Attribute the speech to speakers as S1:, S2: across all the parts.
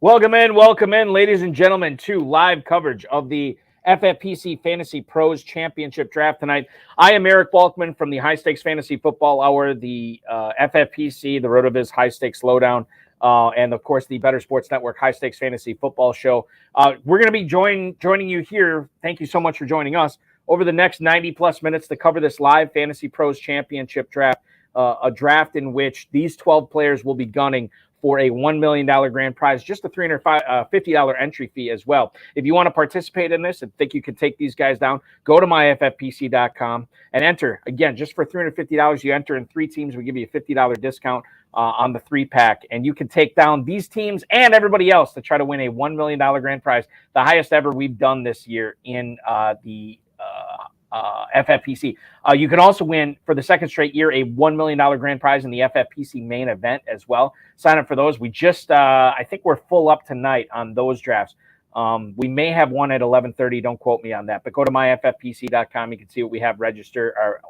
S1: Welcome in, ladies and gentlemen, to live coverage of the FFPC Fantasy Pros Championship Draft tonight. I am Eric Balkman from the High Stakes Fantasy Football Hour, the FFPC, the RotoViz High Stakes Lowdown, and of course the Better Sports Network High Stakes Fantasy Football Show. We're going to be joining you here. Thank you so much for joining us over the next 90 plus minutes to cover this live Fantasy Pros Championship Draft, a draft in which these 12 players will be gunning for a $1 million grand prize, just a $350 entry fee as well. If you want to participate in this and think you can take these guys down, go to myffpc.com and enter. Again, just for $350, you enter in 3 teams. We give you a $50 discount on the 3-pack, and you can take down these teams and everybody else to try to win a $1 million grand prize, the highest ever we've done this year in the FFPC. You can also win for the second straight year a $1 million grand prize in the FFPC main event as well. Sign up for those. We just, I think we're full up tonight on those drafts. We may have one at 11:30. Don't quote me on that, but go to myffpc.com. You can see what we have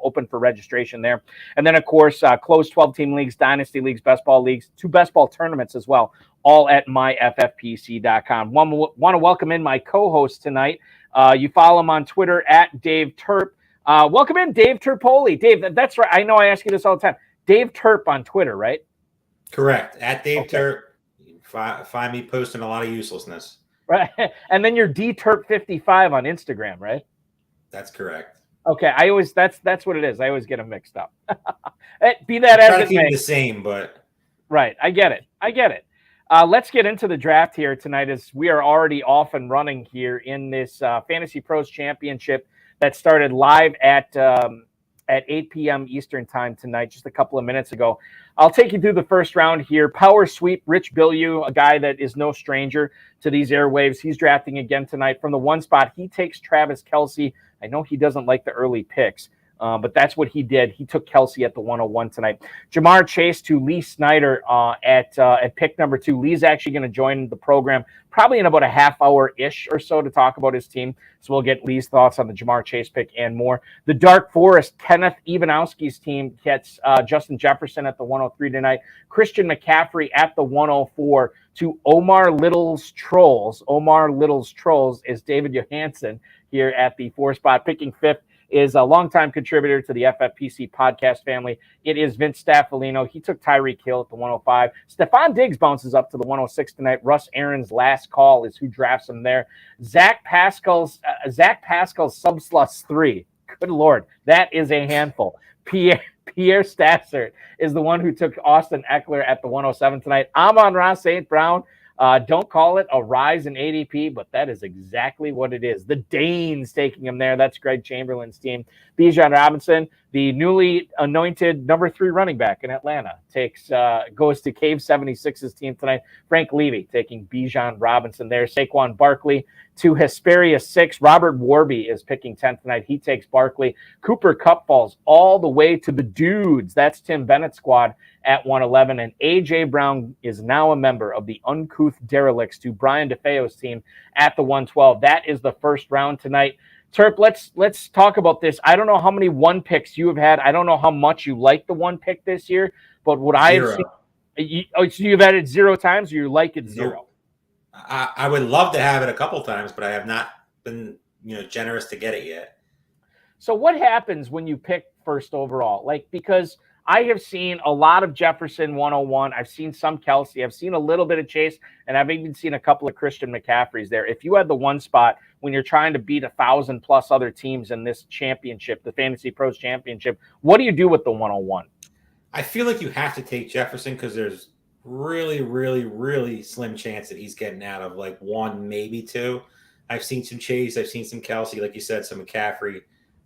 S1: open for registration there. And then, of course, closed 12-team leagues, dynasty leagues, best ball leagues, 2 best ball tournaments as well, all at myffpc.com. Want to welcome in my co-host tonight. You follow him on Twitter at Dave Terp. Welcome in, Dave Terpoli. Dave, that's right. I know I ask you this all the time. Dave Terp on Twitter, right?
S2: Correct. At Dave Terp. Find me posting a lot of uselessness.
S1: Right. And then you're DTerp55 on Instagram, right?
S2: That's correct.
S1: Okay. That's what it is. I always get them mixed up. Be that as it may.
S2: The same, but
S1: right. I get it. Let's get into the draft here tonight, as we are already off and running here in this Fantasy Pros Championship that started live at 8 p.m. Eastern time tonight, just a couple of minutes ago. I'll take you through the first round here. Power sweep, Rich Bilyeu, a guy that is no stranger to these airwaves. He's drafting again tonight. From the 1 spot, he takes Travis Kelce. I know he doesn't like the early picks, but that's what he did. He took Kelce at the 101 tonight. Jamar Chase to Lee Snyder at pick number 2. Lee's actually going to join the program probably in about a half hour-ish or so to talk about his team. So we'll get Lee's thoughts on the Jamar Chase pick and more. The Dark Forest, Kenneth Ivanowski's team gets Justin Jefferson at the 103 tonight. Christian McCaffrey at the 104 to Omar Little's Trolls. Omar Little's Trolls is David Johansen here at the 4 spot. Picking 5th is a longtime contributor to the FFPC podcast family. It is Vince Staffolino. He took Tyreek Hill at the 105. Stephon Diggs bounces up to the 106 tonight. Russ Aaron's last call is who drafts him there. Zach Pascal's Subslus 3. Good Lord, that is a handful. Pierre Stassert is the one who took Austin Eckler at the 107 tonight. Amon-Ra St. Brown. Don't call it a rise in ADP, but that is exactly what it is. The Danes taking him there. That's Greg Chamberlain's team. Bijan Robinson, the newly anointed number 3 running back in Atlanta, goes to Cave 76's team tonight. Frank Levy taking Bijan Robinson there. Saquon Barkley to Hesperia 6. Robert Warby is picking 10th tonight. He takes Barkley. Cooper Kupp falls all the way to the dudes. That's Tim Bennett's squad at 111. And A.J. Brown is now a member of the Uncouth Derelicts to Brian DeFeo's team at the 112. That is the first round tonight. Terp, let's talk about this. I don't know how many 1 picks you have had. I don't know how much you like the 1 pick this year, but what I have seen, so you've had it 0 times, or you like it 0?
S2: I would love to have it a couple times, but I have not been generous to get it yet.
S1: So what happens when you pick first overall? Because I have seen a lot of Jefferson 101. I've seen some Kelce. I've seen a little bit of Chase, and I've even seen a couple of Christian McCaffreys there. If you had the 1 spot when you're trying to beat 1,000 plus other teams in this championship, the Fantasy Pros Championship, what do you do with the 101?
S2: I feel like you have to take Jefferson because there's really, really, really slim chance that he's getting out of 1, maybe 2. I've seen some Chase. I've seen some Kelce, like you said, some McCaffrey.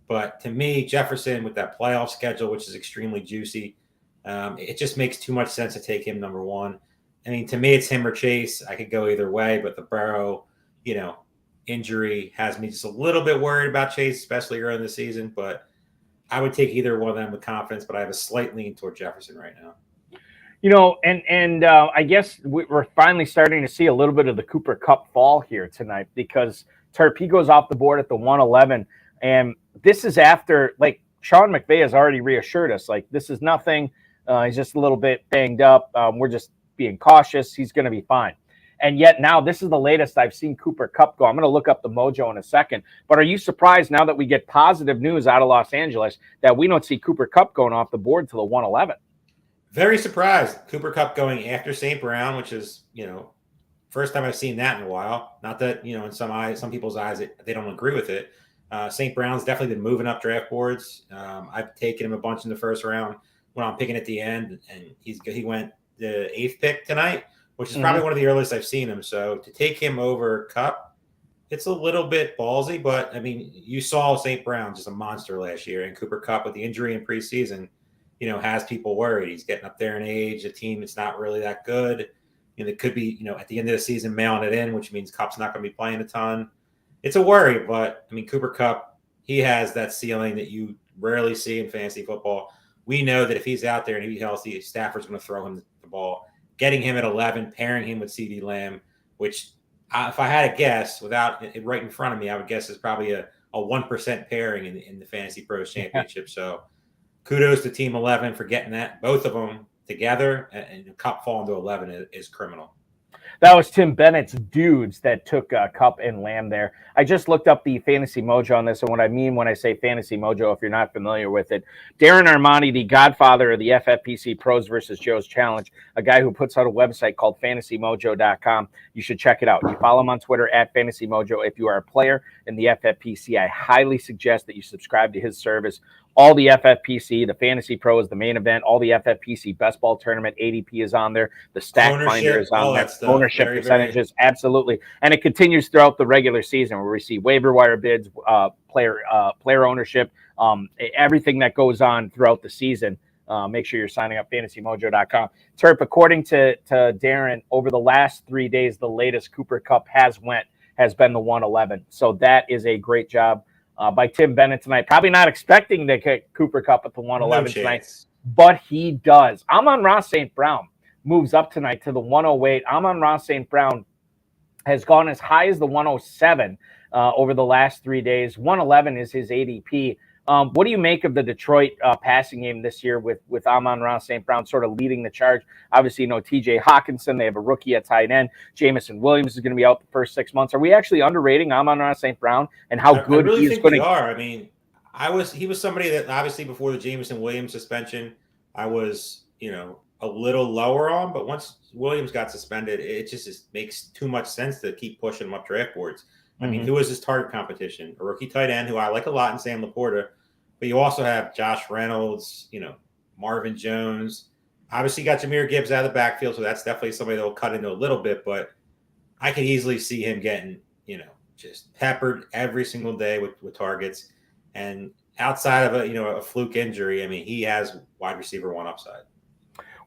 S2: But to me, Jefferson with that playoff schedule, which is extremely juicy, it just makes too much sense to take him number 1. I mean, to me, it's him or Chase. I could go either way, but the Burrow, injury has me just a little bit worried about Chase, especially early in the season. But I would take either one of them with confidence, but I have a slight lean toward Jefferson right now.
S1: I guess we're finally starting to see a little bit of the Cooper Kupp fall here tonight, because Terp, he goes off the board at the 111. And this is after, Sean McVay has already reassured us, this is nothing. He's just a little bit banged up. We're just being cautious. He's going to be fine. And yet now this is the latest I've seen Cooper Kupp go. I'm going to look up the mojo in a second. But are you surprised now that we get positive news out of Los Angeles that we don't see Cooper Kupp going off the board to the 111?
S2: Very surprised. Cooper Kupp going after St. Brown, which is, first time I've seen that in a while. Not that, in some people's eyes, they don't agree with it. St. Brown's definitely been moving up draft boards. I've taken him a bunch in the first round when I'm picking at the end, and he went the 8th pick tonight, which is probably one of the earliest I've seen him. So to take him over Kupp, it's a little bit ballsy, but I mean, you saw St. Brown just a monster last year, and Cooper Kupp with the injury in preseason, has people worried. He's getting up there in age. The team is not really that good. It could be, at the end of the season, mailing it in, which means Kupp's not going to be playing a ton. It's a worry, but I mean, Cooper Kupp, he has that ceiling that you rarely see in fantasy football. We know that if he's out there and he's healthy, Stafford's going to throw him the ball. Getting him at 11, pairing him with CeeDee Lamb, which if I had a guess without it right in front of me, I would guess is probably a 1% pairing in the Fantasy Pros Championship. So kudos to Team 11 for getting that. Both of them together, and Kupp falling to 11 is criminal.
S1: That was Tim Bennett's dudes that took Kupp and Lamb there. I just looked up the Fantasy Mojo on this, and what I mean when I say Fantasy Mojo, if you're not familiar with it, Darren Armani, the godfather of the FFPC Pros versus Joe's Challenge, a guy who puts out a website called FantasyMojo.com. You should check it out. You follow him on Twitter at Fantasy Mojo. If you are a player in the FFPC, I highly suggest that you subscribe to his service. All the FFPC, the Fantasy Pros, the main event, all the FFPC Best Ball Tournament, ADP is on there. The Stack Finder is on there. Ownership percentages, absolutely. And it continues throughout the regular season where we see waiver wire bids, player ownership, everything that goes on throughout the season. Make sure you're signing up, FantasyMojo.com. Terp, according to Darren, over the last 3 days, the latest Cooper Kupp has been the 111. So that is a great job by Tim Bennett tonight. Probably not expecting to get Cooper Kupp at the 111 tonight, but he does. Amon-Ra St. Brown moves up tonight to the 108. Amon-Ra St. Brown has gone as high as the 107 over the last 3 days. 111 is his ADP. What do you make of the Detroit passing game this year with Amon-Ra St. Brown sort of leading the charge? Obviously, TJ Hawkinson. They have a rookie at tight end. Jamison Williams is going to be out the first 6 months. Are we actually underrating Amon-Ra St. Brown and how good
S2: he
S1: is going to be?
S2: I mean, he was somebody that obviously before the Jamison Williams suspension, I was, a little lower on, but once Williams got suspended, it just makes too much sense to keep pushing him up draft boards. I mean, who is his target competition? A rookie tight end who I like a lot in Sam Laporta, but you also have Josh Reynolds, Marvin Jones. Obviously, you got Jahmyr Gibbs out of the backfield, so that's definitely somebody that will cut into a little bit, but I could easily see him getting, just peppered every single day with targets. And outside of a fluke injury, I mean, he has wide receiver one upside.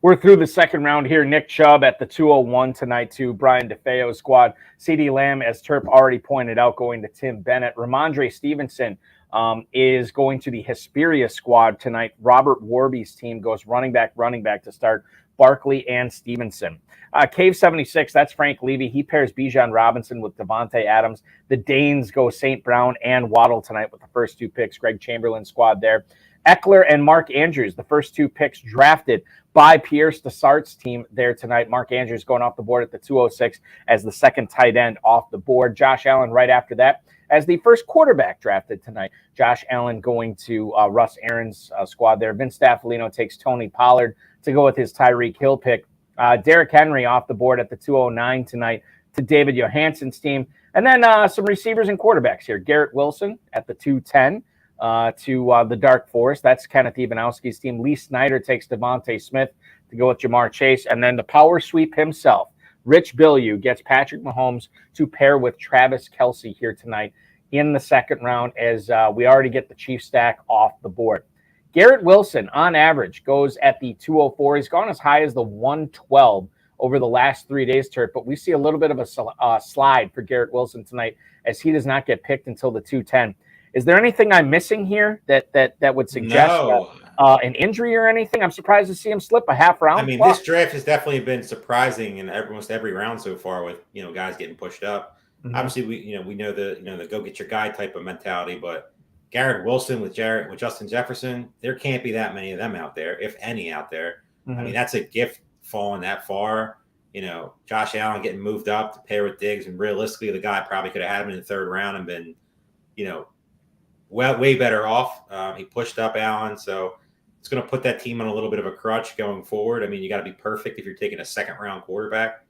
S1: We're through the second round here. Nick Chubb at the 201 tonight to Brian DeFeo's squad. CeeDee Lamb, as Terp already pointed out, going to Tim Bennett. Ramondre Stevenson is going to the Hesperia squad tonight. Robert Warby's team goes running back to start Barkley and Stevenson. Cave 76, that's Frank Levy. He pairs Bijan Robinson with Devontae Adams. The Danes go St. Brown and Waddle tonight with the first 2 picks. Greg Chamberlain squad there. Eckler and Mark Andrews, the first 2 picks drafted by Pierre Stassart's team there tonight. Mark Andrews going off the board at the 206 as the second tight end off the board. Josh Allen right after that as the first quarterback drafted tonight. Josh Allen going to Russ Aaron's squad there. Vince Staffolino takes Tony Pollard to go with his Tyreek Hill pick. Derrick Henry off the board at the 209 tonight to David Johansen's team. And then some receivers and quarterbacks here. Garrett Wilson at the 210. To the Dark Forest. That's Kenneth Ivanowski's team. Lee Snyder takes Devontae Smith to go with Jamar Chase. And then the power sweep himself, Rich Bilyeu, gets Patrick Mahomes to pair with Travis Kelce here tonight in the second round as we already get the Chief stack off the board. Garrett Wilson, on average, goes at the 204. He's gone as high as the 112 over the last 3 days, Turk, but we see a little bit of a slide for Garrett Wilson tonight as he does not get picked until the 210. Is there anything I'm missing here that would suggest an injury or anything? I'm surprised to see him slip a half round.
S2: I mean, this draft has definitely been surprising in almost every round so far with, guys getting pushed up. Mm-hmm. Obviously, we know the go get your guy type of mentality, but Garrett Wilson with Justin Jefferson, there can't be that many of them out there, if any out there. Mm-hmm. I mean, that's a gift falling that far. Josh Allen getting moved up to pair with Diggs, and realistically, the guy probably could have had him in the third round and been, way better off. He pushed up Allen, so it's going to put that team on a little bit of a crutch going forward. I mean, you got to be perfect if you're taking a second-round quarterback.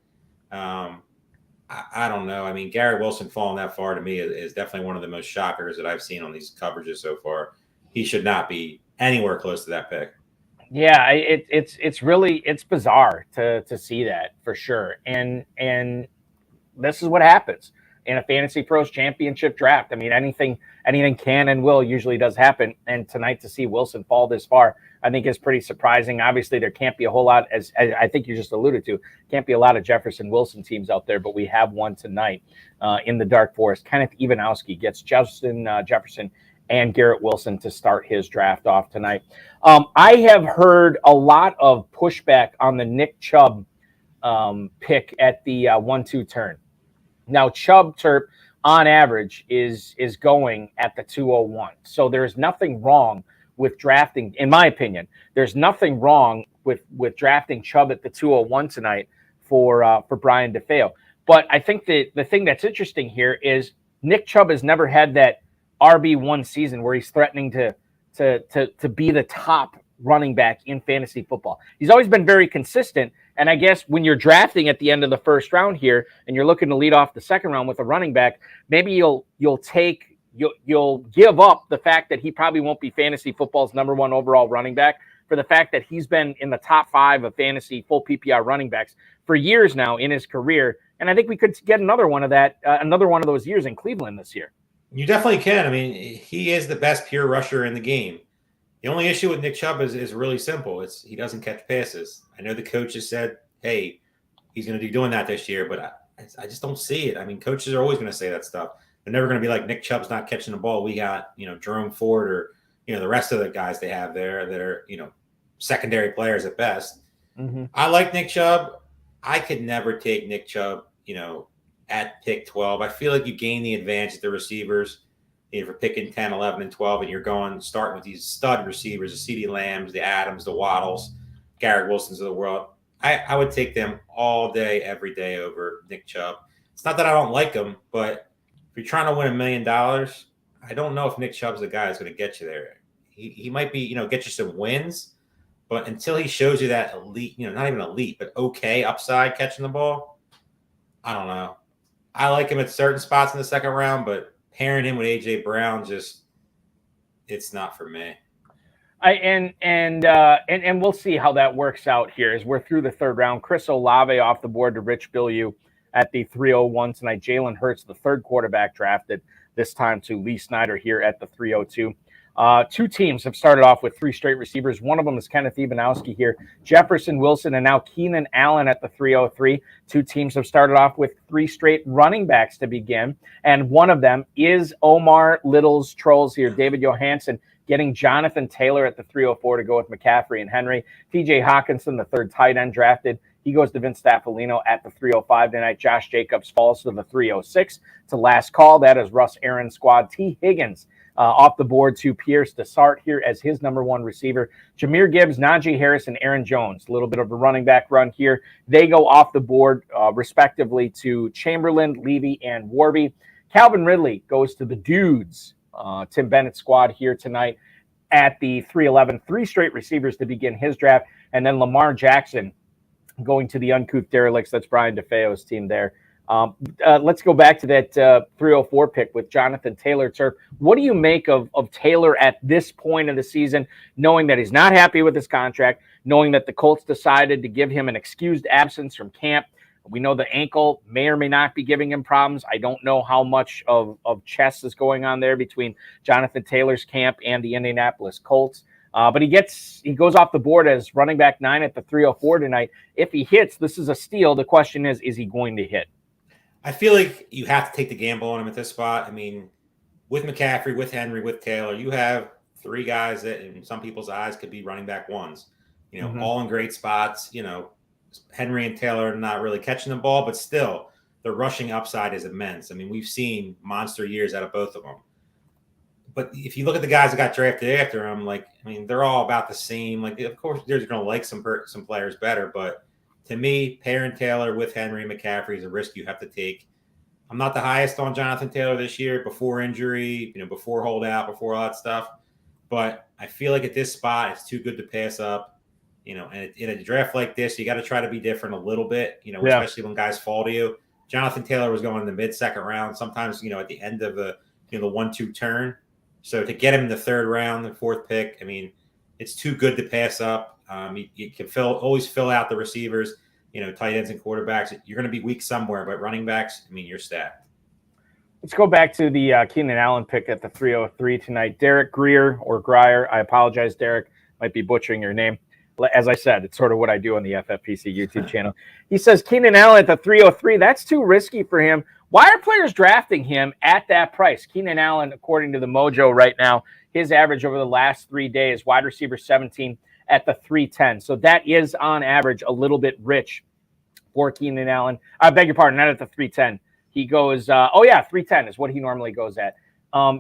S2: I don't know. I mean, Garrett Wilson falling that far to me is definitely one of the most shockers that I've seen on these coverages so far. He should not be anywhere close to that pick.
S1: Yeah, it's bizarre to see that for sure. And this is what happens in a Fantasy Pros Championship draft. I mean, anything can and will usually does happen. And tonight to see Wilson fall this far, I think is pretty surprising. Obviously, there can't be a whole lot, as I think you just alluded to, can't be a lot of Jefferson Wilson teams out there, but we have one tonight in the Dark Forest. Kenneth Ivanowski gets Justin Jefferson and Garrett Wilson to start his draft off tonight. I have heard a lot of pushback on the Nick Chubb pick at the 1-2 turn. Now, Chubb Terp on average is going at the 201. So there's nothing wrong with drafting, in my opinion, there's nothing wrong with drafting Chubb at the 201 tonight for Brian DeFeo. But I think the thing that's interesting here is Nick Chubb has never had that RB1 season where he's threatening to be the top running back in fantasy football. He's always been very consistent. And I guess when you're drafting at the end of the first round here and you're looking to lead off the second round with a running back, maybe you'll give up the fact that he probably won't be fantasy football's number one overall running back for the fact that he's been in the top 5 of fantasy full PPR running backs for years now in his career. And I think we could get another one of those years in Cleveland this year.
S2: You definitely can. I mean, he is the best pure rusher in the game. The only issue with Nick Chubb is really simple. He doesn't catch passes. I know the coaches said, hey, he's going to be doing that this year, but I just don't see it. I mean, coaches are always going to say that stuff. They're never going to be like, Nick Chubb's not catching the ball. We got, Jerome Ford or, the rest of the guys they have there that are, secondary players at best.
S1: Mm-hmm.
S2: I like Nick Chubb. I could never take Nick Chubb, at pick 12. I feel like you gain the advantage at the receivers. For picking 10, 11, and 12, and you're starting with these stud receivers, the CeeDee Lambs, the Adams, the Waddles, Garrett Wilsons of the world. I would take them all day, every day over Nick Chubb. It's not that I don't like him, but if you're trying to win $1 million, I don't know if Nick Chubb's the guy that's going to get you there. He might be, get you some wins, but until he shows you that elite, not even elite, but okay upside catching the ball, I don't know. I like him at certain spots in the second round, but pairing him with AJ Brown, it's not for me.
S1: And we'll see how that works out here as we're through the third round. Chris Olave off the board to Rich Bilyeu at the 301 tonight. Jalen Hurts, the third quarterback drafted this time to Lee Snyder here at the 302. 2 teams have started off with 3 straight receivers. One of them is Kenneth Ivanowski here. Jefferson Wilson and now Keenan Allen at the 303. 2 teams have started off with 3 straight running backs to begin. And one of them is Omar Little's Trolls here. David Johansen getting Jonathan Taylor at the 304 to go with McCaffrey and Henry. TJ Hawkinson, the third tight end drafted. He goes to Vince Staffolino at the 305 tonight. Josh Jacobs falls to the 306. It's a last call. That is Russ Aaron's squad. T. Higgins off the board to Pierce Desart here as his number 1 receiver. Jahmyr Gibbs, Najee Harris, and Aaron Jones. A little bit of a running back run here. They go off the board respectively to Chamberlain, Levy, and Warby. Calvin Ridley goes to the Dudes. Tim Bennett's squad here tonight at the 311. 3 straight receivers to begin his draft. And then Lamar Jackson going to the Uncouth Derelicts. That's Brian DeFeo's team there. Let's go back to that 304 pick with Jonathan Taylor. Sir, what do you make of Taylor at this point of the season, knowing that he's not happy with his contract, knowing that the Colts decided to give him an excused absence from camp? We know the ankle may or may not be giving him problems. I don't know how much of chess is going on there between Jonathan Taylor's camp and the Indianapolis Colts. But he goes off the board as running back 9 at the 304 tonight. If he hits, this is a steal. The question is he going to hit?
S2: I feel like you have to take the gamble on him at this spot. I mean, with McCaffrey, with Henry, with Taylor, you have 3 guys that in some people's eyes could be running back 1s, all in great spots. Henry and Taylor are not really catching the ball, but still the rushing upside is immense. I mean, we've seen monster years out of both of them. But if you look at the guys that got drafted after him, they're all about the same. Of course, they're going to like some players better, but to me, pairing Taylor with Henry McCaffrey is a risk you have to take. I'm not the highest on Jonathan Taylor this year, before injury, before holdout, before all that stuff. But I feel like at this spot, it's too good to pass up. And in a draft like this, you got to try to be different a little bit, especially when guys fall to you. Jonathan Taylor was going in the mid-second round, sometimes, at the end of the 1-2 turn. So to get him in the third round, the fourth pick, it's too good to pass up. You can always fill out the receivers, tight ends and quarterbacks. You're going to be weak somewhere, but running backs, you're stacked.
S1: Let's go back to the Keenan Allen pick at the 303 tonight. Derek Greer or Grier. I apologize, Derek. Might be butchering your name. As I said, it's sort of what I do on the FFPC YouTube channel. He says, Keenan Allen at the 303, that's too risky for him. Why are players drafting him at that price? Keenan Allen, according to the Mojo right now, his average over the last 3 days, wide receiver 17 at the 310. So that is on average a little bit rich for Keenan Allen. I beg your pardon, not at the 310. He goes, 310 is what he normally goes at.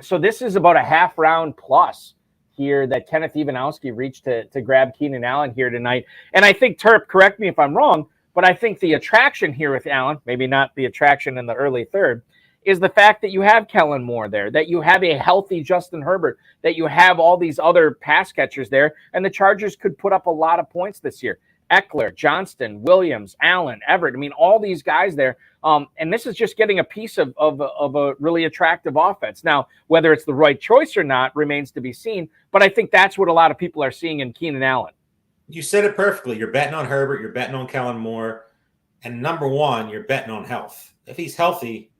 S1: So this is about a half round plus here that Kenneth Ivanowski reached to grab Keenan Allen here tonight. And I think, Terp, correct me if I'm wrong, but I think the attraction here with Allen, maybe not the attraction in the early third, is the fact that you have Kellen Moore there, that you have a healthy Justin Herbert, that you have all these other pass catchers there, and the Chargers could put up a lot of points this year. Eckler, Johnston, Williams, Allen, Everett. All these guys there. And this is just getting a piece of a really attractive offense. Now, whether it's the right choice or not remains to be seen. But I think that's what a lot of people are seeing in Keenan Allen.
S2: You said it perfectly. You're betting on Herbert. You're betting on Kellen Moore. And number one, you're betting on health. If he's healthy,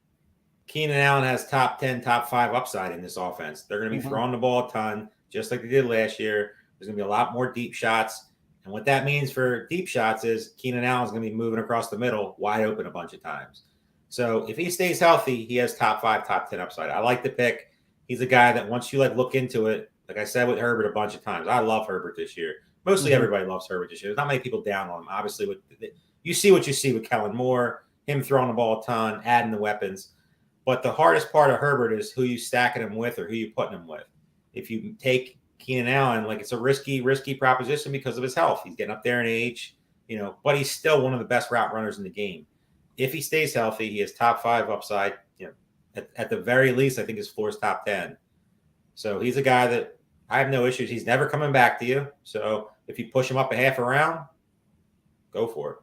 S2: Keenan Allen has top 10, top 5 upside in this offense. They're going to be throwing the ball a ton, just like they did last year. There's going to be a lot more deep shots. And what that means for deep shots is Keenan Allen's going to be moving across the middle, wide open a bunch of times. So if he stays healthy, he has top 5, top 10 upside. I like the pick. He's a guy that once you look into it, like I said with Herbert a bunch of times, I love Herbert this year. Mostly everybody loves Herbert this year. There's not many people down on him. Obviously, you see what you see with Kellen Moore, him throwing the ball a ton, adding the weapons. But the hardest part of Herbert is who you stacking him with or who you putting him with. If you take Keenan Allen, it's a risky proposition because of his health. He's getting up there in age, but he's still one of the best route runners in the game. If he stays healthy, he has top 5 upside. At the very least, I think his floor is top 10. So he's a guy that I have no issues. He's never coming back to you. So if you push him up a half a round, go for it.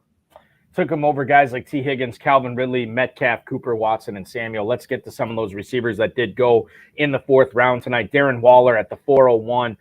S1: Took him over guys like T. Higgins, Calvin Ridley, Metcalf, Cooper, Watson, and Samuel. Let's get to some of those receivers that did go in the 4th round tonight. Darren Waller at the 401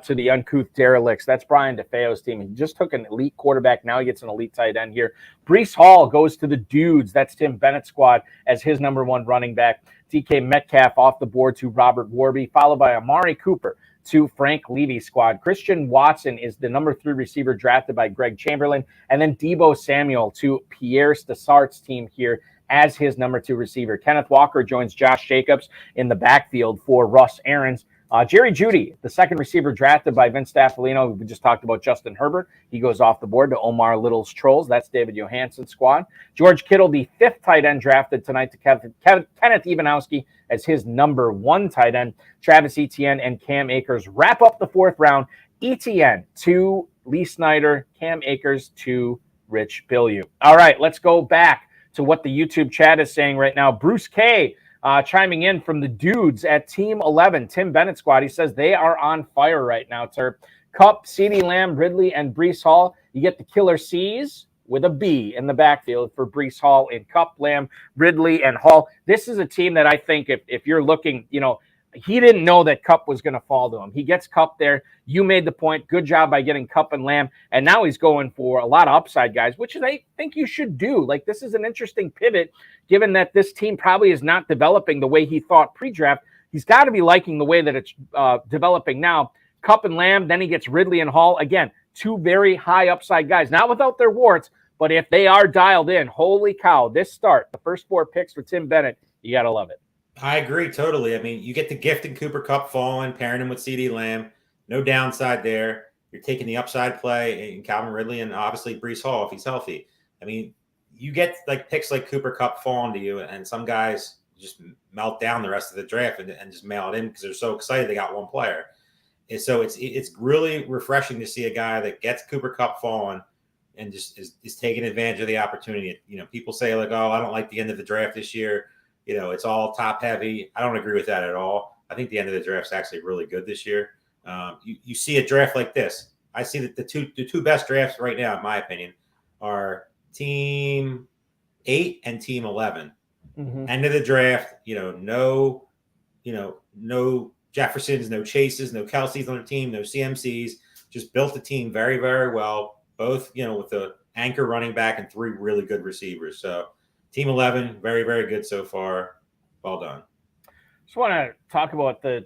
S1: to the uncouth derelicts. That's Brian DeFeo's team. He just took an elite quarterback. Now he gets an elite tight end here. Breece Hall goes to the dudes. That's Tim Bennett's squad as his number 1 running back. DK Metcalf off the board to Robert Warby, followed by Amari Cooper to Frank Levy's squad. Christian Watson is the number 3 receiver drafted by Greg Chamberlain. And then Deebo Samuel to Pierre Stassart's team here as his number 2 receiver. Kenneth Walker joins Josh Jacobs in the backfield for Russ Aarons. Jerry Jeudy, the 2nd receiver drafted by Vince Staffolino. We just talked about Justin Herbert. He goes off the board to Omar Little's Trolls. That's David Johansen's squad. George Kittle, the 5th tight end drafted tonight to Kenneth Ivanowski as his number 1 tight end. Travis Etienne and Cam Akers wrap up the 4th round. Etienne to Lee Snyder, Cam Akers to Rich Bilyeu. All right, let's go back to what the YouTube chat is saying right now. Bruce K. Chiming in from the dudes at Team 11, Tim Bennett squad. He says they are on fire right now, Terp. Kupp, CeeDee Lamb, Ridley, and Breece Hall. You get the killer C's with a B in the backfield for Breece Hall in Kupp, Lamb, Ridley, and Hall. This is a team that I think if you're looking, he didn't know that Kupp was going to fall to him. He gets Kupp there. You made the point. Good job by getting Kupp and Lamb. And now he's going for a lot of upside guys, which I think you should do. This is an interesting pivot, given that this team probably is not developing the way he thought pre-draft. He's got to be liking the way that it's developing now. Kupp and Lamb, then he gets Ridley and Hall. Again, 2 very high upside guys, not without their warts, but if they are dialed in, holy cow, this start, the first 4 picks for Tim Bennett, you got to love it.
S2: I agree totally. You get the gift in Cooper Kupp falling, pairing him with CeeDee Lamb. No downside there. You're taking the upside play in Calvin Ridley and obviously Breece Hall if he's healthy. You get picks like Cooper Kupp falling to you, and some guys just melt down the rest of the draft and just mail it in because they're so excited they got 1 player. And so it's really refreshing to see a guy that gets Cooper Kupp falling, and just is taking advantage of the opportunity. People say like, oh, I don't like the end of the draft this year. It's all top heavy. I don't agree with that at all. I think the end of the draft is actually really good this year. You see a draft like this. I see that the two best drafts right now, in my opinion, are Team 8 and Team 11.
S1: Mm-hmm.
S2: End of the draft, no Jeffersons, no Chases, no Kelce's on the team, no CMCs. Just built the team very, very well. Both, with the anchor running back and 3 really good receivers. So Team 11, very, very good so far. Well done.
S1: Just want to talk about the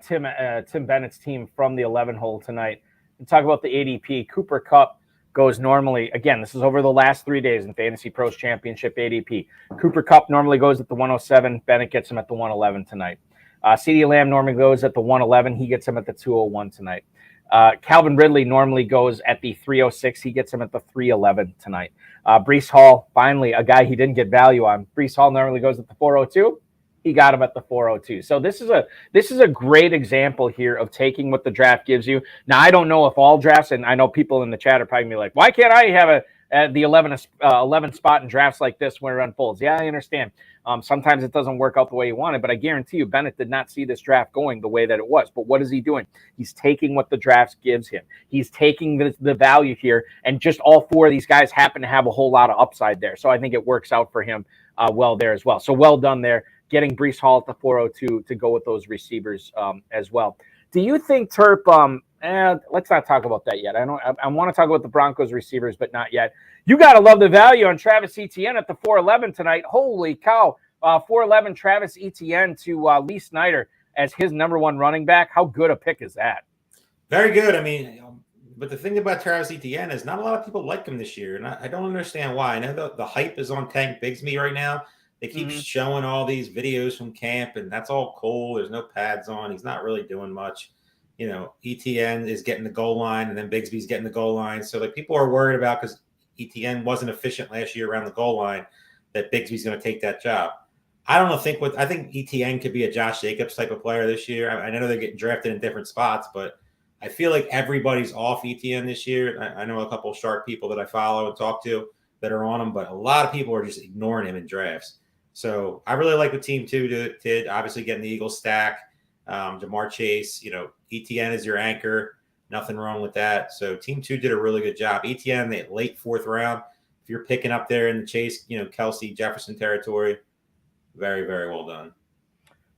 S1: Tim Bennett's team from the 11 hole tonight and talk about the ADP. Cooper Kupp goes normally, again, this is over the last 3 days in Fantasy Pros Championship ADP. Cooper Kupp normally goes at the 107. Bennett gets him at the 111 tonight. CeeDee Lamb normally goes at the 111. He gets him at the 201 tonight. Calvin Ridley normally goes at the 306. He gets him at the 311 tonight. Breece Hall, finally, a guy he didn't get value on. Breece Hall normally goes at the 402. He got him at the 402. So this is a great example here of taking what the draft gives you. Now, I don't know if all drafts, and I know people in the chat are probably gonna be like, why can't I have the 11 spot in drafts like this when it unfolds? Yeah, I understand. Sometimes it doesn't work out the way you wanted, but I guarantee you Bennett did not see this draft going the way that it was. But what is he doing? He's taking what the draft gives him. He's taking the value here, and just all 4 of these guys happen to have a whole lot of upside there. So I think it works out for him well there as well. So well done there, getting Breece Hall at the 402 to go with those receivers as well. Do you think Terp? Let's not talk about that yet. I want to talk about the Broncos receivers, but not yet. You got to love the value on Travis Etienne at the 411 tonight. Holy cow. 411 Travis Etienne to Lee Snyder as his number 1 running back. How good a pick is that?
S2: Very good. I mean, but the thing about Travis Etienne is not a lot of people like him this year, and I don't understand why. I know the hype is on Tank Bigsby right now. They keep showing all these videos from camp, and that's all cool. There's no pads on. He's not really doing much. Etienne is getting the goal line, and then Bigsby's getting the goal line. So, people are worried about, because Etienne wasn't efficient last year around the goal line, that Bigsby's going to take that job. I think Etienne could be a Josh Jacobs type of player this year. I know they're getting drafted in different spots, but I feel like everybody's off Etienne this year. I know a couple of sharp people that I follow and talk to that are on him, but a lot of people are just ignoring him in drafts. So I really like what Team 2 did. Obviously, getting the Eagles stack, Jamar Chase. Etienne is your anchor. Nothing wrong with that. So Team 2 did a really good job. Etienne, the late 4th round. If you're picking up there in the Chase, Kelce, Jefferson territory, very, very well done.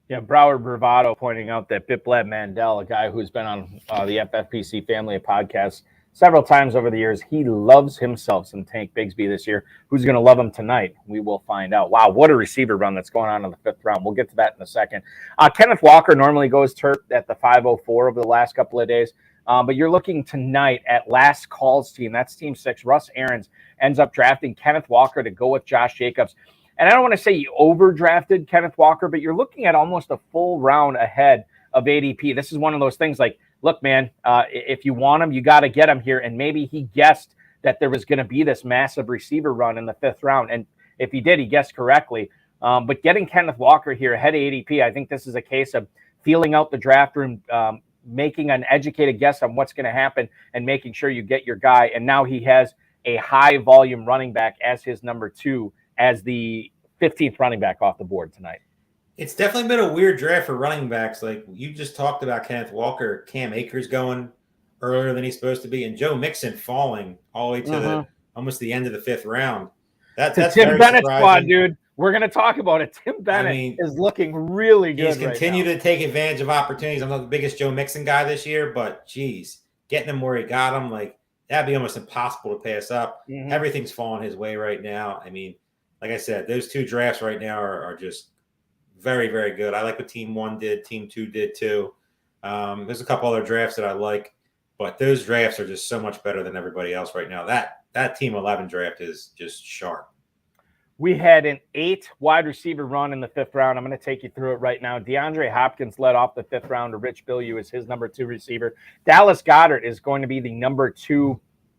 S1: Yeah, Broward Bravado pointing out that Biplab Mandel, a guy who's been on the FFPC family of podcasts several times over the years, he loves himself some Tank Bigsby this year. Who's going to love him tonight? We will find out. Wow, what a receiver run that's going on in the 5th round. We'll get to that in a second. Kenneth Walker normally goes Terp at the 504 over the last couple of days. But you're looking tonight at Last Call's team. That's Team 6. Russ Aarons ends up drafting Kenneth Walker to go with Josh Jacobs. And I don't want to say you overdrafted Kenneth Walker, but you're looking at almost a full round ahead of ADP. This is one of those things like, look, man, if you want him, you got to get him here. And maybe he guessed that there was going to be this massive receiver run in the 5th round. And if he did, he guessed correctly. But getting Kenneth Walker here ahead of ADP, I think this is a case of feeling out the draft room, making an educated guess on what's going to happen and making sure you get your guy. And now he has a high volume running back as his number 2, as the 15th running back off the board tonight.
S2: It's definitely been a weird draft for running backs. Like you just talked about Kenneth Walker, Cam Akers going earlier than he's supposed to be, and Joe Mixon falling all the way to almost the end of the 5th round. That's
S1: Tim Bennett squad, dude. We're going to talk about it. Tim Bennett is looking really good.
S2: He's continued to take advantage of opportunities. I'm not the biggest Joe Mixon guy this year, but geez, getting him where he got him, like that'd be almost impossible to pass up. Everything's falling his way right now. I mean, like I said, those 2 drafts right now are just very, very good. I like what Team 1 did. Team 2 did too. There's a couple other drafts that I like, but those drafts are just so much better than everybody else right now. That Team 11 draft is just sharp.
S1: We had an 8 wide receiver run in the 5th round. I'm going to take you through it right now. DeAndre Hopkins led off the 5th round. Rich Bilyeu is his number 2 receiver. Dallas Goedert is going to be the number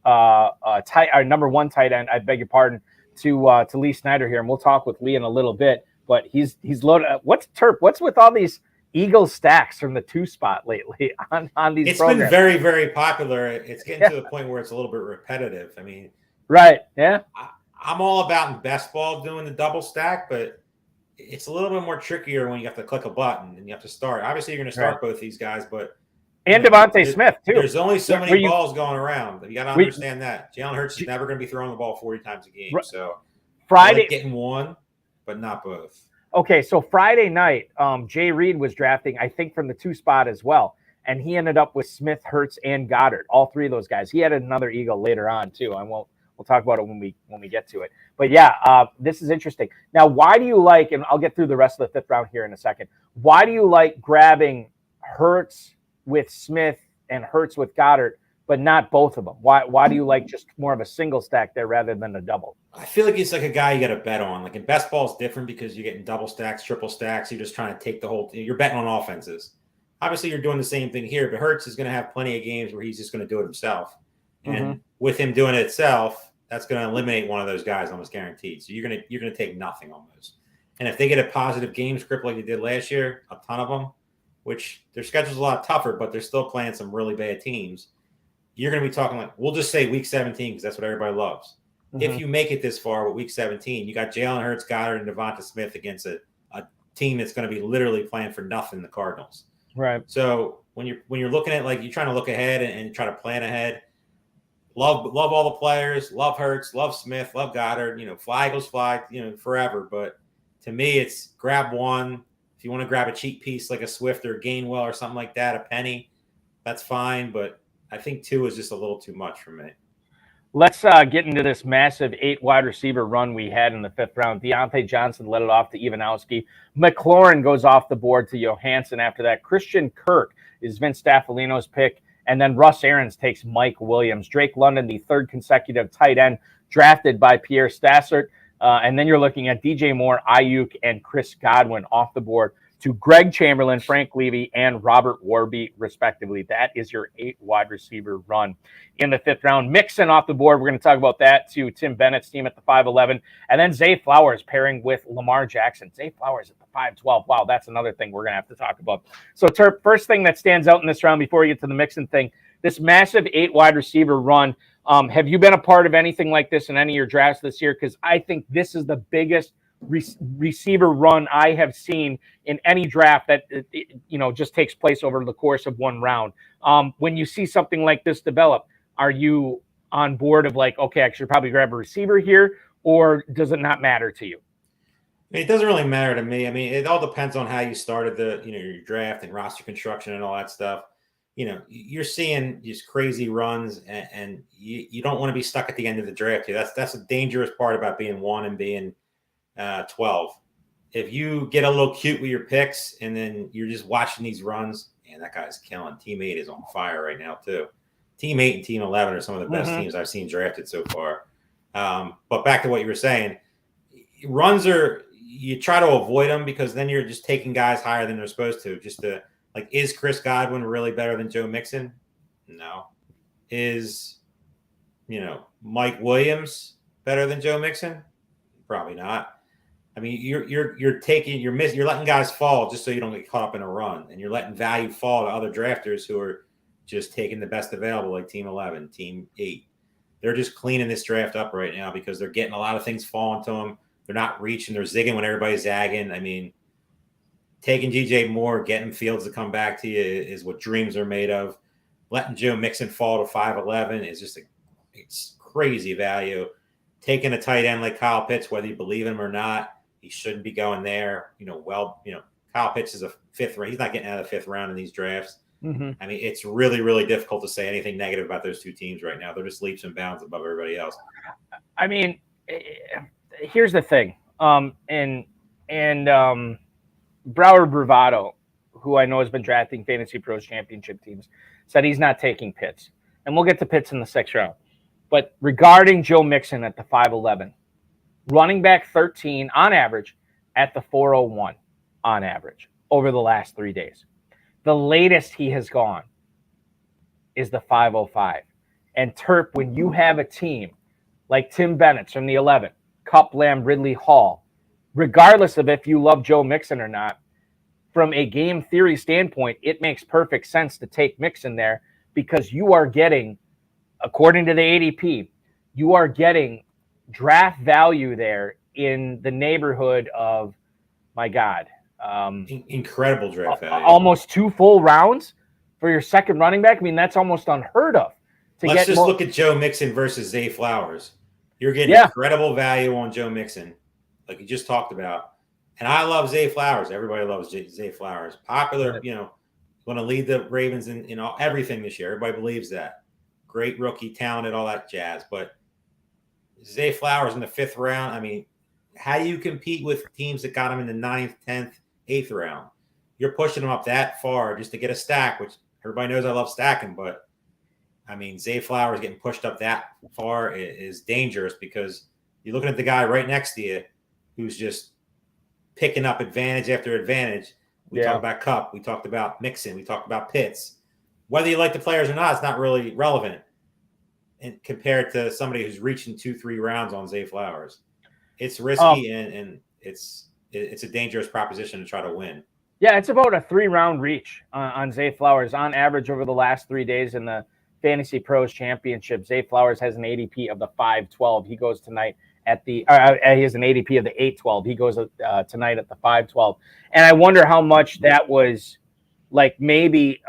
S1: 1 tight end. I beg your pardon, to Lee Snyder here, and we'll talk with Lee in a little bit. But he's loaded. What's with all these Eagles stacks from the 2 spot lately on these?
S2: It's programs? Been very, very popular. It's getting to the point where it's a little bit repetitive. I mean,
S1: Right. Yeah.
S2: I'm all about in best ball doing the double stack, but it's a little bit more trickier when you have to click a button and you have to start. Obviously, you're going to start both these guys, but
S1: and Devontae Smith too.
S2: There's only so many balls going around. You got to understand that Jalen Hurts is never going to be throwing the ball 40 times a game. So Friday, like getting one, but not both.
S1: Okay, so Friday night, Jay Reed was drafting, I think, from the 2 spot as well, and he ended up with Smith, Hurts, and Goddard. All 3 of those guys. He had another Eagle later on too. And we'll talk about it when we get to it. But yeah, this is interesting. Now, why do you like? And I'll get through the rest of the 5th round here in a second. Why do you like grabbing Hurts with Smith and Hurts with Goddard, but not both of them? Why do you like just more of a single stack there rather than a double?
S2: I feel like he's like a guy you got to bet on. Like in best ball, it's different because you're getting double stacks, triple stacks. You're just trying to take the whole. You're betting on offenses. Obviously, you're doing the same thing here, but Hurts is going to have plenty of games where he's just going to do it himself. And with him doing it itself, that's going to eliminate one of those guys almost guaranteed. So you're going to take nothing almost. And if they get a positive game script like they did last year, a ton of them, which their schedule's a lot tougher, but they're still playing some really bad teams. You're going to be talking like, we'll just say week 17 because that's what everybody loves. If you make it this far with week 17, you got Jalen Hurts, Goddard, and Devonta Smith against a team that's going to be literally playing for nothing, the Cardinals.
S1: Right.
S2: So when you're looking at like you're trying to look ahead and try to plan ahead, love all the players, love Hurts, love Smith, love Goddard. Fly Eagles fly, forever. But to me, it's grab one. If you want to grab a cheap piece like a Swift or a Gainwell or something like that, a penny, that's fine. But I think 2 is just a little too much for me.
S1: Let's get into this massive 8 wide receiver run we had in the 5th round. Deontay Johnson led it off to Ivanowski. McLaurin goes off the board to Johansson after that. Christian Kirk is Vince Staffolino's pick. And then Russ Aarons takes Mike Williams. Drake London, the 3rd consecutive tight end drafted by Pierre Stassert. And then you're looking at DJ Moore, Ayuk, and Chris Godwin off the board to Greg Chamberlain, Frank Levy, and Robert Warby, respectively. That is your 8 wide receiver run in the 5th round. Mixon off the board. We're going to talk about that to Tim Bennett's team at the 5'11". And then Zay Flowers pairing with Lamar Jackson. Zay Flowers at the 5'12". Wow, that's another thing we're going to have to talk about. So, Terp, first thing that stands out in this round before we get to the Mixon thing, this massive 8 wide receiver run. Have you been a part of anything like this in any of your drafts this year? Because I think this is the biggest receiver run I have seen in any draft that just takes place over the course of one round. When you see something like this develop, are you on board of like, okay, I should probably grab a receiver here, or does it not matter to you?
S2: It doesn't really matter to me. I mean, it all depends on how you started your draft and roster construction and all that stuff. You're seeing these crazy runs, and you don't want to be stuck at the end of the draft here. That's a dangerous part about being 1 and being 12. If you get a little cute with your picks and then you're just watching these runs, man, that guy's killing. Team 8 is on fire right now too. Team 8 and Team 11 are some of the best teams I've seen drafted so far. But back to what you were saying, runs you try to avoid them because then you're just taking guys higher than they're supposed to. Just to like, is Chris Godwin really better than Joe Mixon? No. Is Mike Williams better than Joe Mixon? Probably not. I mean, you're letting guys fall just so you don't get caught up in a run, and you're letting value fall to other drafters who are just taking the best available, like Team 11, Team 8. They're just cleaning this draft up right now because they're getting a lot of things falling to them. They're not reaching. They're zigging when everybody's zagging. I mean, taking DJ Moore, getting Fields to come back to you is what dreams are made of. Letting Joe Mixon fall to 5'11" is just it's crazy value. Taking a tight end like Kyle Pitts, whether you believe him or not, he shouldn't be going there. Kyle Pitts is a 5th round. He's not getting out of the 5th round in these drafts. I mean, it's really, really difficult to say anything negative about those 2 teams right now. They're just leaps and bounds above everybody else.
S1: I mean, here's the thing. Broward Bravado, who I know has been drafting Fantasy Pros Championship teams, said he's not taking Pitts. And we'll get to Pitts in the 6th round. But regarding Joe Mixon at the 5'11", running back 13 on average at the 401 on average over the last 3 days. The latest he has gone is the 505. And Terp, when you have a team like Tim Bennett's from the 11, Kupp, Lamb, Ridley, Hall, regardless of if you love Joe Mixon or not, from a game theory standpoint, it makes perfect sense to take Mixon there because you are getting, according to the ADP, you are getting draft value there in the neighborhood of, my God,
S2: incredible draft value.
S1: Almost 2 full rounds for your second running back. I mean, that's almost unheard of.
S2: Let's just look at Joe Mixon versus Zay Flowers. You're getting incredible value on Joe Mixon, like you just talked about. And I love Zay Flowers. Everybody loves Zay Flowers. Popular, going to lead the Ravens in everything this year. Everybody believes that. Great rookie, talented, all that jazz. But Zay Flowers in the 5th round, I mean, how do you compete with teams that got him in the 9th, 10th, 8th round? You're pushing him up that far just to get a stack, which everybody knows I love stacking. But, I mean, Zay Flowers getting pushed up that far is dangerous because you're looking at the guy right next to you who's just picking up advantage after advantage. We talked about Kupp. We talked about Mixon. We talked about Pitts. Whether you like the players or not, it's not really relevant compared to somebody who's reaching 2-3 rounds on Zay Flowers. It's risky and it's a dangerous proposition to try to win.
S1: Yeah, it's about a 3-round reach on Zay Flowers on average over the last 3 days in the Fantasy Pros Championship. Zay Flowers has an ADP of the 512. He goes tonight at the he has an ADP of the 812. He goes tonight at the 512. And I wonder how much that was like maybe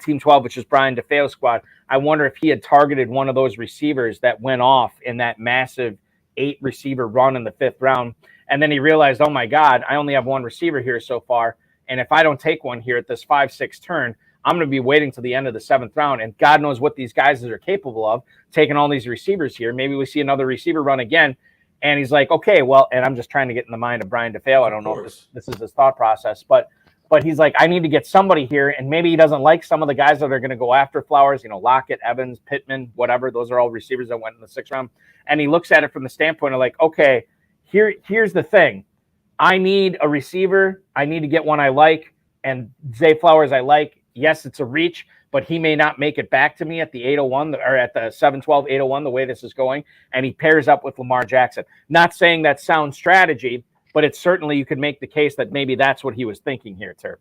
S1: Team 12, which is Brian DeFeo's squad. I wonder if he had targeted one of those receivers that went off in that massive 8-receiver run in the 5th round. And then he realized, oh my God, I only have one receiver here so far. And if I don't take one here at this 5-6 turn, I'm going to be waiting till the end of the 7th round. And God knows what these guys are capable of, taking all these receivers here. Maybe we see another receiver run again. And he's like, okay, well, and I'm just trying to get in the mind of Brian DeFeo. I don't know if this is his thought process, but he's like, I need to get somebody here. And maybe he doesn't like some of the guys that are going to go after Flowers, Lockett, Evans, Pittman, whatever. Those are all receivers that went in the 6th round. And he looks at it from the standpoint of like, okay, here's the thing. I need a receiver. I need to get one I like. And Zay Flowers I like. Yes, it's a reach, but he may not make it back to me at the 801 or at the 712, 801, the way this is going. And he pairs up with Lamar Jackson. Not saying that's sound strategy, but it's certainly you could make the case that maybe that's what he was thinking here, Ter.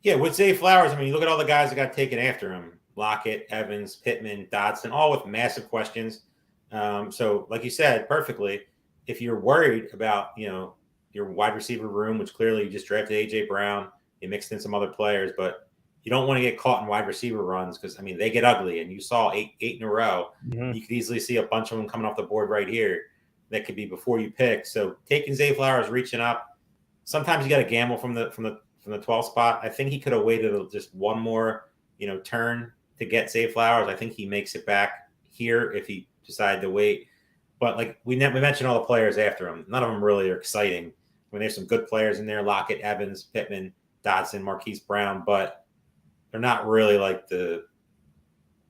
S2: Yeah, with Zay Flowers, I mean, you look at all the guys that got taken after him. Lockett, Evans, Pittman, Dodson, all with massive questions. So, like you said, perfectly, if you're worried about, your wide receiver room, which clearly you just drafted A.J. Brown, you mixed in some other players, but you don't want to get caught in wide receiver runs because, I mean, they get ugly. And you saw eight in a row. Mm-hmm. You could easily see a bunch of them coming off the board right here. That could be before you pick. So taking Zay Flowers, reaching up. Sometimes you got to gamble from the 12th spot. I think he could have waited just one more, turn to get Zay Flowers. I think he makes it back here if he decided to wait. But like we mentioned all the players after him. None of them really are exciting. I mean, there's some good players in there: Lockett, Evans, Pittman, Dodson, Marquise Brown, but they're not really like the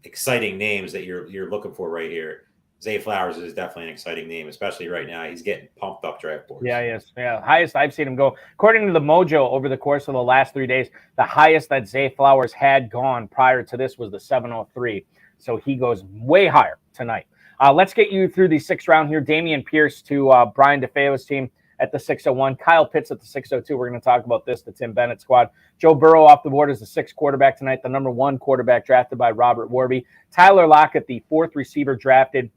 S2: exciting names that you're looking for right here. Zay Flowers is definitely an exciting name, especially right now. He's getting pumped up draft boards.
S1: Yeah, yes. Yeah, highest I've seen him go. According to the Mojo, over the course of the last 3 days, the highest that Zay Flowers had gone prior to this was the 703. So he goes way higher tonight. Let's get you through the 6th round here. Damian Pierce to Brian DeFeo's team at the 601. Kyle Pitts at the 602. We're going to talk about this, the Tim Bennett squad. Joe Burrow off the board as the 6th quarterback tonight, the number 1 quarterback drafted by Robert Warby. Tyler Lockett, the 4th receiver drafted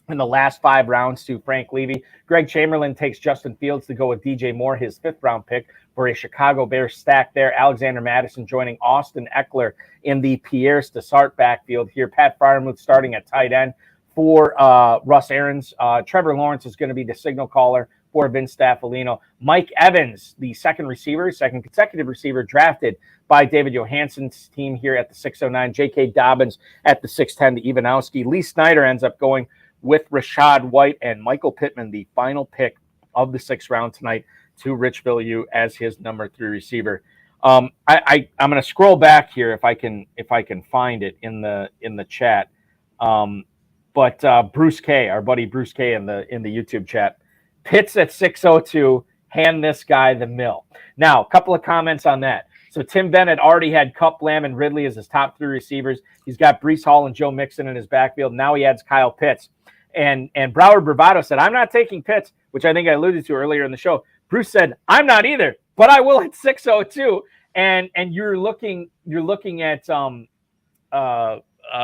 S1: in the last 5 rounds to Frank Levy. Greg Chamberlain takes Justin Fields to go with DJ Moore, his 5th round pick for a Chicago Bears stack there. Alexander Madison joining Austin Eckler in the Pierre Stessart backfield here. Pat Freiermuth starting at tight end for Russ Aarons. Trevor Lawrence is going to be the signal caller for Vince Staffolino. Mike Evans, the second consecutive receiver drafted by David Johansen's team here at the 609. J.K. Dobbins at the 610 to Ivanowski. Lee Snyder ends up going with Rashad White and Michael Pittman, the final pick of the 6th round tonight, to Rich Bilyeu as his number 3 receiver. I'm going to scroll back here if I can find it in the chat. But Bruce K, our buddy Bruce K in the YouTube chat, Pitts at 602, hand this guy the mill. Now, a couple of comments on that. So Tim Bennett already had Kupp, Lamb, and Ridley as his top 3 receivers. He's got Breece Hall and Joe Mixon in his backfield. Now he adds Kyle Pitts. And Broward Bravado said, I'm not taking Pitts, which I think I alluded to earlier in the show. Bruce said, I'm not either, but I will at 602. And you're looking at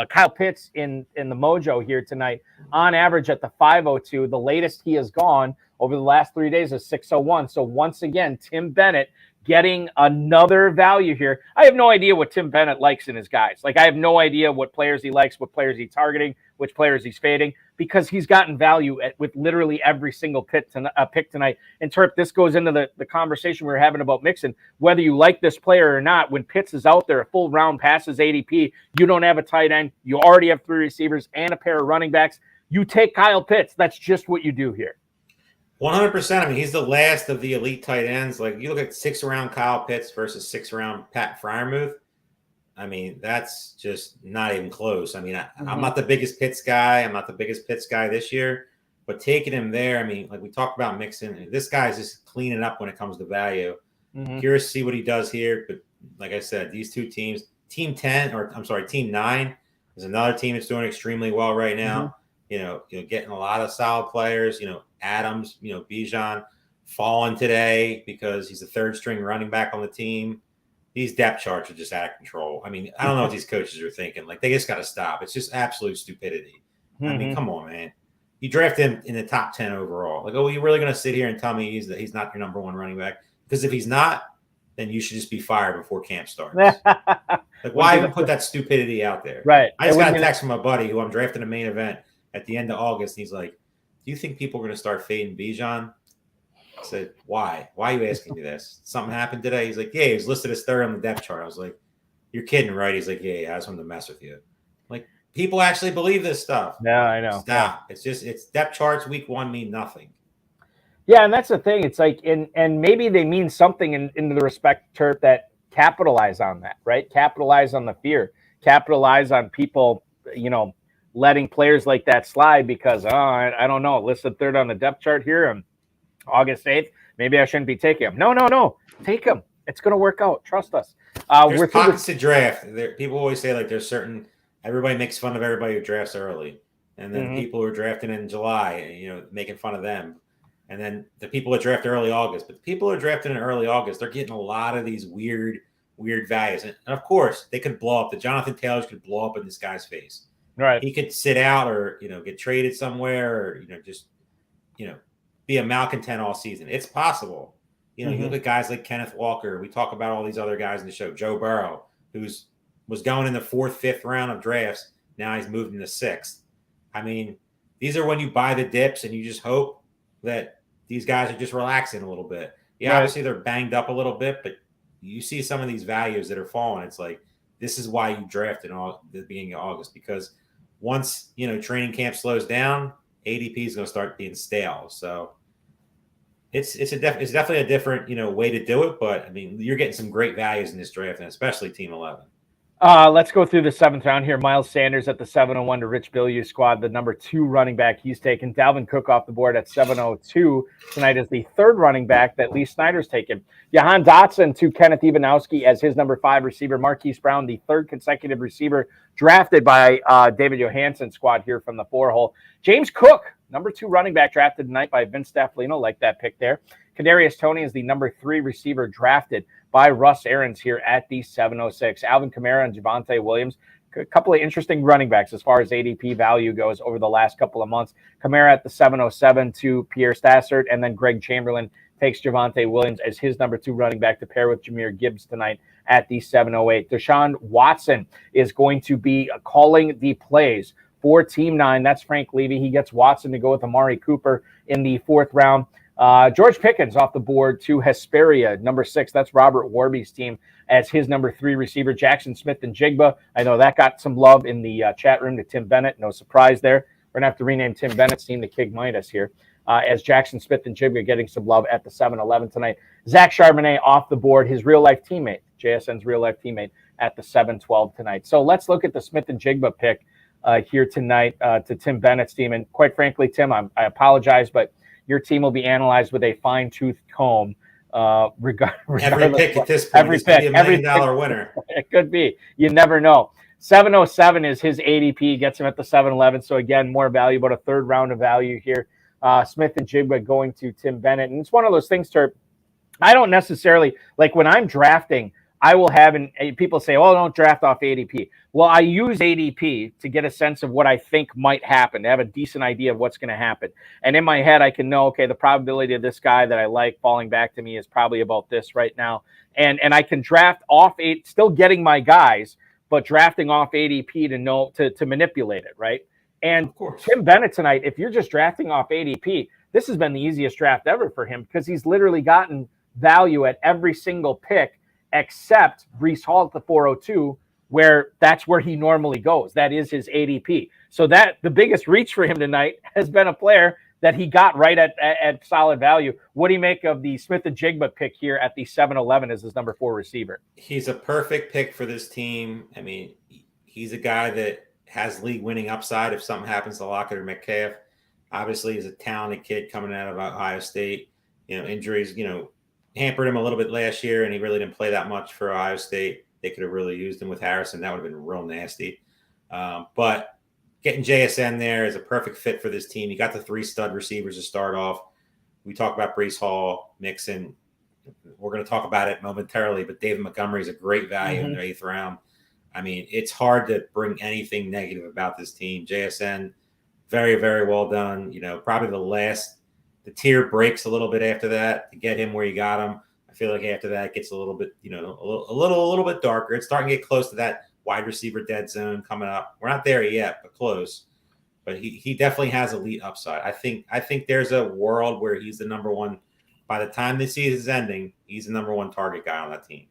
S1: Kyle Pitts in the mojo here tonight, on average at the 502. The latest he has gone over the last 3 days is 601. So once again, Tim Bennett getting another value here. I have no idea what Tim Bennett likes in his guys. Like, I have no idea what players he likes, what players he's targeting, which players he's fading, because he's gotten value with literally every single pick tonight. And Terp, this goes into the conversation we were having about Mixon. Whether you like this player or not, when Pitts is out there, a full round passes ADP, you don't have a tight end, you already have 3 receivers and a pair of running backs. You take Kyle Pitts. That's just what you do here.
S2: 100%. I mean, he's the last of the elite tight ends. Like, you look at 6th-round Kyle Pitts versus 6th-round Pat Freiermuth. I mean, that's just not even close. I mean, I'm not the biggest Pitts guy. I'm not the biggest Pitts guy this year. But taking him there, I mean, like we talked about Mixon, this guy's just cleaning up when it comes to value. Curious to see what he does here. But like I said, these two teams, Team 9 is another team that's doing extremely well right now. You know, getting a lot of solid players. You know, Adams, Bijan falling today because he's the 3rd-string running back on the team. These depth charts are just out of control. I mean, I don't know what these coaches are thinking. Like, they just got to stop. It's just absolute stupidity. I mean, come on, man. You draft him in the top 10 overall. Like, oh, you're really going to sit here and tell me he's not your number 1 running back? Because if he's not, then you should just be fired before camp starts. Like, why even put that stupidity out there?
S1: Right.
S2: I just got a text from my buddy who I'm drafting a main event at the end of August. And he's like, do you think people are going to start fading Bijan? I said, why? Why are you asking me this? Something happened today? He's like, yeah, he was listed as 3rd on the depth chart. I was like, you're kidding, right? He's like, yeah, I just wanted to mess with you. Like, people actually believe this stuff.
S1: Yeah, I know.
S2: Stop. It's depth charts week 1 mean nothing.
S1: Yeah, and that's the thing. It's like, and maybe they mean something in the respect, Turp, that capitalize on that, right? Capitalize on the fear. Capitalize on people, letting players like that slide because, I don't know, listed 3rd on the depth chart here on August 8th. Maybe I shouldn't be taking him. No. Take him. It's going to work out. Trust us.
S2: There's pockets to draft. People always say, like, there's certain – everybody makes fun of everybody who drafts early. And then people who are drafting in July, making fun of them. And then the people that draft early August. But the people who are drafting in early August, they're getting a lot of these weird values. And of course, they could blow up. The Jonathan Taylors could blow up in this guy's face.
S1: Right.
S2: He could sit out or, get traded somewhere or, just, be a malcontent all season. It's possible. You look at guys like Kenneth Walker. We talk about all these other guys in the show. Joe Burrow, was going in the 4th, 5th round of drafts. Now he's moved in the 6th. I mean, these are when you buy the dips and you just hope that these guys are just relaxing a little bit. Yeah, right. Obviously they're banged up a little bit, but you see some of these values that are falling. It's like, this is why you draft in the beginning of August, because once, training camp slows down, ADP is going to start being stale. So it's definitely a different, way to do it. But I mean, you're getting some great values in this draft, and especially Team 11.
S1: Let's go through the 7th round here. Miles Sanders at the 701 to Rich Bilyeu squad, the number 2 running back he's taken. Dalvin Cook off the board at 702 tonight is the 3rd running back that Lee Snyder's taken. Jahan Dotson to Kenneth Ivanowski as his number 5 receiver. Marquise Brown, the 3rd consecutive receiver drafted by David Johansen's squad here from the 4-hole. James Cook, number 2 running back drafted tonight by Vince Staffolino, like that pick there. Kadarius Toney is the number 3 receiver drafted by Russ Aarons here at the 706. Alvin Kamara and Javonte Williams, a couple of interesting running backs as far as ADP value goes over the last couple of months. Kamara at the 707 to Pierre Stassert, and then Greg Chamberlain takes Javonte Williams as his number 2 running back to pair with Jahmyr Gibbs tonight at the 708. Deshaun Watson is going to be calling the plays for Team 9. That's Frank Levy. He gets Watson to go with Amari Cooper in the 4th round. George Pickens off the board to Hesperia, number 6. That's Robert Warby's team as his number 3 receiver. Jackson Smith and Jigba. I know that got some love in the chat room to Tim Bennett. No surprise there. We're going to have to rename Tim Bennett's team to Kig Midas here. As Jackson Smith and Jigba getting some love at the 7-11 tonight. Zach Charbonnet off the board, his real-life teammate, JSN's real-life teammate, at the 7-12 tonight. So let's look at the Smith and Jigba pick here tonight to Tim Bennett's team. And quite frankly, Tim, I apologize, but your team will be analyzed with a fine-tooth comb. Regardless,
S2: every pick at this point is going to be $1 million winner.
S1: It could be. You never know. 707 is his ADP, gets him at the 7-11. So again, more value, about a 3rd round of value here. Smith and Jigba going to Tim Bennett. And it's one of those things, Terp, I don't necessarily, like when I'm drafting, I will have, and people say, oh, don't draft off ADP. Well, I use ADP to get a sense of what I think might happen, to have a decent idea of what's going to happen. And in my head, I can know, okay, the probability of this guy that I like falling back to me is probably about this right now. And I can draft off still getting my guys, but drafting off ADP to know to manipulate it, right? And
S2: Of course.
S1: Tim Bennett tonight, if you're just drafting off ADP, this has been the easiest draft ever for him because he's literally gotten value at every single pick except Breece Hall at the 402, where that's where he normally goes. That is his ADP. So that the biggest reach for him tonight has been a player that he got right at solid value. What do you make of the Smith-Njigba pick here at the 7-11 as his number 4 receiver?
S2: He's a perfect pick for this team. I mean, he's a guy that has league winning upside if something happens to Lockett or Metcalf. Obviously, he's a talented kid coming out of Ohio State. Injuries, hampered him a little bit last year, and he really didn't play that much for Ohio State. They could have really used him with Harrison. That would have been real nasty. But getting JSN there is a perfect fit for this team. You got the 3 stud receivers to start off. We talk about Breece Hall, Mixon. We're going to talk about it momentarily, but David Montgomery is a great value in the 8th round. I mean, it's hard to bring anything negative about this team. JSN, very, very well done. Probably the tier breaks a little bit after that to get him where you got him. I feel like after that it gets a little bit, a little bit darker. It's starting to get close to that wide receiver dead zone coming up. We're not there yet, but close. But he definitely has elite upside. I think there's a world where he's the number one. By the time the season is ending, he's the number 1 target guy on that team.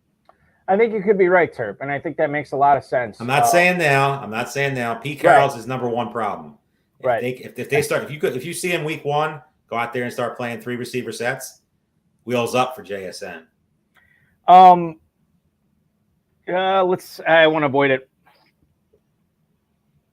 S1: I think you could be right, Terp, and I think that makes a lot of sense.
S2: I'm not saying now. Pete Carroll's his number 1 problem. If they start, if you see him week 1. Go out there and start playing 3 receiver sets. Wheels up for JSN.
S1: I want to avoid it.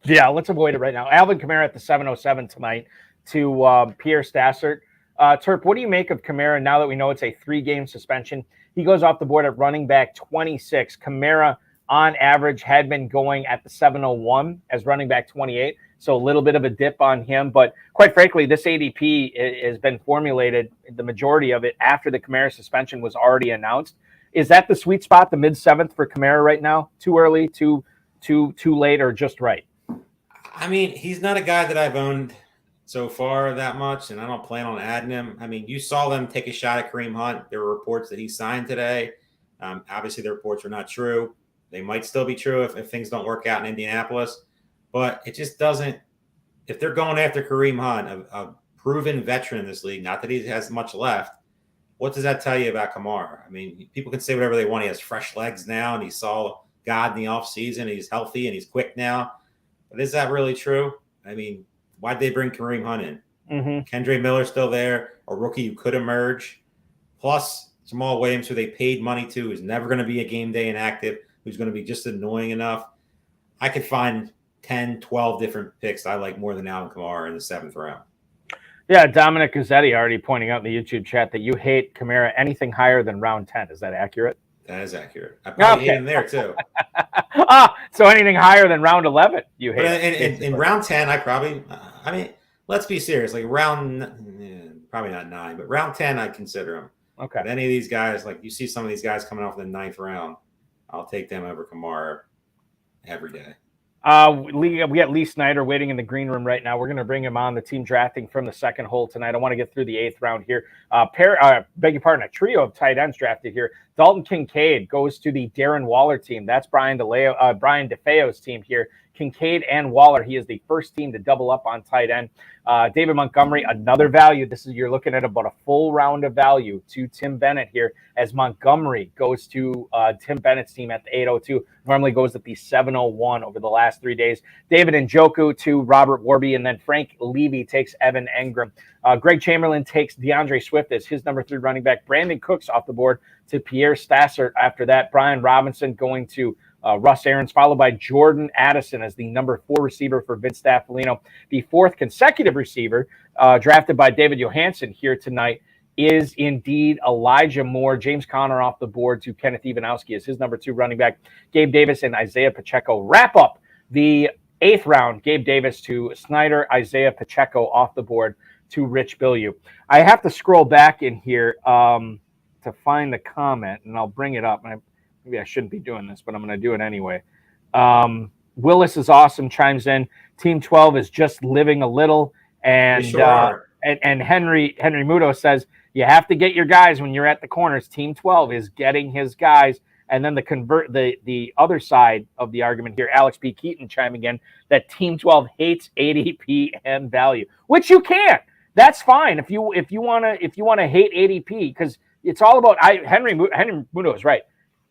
S1: Yeah, let's avoid it right now. Alvin Kamara at the 707 tonight to Pierre Stassert. Terp, what do you make of Kamara now that we know it's a 3-game suspension? He goes off the board at running back 26. Kamara, on average, had been going at the 701 as running back 28. So a little bit of a dip on him. But quite frankly, this ADP has been formulated, the majority of it, after the Kamara suspension was already announced. Is that the sweet spot, the mid-7th for Kamara right now? Too early, too late, or just right?
S2: I mean, he's not a guy that I've owned so far that much, and I don't plan on adding him. I mean, you saw them take a shot at Kareem Hunt. There were reports that he signed today. Obviously, the reports are not true. They might still be true if things don't work out in Indianapolis. But it just doesn't – if they're going after Kareem Hunt, a proven veteran in this league, not that he has much left, what does that tell you about Kamara? I mean, people can say whatever they want. He has fresh legs now, and he saw God in the offseason. He's healthy, and he's quick now. But is that really true? I mean, why'd they bring Kareem Hunt in? Kendre Miller's still there, a rookie who could emerge. Plus, Jamal Williams, who they paid money to, who's never going to be a game day inactive, who's going to be just annoying enough. I could find 10, 12 different picks I like more than Alvin Kamara in the 7th round.
S1: Yeah, Dominic Gazzetti already pointing out in the YouTube chat that you hate Kamara anything higher than round 10. Is that accurate?
S2: That is accurate. I probably hate him there too.
S1: So anything higher than round 11, you hate.
S2: But in round 10, I mean, let's be serious. Like probably not 9, but round 10, I'd consider him.
S1: Okay.
S2: But any of these guys, like you see some of these guys coming off in the 9th round, I'll take them over Kamara every day.
S1: We got Lee Snyder waiting in the green room right now. We're going to bring him on, the team drafting from the 2nd hole tonight. I want to get through the 8th round here. Beg your pardon, a trio of tight ends drafted here. Dalton Kincaid goes to the Darren Waller team. That's Brian DeFeo's team here. Kincaid and Waller, he is the first team to double up on tight end. David Montgomery, another value. You're looking at about a full round of value to Tim Bennett here as Montgomery goes to Tim Bennett's team at the 802. Normally goes at the 701 over the last 3 days. David Njoku to Robert Warby, and then Frank Levy takes Evan Engram. Greg Chamberlain takes DeAndre Swift as his number 3 running back. Brandon Cooks off the board to Pierre Stassert after that. Brian Robinson going to Russ Aarons, followed by Jordan Addison as the number 4 receiver for Vince Staffolino. The 4th consecutive receiver drafted by David Johansen here tonight is indeed Elijah Moore. James Conner off the board to Kenneth Ivanowski as his number 2 running back. Gabe Davis and Isaiah Pacheco wrap up the 8th round. Gabe Davis to Snyder, Isaiah Pacheco off the board to Rich Bilyeu. I have to scroll back in here to find the comment, and I'll bring it up. And I'm maybe I shouldn't be doing this, but I'm going to do it anyway. Willis is awesome, chimes in. Team 12 is just living a little. And
S2: They sure are.
S1: And Henry Muto says, you have to get your guys when you're at the corners. Team 12 is getting his guys. And then the other side of the argument here, Alex P. Keaton chiming in that Team 12 hates ADP and value, which you can't. That's fine if you want to hate ADP, because it's all about Henry Muto is right.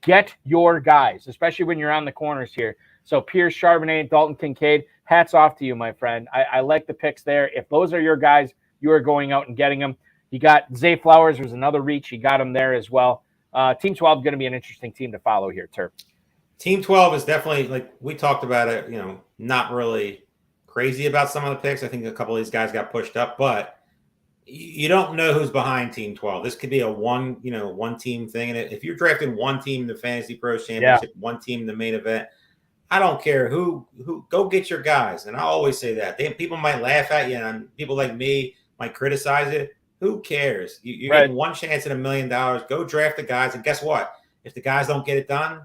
S1: Get your guys, especially when you're on the corners here. So Pierce, Charbonnet, Dalton Kincaid, hats off to you, my friend. I like the picks there. If those are your guys, you are going out and getting them. You got Zay Flowers was another reach. You got him there as well. Team 12 is going to be an interesting team to follow here, Turp.
S2: Team 12 is definitely, like we talked about it, not really crazy about some of the picks. I think a couple of these guys got pushed up, but you don't know who's behind Team 12. This could be a one team thing. And if you're drafting one team in the Fantasy Pros Championship, one team in the main event, I don't care who go get your guys. And I always say that. People might laugh at you, and people like me might criticize it. Who cares? You're getting one chance at $1 million. Go draft the guys, and guess what? If the guys don't get it done,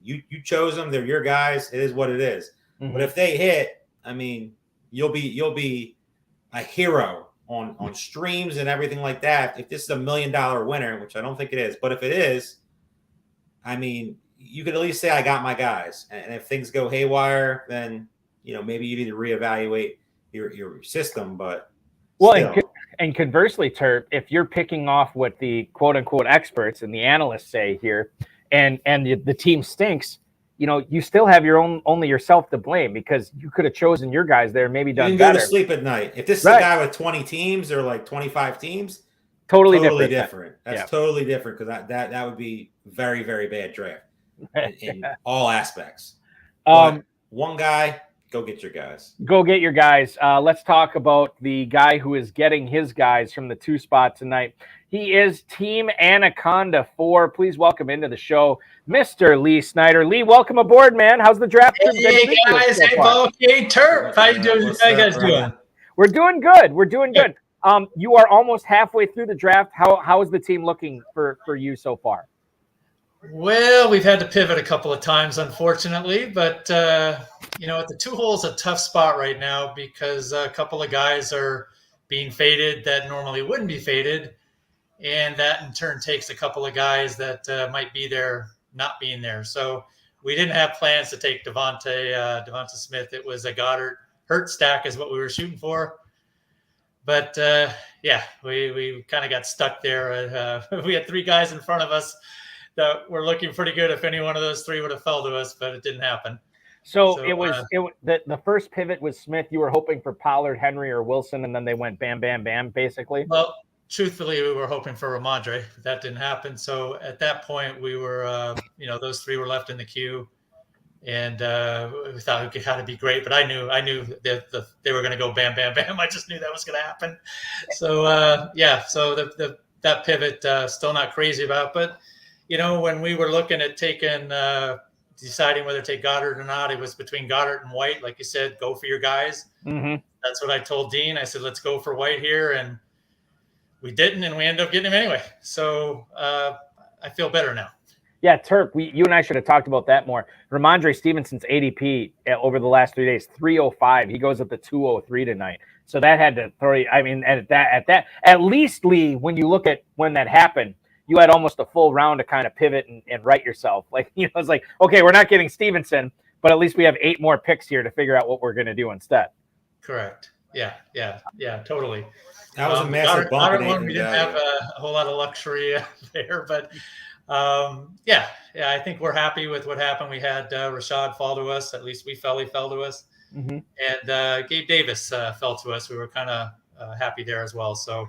S2: you chose them. They're your guys. It is what it is. Mm-hmm. But if they hit, I mean, you'll be a hero on streams and everything like that. If this is $1 million winner, which I don't think it is, but if it is, I mean, you could at least say I got my guys. And if things go haywire, then maybe you need to reevaluate your system. But
S1: and conversely, Turp, if you're picking off what the quote unquote experts and the analysts say here, and the team stinks, you still have only yourself to blame, because you could have chosen your guys there, maybe done
S2: you can
S1: better.
S2: Go to sleep at night. If this is a guy with 20 teams or like 25 teams,
S1: totally
S2: different. That's totally different, because that would be very, very bad draft in all aspects. One guy. Go get your guys. Go get your guys.
S1: Let's talk about the guy who is getting his guys from the 2 spot tonight. He is Team Anaconda 4. Please welcome into the show, Mr. Lee Snyder. Lee, welcome aboard, man. How's the draft?
S3: Hey guys, hey Bo, hey Turp. How you doing? How you guys doing?
S1: We're doing good. You are almost halfway through the draft. How is the team looking for you so far?
S3: Well, we've had to pivot a couple of times, unfortunately, but at the 2 hole's a tough spot right now, because a couple of guys are being faded that normally wouldn't be faded, and that in turn takes a couple of guys that might be there not being there. So we didn't have plans to take Devonta Smith. It was a Goddard hurt stack is what we were shooting for, but we kind of got stuck there. We had 3 guys in front of us that were looking pretty good if any one of those 3 would have fell to us, but it didn't happen.
S1: So the first pivot was Smith. You were hoping for Pollard, Henry, or Wilson, and then they went bam, bam, bam, basically.
S3: Well, truthfully, we were hoping for Ramondre. That didn't happen. So at that point, we were, those 3 were left in the queue, and we thought it had to be great. But I knew that they were going to go bam, bam, bam. I just knew that was going to happen. So so that pivot still not crazy about, but. When we were looking at deciding whether to take Goddard or not, it was between Goddard and White. Like you said, go for your guys. Mm-hmm. That's what I told Dean. I said, let's go for White here. And we didn't, and we ended up getting him anyway. So I feel better now.
S1: Yeah, Turp, you and I should have talked about that more. Ramondre Stevenson's ADP over the last 3 days, 305. He goes up to 203 tonight. So that had to throw you. I mean, at least, Lee, when you look at when that happened, you had almost a full round to kind of pivot and right yourself. Like, it's like, okay, we're not getting Stevenson, but at least we have 8 more picks here to figure out what we're going to do instead.
S3: Correct. Yeah, totally.
S2: That was a massive bump.
S3: We didn't have a whole lot of luxury there, but I think we're happy with what happened. We had Rashad fall to us. At least we felt he fell to us. Mm-hmm. And Gabe Davis fell to us. We were kind of happy there as well. So,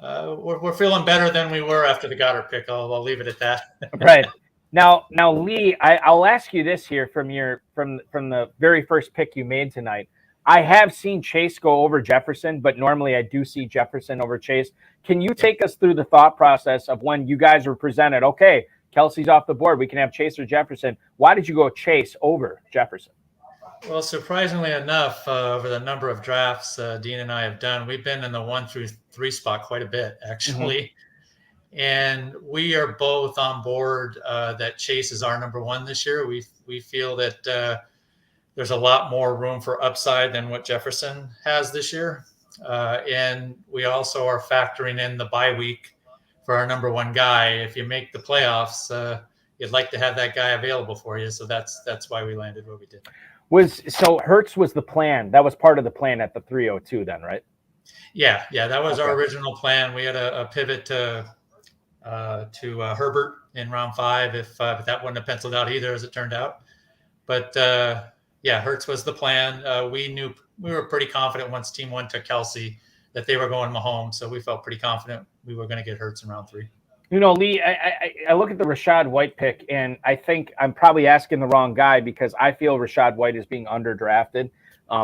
S3: we're feeling better than we were after the Goddard pick. I'll leave it at that.
S1: Right. Now, Lee, I'll ask you this here from the very first pick you made tonight. I have seen Chase go over Jefferson, but normally I do see Jefferson over Chase. Can you take us through the thought process of when you guys were presented, okay, Kelsey's off the board, we can have Chase or Jefferson. Why did you go Chase over Jefferson?
S3: Well, surprisingly enough, over the number of drafts Dean and I have done, we've been in the 1 through 3 spot quite a bit, actually. And we are both on board that Chase is our number one this year. We feel that there's a lot more room for upside than what Jefferson has this year. And we also are factoring in the bye week for our number one guy. If you make the playoffs, you'd like to have that guy available for you. So that's why we landed where we did.
S1: So Hurts was the plan. That was part of the plan at the 302 then, right?
S3: Yeah. That was our original plan. We had a pivot to Herbert in round 5 if that wouldn't have penciled out either, as it turned out. But Hurts was the plan. We were pretty confident once Team 1 took Kelsey that they were going Mahomes, so we felt pretty confident we were going to get Hurts in round 3.
S1: Lee, I look at the Rachaad White pick, and I think I'm probably asking the wrong guy because I feel Rachaad White is being underdrafted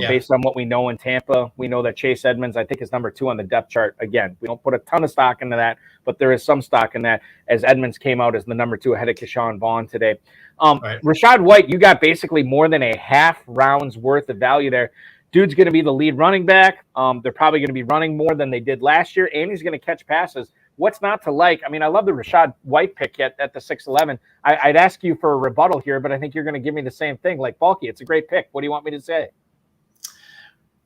S1: based on what we know in Tampa. We know that Chase Edmonds, I think, is number 2 on the depth chart. Again, we don't put a ton of stock into that, but there is some stock in that, as Edmonds came out as the number 2 ahead of Keyshawn Vaughn today. Right. Rachaad White, you got basically more than a half round's worth of value there. Dude's going to be the lead running back. They're probably going to be running more than they did last year, and he's going to catch passes. What's not to like? I mean, I love the Rachaad White pick at the 6'11". I'd ask you for a rebuttal here, but I think you're going to give me the same thing. Like, Balky, it's a great pick. What do you want me to say?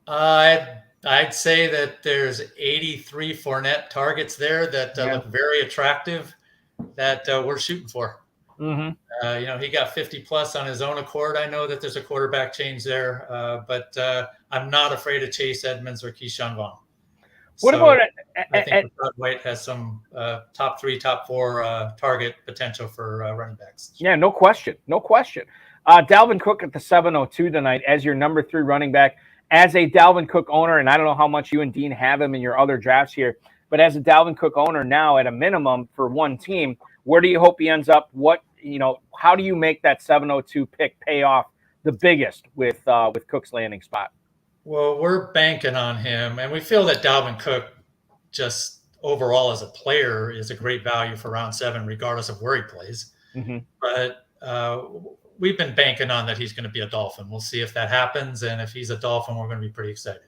S3: I'd say that there's 83 Fournette targets there that look very attractive that we're shooting for. Mm-hmm. He got 50 plus on his own accord. I know that there's a quarterback change there, but I'm not afraid of Chase Edmonds or Keyshawn Vaughn.
S1: What about it?
S3: I think White has some top 3, top 4 target potential for running backs.
S1: Yeah, no question. Dalvin Cook at the 702 tonight as your number 3 running back. As a Dalvin Cook owner, and I don't know how much you and Dean have him in your other drafts here, but as a Dalvin Cook owner now at a minimum for one team, where do you hope he ends up? How do you make that 702 pick pay off the biggest with Cook's landing spot?
S3: Well, we're banking on him, and we feel that Dalvin Cook just overall as a player is a great value for round 7, regardless of where he plays. Mm-hmm. But we've been banking on that he's going to be a Dolphin. We'll see if that happens, and if he's a Dolphin, we're going to be pretty excited.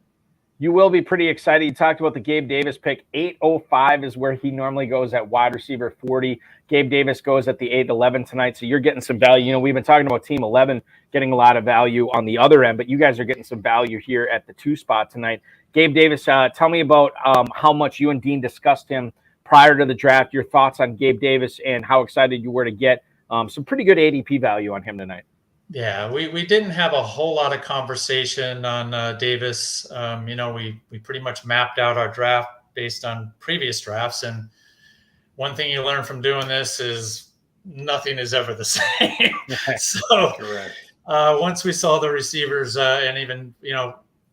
S1: You will be pretty excited. You talked about the Gabe Davis pick. 805 is where he normally goes at wide receiver 40. Gabe Davis goes at the 811 tonight, so you're getting some value. We've been talking about Team 11 getting a lot of value on the other end, but you guys are getting some value here at the 2 spot tonight. Gabe Davis, tell me about how much you and Dean discussed him prior to the draft, your thoughts on Gabe Davis, and how excited you were to get some pretty good ADP value on him tonight.
S3: Yeah, we didn't have a whole lot of conversation on Davis. We pretty much mapped out our draft based on previous drafts. And one thing you learn from doing this is nothing is ever the same. So once we saw the receivers and even,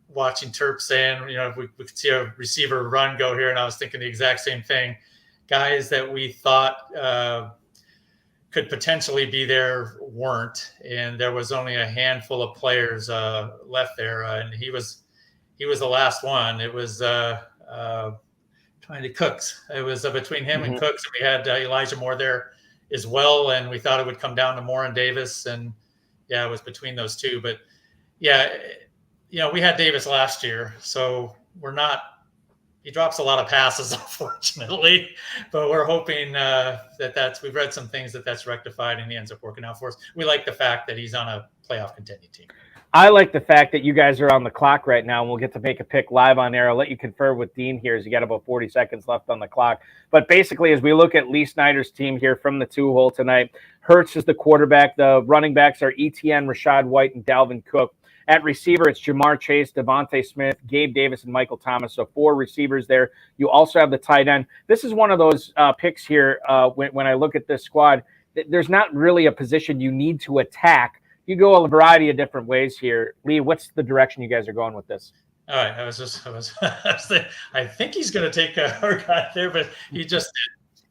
S3: watching Terp saying, if we could see a receiver run go here, and I was thinking the exact same thing. Guys that we thought could potentially be there weren't, and there was only a handful of players left there, and he was the last one. It was trying to Cooks. It was between him and Cooks. We had Elijah Moore there as well, and we thought it would come down to Moore and Davis, and it was between those two. But we had Davis last year, so we're not. He drops a lot of passes, unfortunately, but we're hoping we've read some things that's rectified and he ends up working out for us. We like the fact that he's on a playoff contending team.
S1: I like the fact that you guys are on the clock right now, and we'll get to make a pick live on air. I'll let you confer with Dean here as you got about 40 seconds left on the clock. But basically, as we look at Lee Snyder's team here from the 2-hole tonight, Hurts is the quarterback. The running backs are ETN, Rachaad White, and Dalvin Cook. At receiver, it's Jamar Chase, Devontae Smith, Gabe Davis, and Michael Thomas. So 4 receivers there. You also have the tight end. This is one of those picks here when I look at this squad. There's not really a position you need to attack. You go a variety of different ways here. Lee, what's the direction you guys are going with this?
S3: All right. I think he's going to take our guy there, but he just did.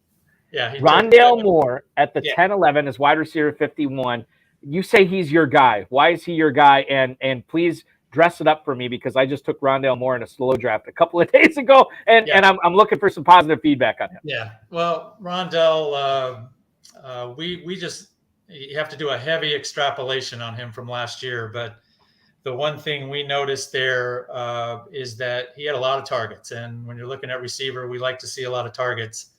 S3: Yeah.
S1: Rondale Moore at the 10-11 is wide receiver 51. You say he's your guy. Why is he your guy? And please dress it up for me because I just took Rondale Moore in a slow draft a couple of days ago, and I'm looking for some positive feedback on him.
S3: Yeah. Well, Rondale, you have to do a heavy extrapolation on him from last year, but the one thing we noticed there is that he had a lot of targets, and when you're looking at receiver, we like to see a lot of targets.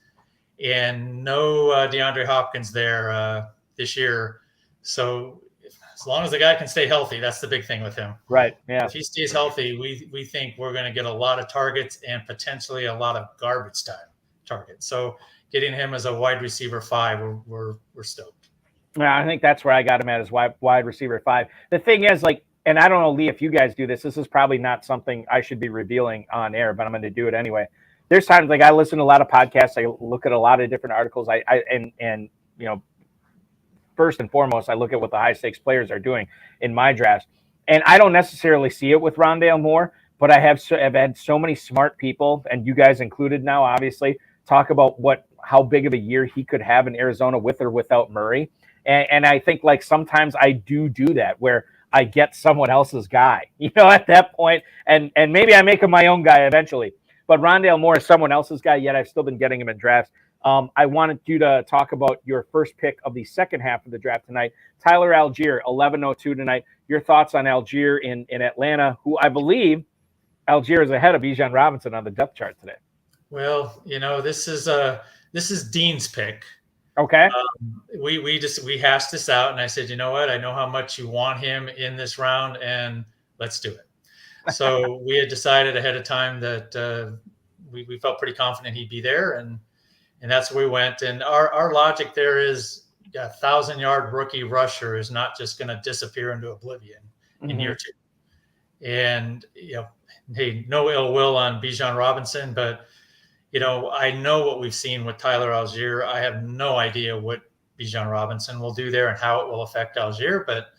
S3: and no DeAndre Hopkins there this year. So as long as the guy can stay healthy, that's the big thing with him.
S1: Right. Yeah.
S3: If he stays healthy, we think we're going to get a lot of targets and potentially a lot of garbage time targets. So getting him as a wide receiver 5, we're stoked.
S1: Yeah, I think that's where I got him at, as wide receiver 5. The thing is, like, and I don't know, Lee, if you guys do this. This is probably not something I should be revealing on air, but I'm going to do it anyway. There's times, like, I listen to a lot of podcasts. I look at a lot of different articles. And you know, first and foremost, I look at what the high stakes players are doing in my drafts. And I don't necessarily see it with Rondale Moore, but I've had so many smart people, and you guys included now, obviously, talk about how big of a year he could have in Arizona with or without Murray. And I think, like, sometimes I do that where I get someone else's guy, at that point, and maybe I make him my own guy eventually. But Rondale Moore is someone else's guy, yet I've still been getting him in drafts. I wanted you to talk about your first pick of the second half of the draft tonight. Tyler Algier, 11:02 tonight. Your thoughts on Algier in Atlanta, who I believe Algier is ahead of Bijan Robinson on the depth chart today.
S3: Well, this is Dean's pick.
S1: Okay.
S3: We hashed this out, and I said, you know what? I know how much you want him in this round, and let's do it. So we had decided ahead of time that we felt pretty confident he'd be there, and that's where we went. And our logic there is a 1,000-yard rookie rusher is not just going to disappear into oblivion in year 2. And hey, no ill will on Bijan Robinson, but I know what we've seen with Tyler Algier. I have no idea what Bijan Robinson will do there and how it will affect Algier, but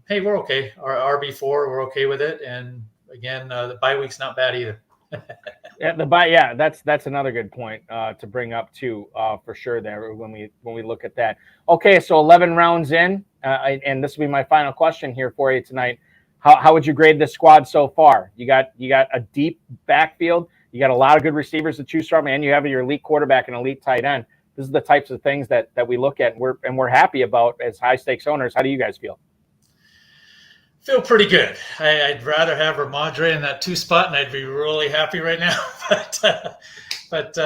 S3: hey, we're okay. Our RB4, we're okay with it. And again, the bye week's not bad either.
S1: Yeah, that's another good point to bring up too, for sure. There when we look at that. Okay, so 11 rounds in, and this will be my final question here for you tonight. How would you grade this squad so far? You got a deep backfield. You got a lot of good receivers to choose from, and you have your elite quarterback and elite tight end. This is the types of things that we look at and we're happy about as high stakes owners. How do you guys feel?
S3: Feel pretty good. I'd rather have Ramondre in that 2 spot, and I'd be really happy right now. But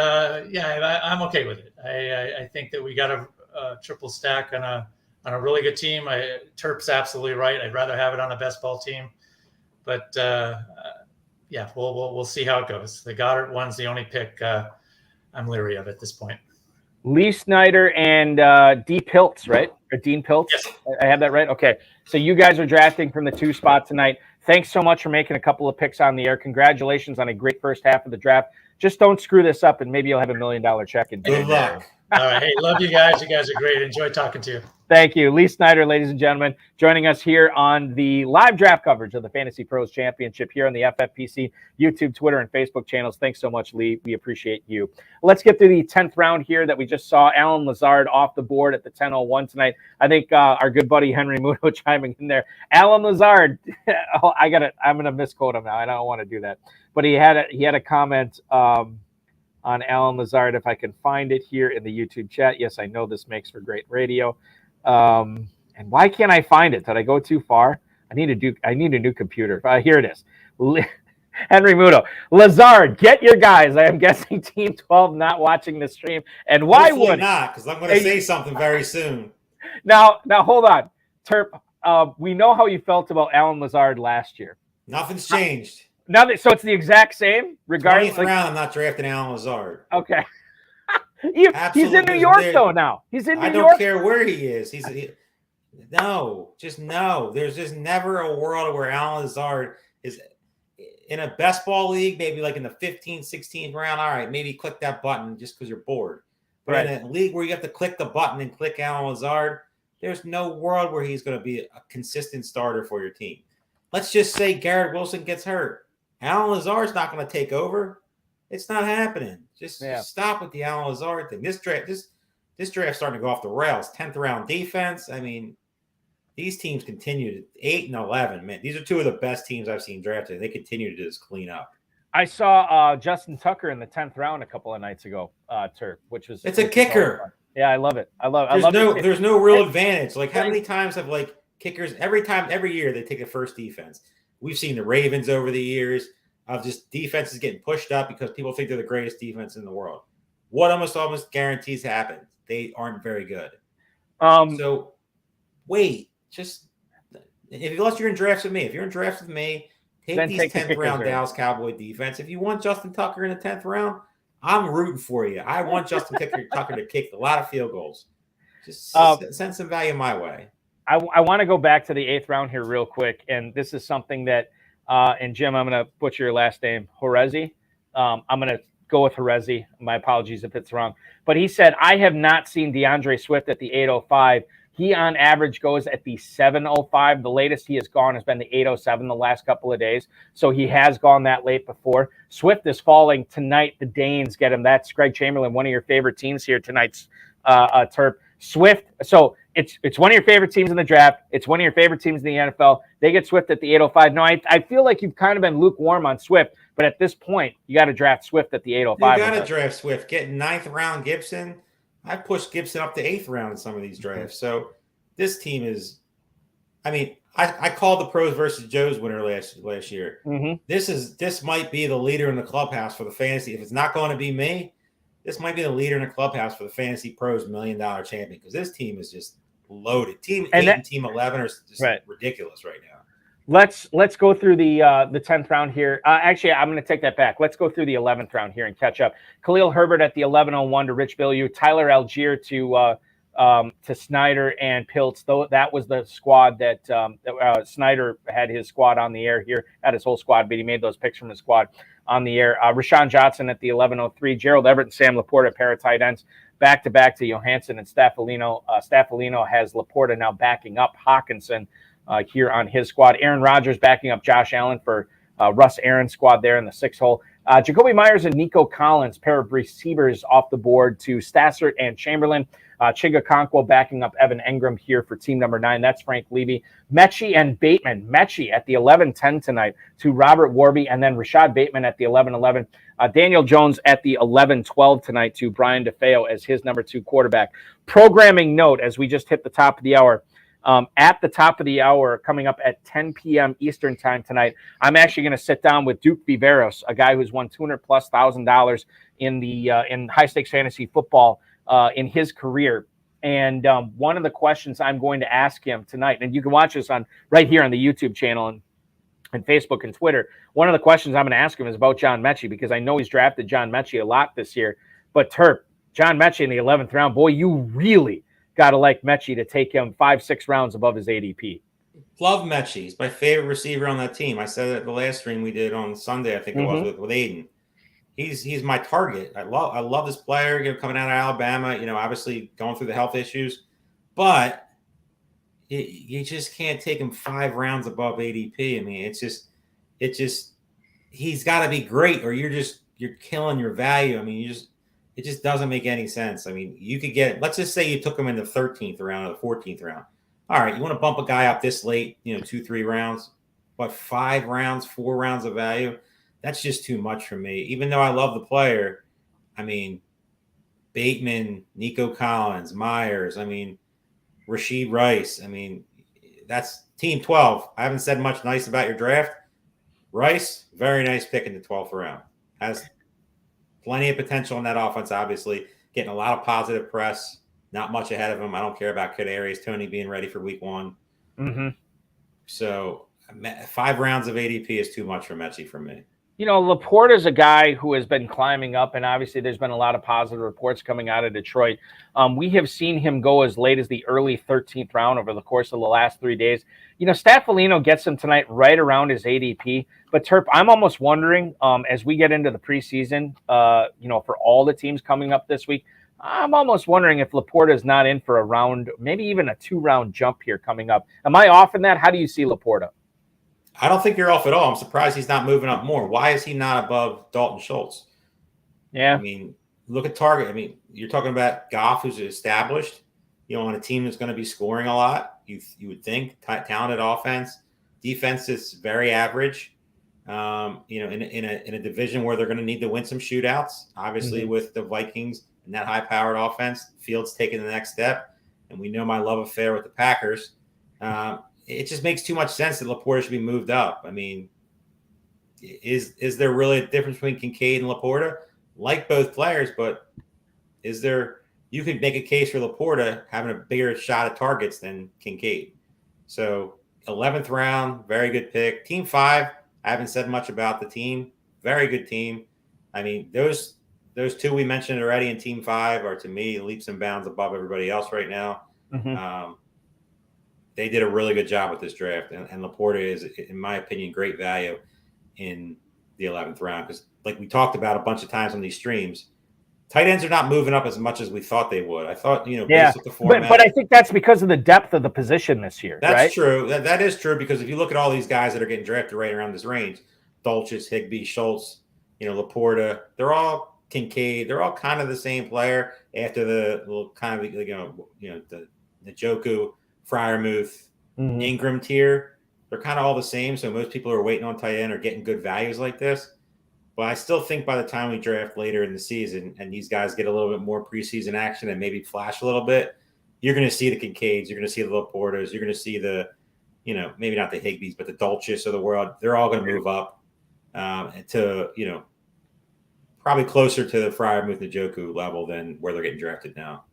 S3: yeah, I'm okay with it. I think that we got a triple stack on a really good team. Terp's absolutely right. I'd rather have it on a best ball team. But yeah, we'll see how it goes. The Goddard one's the only pick I'm leery of at this point.
S1: Lee Snyder and D. Piltz, right? Or Dean Piltz?
S3: Yes.
S1: I have that right? Okay. So you guys are drafting from the 2 spot tonight. Thanks so much for making a couple of picks on the air. Congratulations on a great first half of the draft. Just don't screw this up, and maybe you'll have $1 million check in.
S2: Good luck.
S3: All right. Hey, love you guys. You guys are great. Enjoy talking to you.
S1: Thank you. Lee Snyder, ladies and gentlemen, joining us here on the live draft coverage of the Fantasy Pros Championship here on the FFPC YouTube, Twitter, and Facebook channels. Thanks so much, Lee. We appreciate you. Let's get to the 10th round here that we just saw. Alan Lazard off the board at the 10:01 tonight. I think our good buddy Henry Muto chiming in there. Alan Lazard, I'm going to misquote him now. I don't want to do that. But he had a comment on Alan Lazard, if I can find it here in the YouTube chat. Yes, I know this makes for great radio. And why can't I find it? Did I go too far? I need a new computer. Here it is. Henry Muto. Lazard, get your guys. I am guessing Team 12 not watching the stream. And why would
S2: not? Because I'm going to say something very soon.
S1: Now hold on. Terp, we know how you felt about Alan Lazard last year.
S2: Nothing's changed.
S1: So it's the exact same, regardless.
S2: 20th round, I'm not drafting Alan Lazard.
S1: Okay. He's in New York, though, now. He's in New York.
S2: I don't care where he is. No. There's just never a world where Alan Lazard is in a best ball league, maybe like in the 15th, 16th round. All right, maybe click that button just because you're bored. But right. In a league where you have to click the button and click Alan Lazard, there's no world where he's going to be a consistent starter for your team. Let's just say Garrett Wilson gets hurt. Alan Lazard's not going to take over. It's not happening. Just stop with the Alan Lazard thing. This draft's starting to go off the rails. 10th round defense. I mean, these teams continue to 8 and 11. Man, these are 2 of the best teams I've seen drafted. They continue to just clean up.
S1: I saw Justin Tucker in the 10th round a couple of nights ago, Turk, which was
S2: a kicker.
S1: Yeah, I love it.
S2: There's no real advantage. Like, how many times have kickers every year they take the first defense? We've seen the Ravens over the years of just defenses getting pushed up because people think they're the greatest defense in the world. what almost guarantees happens? They aren't very good. So wait, just unless you're in drafts with me. If you're in drafts with me, take these 10th round Dallas Cowboy defense. If you want Justin Tucker in the 10th round, I'm rooting for you. I want Justin Tucker to kick a lot of field goals. Just send some value my way.
S1: I want to go back to the 8th round here real quick, and this is something that, and Jim, I'm going to butcher your last name, Horezi. I'm going to go with Horezi. My apologies if it's wrong. But he said, I have not seen DeAndre Swift at the 805. He, on average, goes at the 705. The latest he has gone has been the 807 the last couple of days. So he has gone that late before. Swift is falling tonight. The Danes get him. That's Greg Chamberlain, one of your favorite teams here tonight's Terp. Swift. So it's one of your favorite teams in the draft. It's one of your favorite teams in the NFL. They get Swift at the 805. No, I feel like you've kind of been lukewarm on Swift, but at this point, you got to draft Swift at the 805.
S2: You got to draft Swift. Getting 9th round Gibson. I pushed Gibson up to 8th round in some of these drafts. So this team is, I mean, I called the Pros versus Joes winner last year.
S1: Mm-hmm.
S2: This might be the leader in the clubhouse for the fantasy. If it's not going to be me, this might be the leader in the clubhouse for the Fantasy Pros $1 Million Champion, because this team is just loaded. Team 8 and Team 11 are just ridiculous right now.
S1: Let's go through the 10th round here. Actually, I'm going to take that back. Let's go through the 11th round here and catch up. Khalil Herbert at the 1101 to Rich Bilyeu, Tyler Algier to Snyder and Piltz. Though that was the squad that Snyder had his squad on the air here, had his whole squad, but he made those picks from his squad on the air. Rashawn Johnson at the 1103, Gerald Everett and Sam Laporta, pair of tight ends, back to back to Johansson and Staffolino. Staffolino has Laporta now backing up Hawkinson here on his squad. Aaron Rodgers backing up Josh Allen for Russ Aaron's squad there in the 6th hole. Jacoby Myers and Nico Collins, pair of receivers off the board to Stassert and Chamberlain. Chigakonkwo backing up Evan Engram here for team number 9. That's Frank Levy. Mechie and Bateman. Mechie at the 11-10 tonight to Robert Warby, and then Rashad Bateman at the 11-11. Daniel Jones at the 11-12 tonight to Brian DeFeo as his number 2 quarterback. Programming note, as we just hit the top of the hour, at the top of the hour, coming up at 10 p.m. Eastern time tonight, I'm actually going to sit down with Duke Viveros, a guy who's won $200,000+ in high stakes fantasy football in his career. And one of the questions I'm going to ask him tonight, and you can watch this right here on the YouTube channel and Facebook and Twitter. One of the questions I'm going to ask him is about John Mechie, because I know he's drafted John Mechie a lot this year. But Terp, John Mechie in the 11th round, boy, you really got to like Mechie to take him 5-6 rounds above his ADP.
S2: Love Mechie. He's my favorite receiver on that team. I said it at the last stream we did on Sunday, I think it was, with Aiden. He's my target. I love this player, coming out of Alabama, obviously going through the health issues, but you just can't take him 5 rounds above ADP. I mean, it's just he's got to be great, or you're killing your value. I mean, it just doesn't make any sense. I mean, you could let's just say you took him in the 13th round or the 14th round. All right, you want to bump a guy up this late, 2-3 rounds, but 5 rounds, 4 rounds of value, that's just too much for me. Even though I love the player, I mean, Bateman, Nico Collins, Myers, I mean, Rashid Rice, I mean, that's team 12. I haven't said much nice about your draft. Rice, very nice pick in the 12th round. Has plenty of potential in that offense, obviously. Getting a lot of positive press. Not much ahead of him. I don't care about Kadarius Toney being ready for week 1.
S1: Mm-hmm.
S2: So 5 rounds of ADP is too much for Mechie for me.
S1: Laporta's a guy who has been climbing up, and obviously there's been a lot of positive reports coming out of Detroit. We have seen him go as late as the early 13th round over the course of the last 3 days. Staffolino gets him tonight right around his ADP. But Terp, I'm almost wondering, as we get into the preseason, for all the teams coming up this week, I'm almost wondering if Laporta is not in for a round, maybe even a 2-round jump here coming up. Am I off in that? How do you see Laporta?
S2: I don't think you're off at all. I'm surprised he's not moving up more. Why is he not above Dalton Schultz?
S1: Yeah.
S2: I mean, look at target. I mean, you're talking about Goff, who's established, on a team that's going to be scoring a lot. You would think talented offense, defense is very average. In a division where they're going to need to win some shootouts, obviously with the Vikings and that high-powered offense, Fields taking the next step, and we know my love affair with the Packers. It just makes too much sense that Laporta should be moved up. I mean, is there really a difference between Kincaid and Laporta? Like both players, but you could make a case for Laporta having a bigger shot at targets than Kincaid. So 11th round, very good pick. Team 5, I haven't said much about the team. Very good team. I mean, those two we mentioned already in Team 5 are, to me, leaps and bounds above everybody else right now.
S1: Mm-hmm.
S2: They did a really good job with this draft, and Laporta is, in my opinion, great value in the 11th round because, like we talked about a bunch of times on these streams, tight ends are not moving up as much as we thought they would. I thought, based with the format.
S1: But I think that's because of the depth of the position this year.
S2: That's
S1: right?
S2: true. That is true because if you look at all these guys that are getting drafted right around this range, Dulcich, Higbee, Schultz, Laporta, they're all Kincaid. They're all kind of the same player after the little kind of the Njoku, Freiermuth, Ingram tier. They're kind of all the same. So most people who are waiting on tight end are getting good values like this. But I still think by the time we draft later in the season and these guys get a little bit more preseason action and maybe flash a little bit, you're going to see the Kincaids, you're going to see the Laportas, you're going to see the, maybe not the Higbees, but the Dulcich of the world. They're all going to move up to, probably closer to the Freiermuth Njoku level than where they're getting drafted now.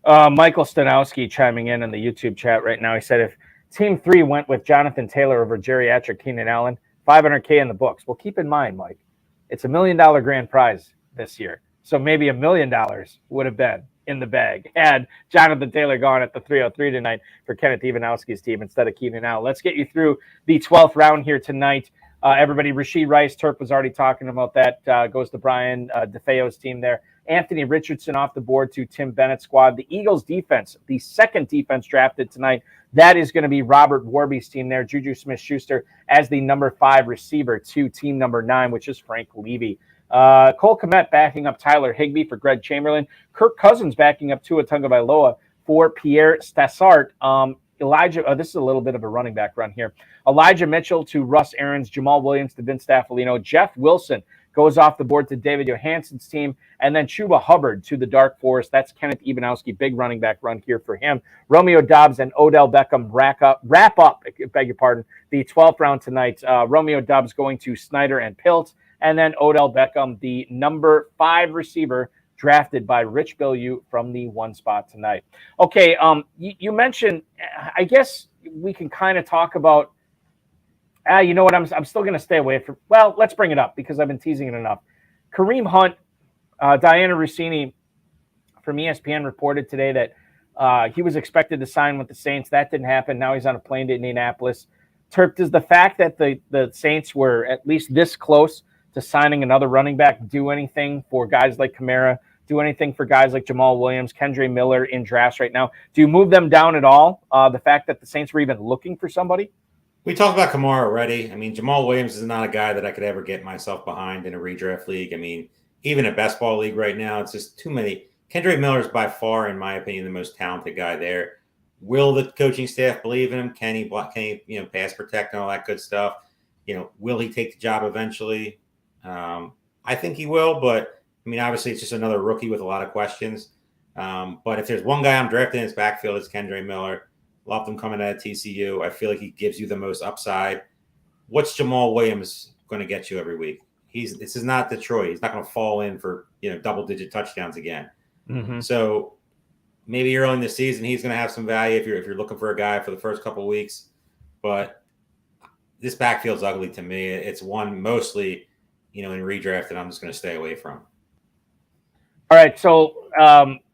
S1: Michael Stanowski chiming in the YouTube chat right now. He said, if Team 3 went with Jonathan Taylor over geriatric Keenan Allen, $500K in the books. Well, keep in mind, Mike, it's $1 million grand prize this year. So maybe $1 million would have been in the bag had Jonathan Taylor gone at the 303 tonight for Kenneth Ivanowski's team instead of Keenan Allen. Let's get you through the 12th round here tonight. Everybody, Rashid Rice, Turp was already talking about that. Goes to Brian DeFeo's team there. Anthony Richardson off the board to Tim Bennett's squad. The Eagles defense, the second defense drafted tonight, that is going to be Robert Warby's team there. Juju Smith-Schuster as the number 5 receiver to team number 9, which is Frank Levy. Cole Kmet backing up Tyler Higbee for Greg Chamberlain. Kirk Cousins backing up Tua Tagovailoa for Pierre Stassart. Elijah, this is a little bit of a running back run here. Elijah Mitchell to Russ Aarons, Jamal Williams to Vince Staffolino. Jeff Wilson goes off the board to David Johansen's team, and then Chuba Hubbard to the Dark Forest. That's Kenneth Ivanowski, big running back run here for him. Romeo Doubs and Odell Beckham wrap up, beg your pardon, the 12th round tonight. Romeo Doubs going to Snyder and Pilt, and then Odell Beckham, the number 5 receiver, drafted by Rich Bilyeu from the 1 spot tonight. Okay, you mentioned, I guess we can kind of talk about, you know what, I'm still going to stay away from, well, let's bring it up because I've been teasing it enough. Kareem Hunt, Diana Rossini from ESPN reported today that he was expected to sign with the Saints. That didn't happen. Now he's on a plane to Indianapolis. Terp, does the fact that the Saints were at least this close to signing another running back do anything for guys like Kamara, do anything for guys like Jamal Williams, Kendre Miller in drafts right now? Do you move them down at all, the fact that the Saints were even looking for somebody?
S2: We talked about Kamara already. I mean, Jamal Williams is not a guy that I could ever get myself behind in a redraft league. I mean, even a best ball league right now, it's just too many. Kendre Miller is by far, in my opinion, the most talented guy there. Will the coaching staff believe in him? Can he pass protect and all that good stuff? Will he take the job eventually? I think he will, but I mean, obviously, it's just another rookie with a lot of questions. But if there's one guy I'm drafting in his backfield, it's Kendre Miller. Loved him coming out of TCU. I feel like he gives you the most upside. What's Jamal Williams going to get you every week? This is not Detroit. He's not going to fall in for double-digit touchdowns again.
S1: Mm-hmm.
S2: So maybe early in the season he's going to have some value if you're looking for a guy for the first couple of weeks. But this backfield's ugly to me. It's one mostly in redraft that I'm just going to stay away from.
S1: All right, so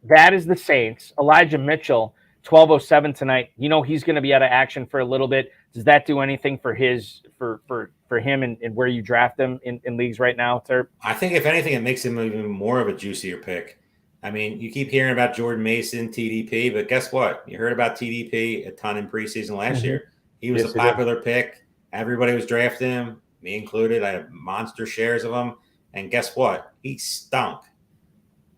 S1: that is the Saints. Elijah Mitchell, 12:07 tonight. He's going to be out of action for a little bit. Does that do anything for him and where you draft him in leagues right now, Terp?
S2: I think if anything, it makes him even more of a juicier pick. I mean, you keep hearing about Jordan Mason, TDP, but guess what? You heard about TDP a ton in preseason last year. He was a popular pick. Everybody was drafting him, me included. I had monster shares of him. And guess what? He stunk.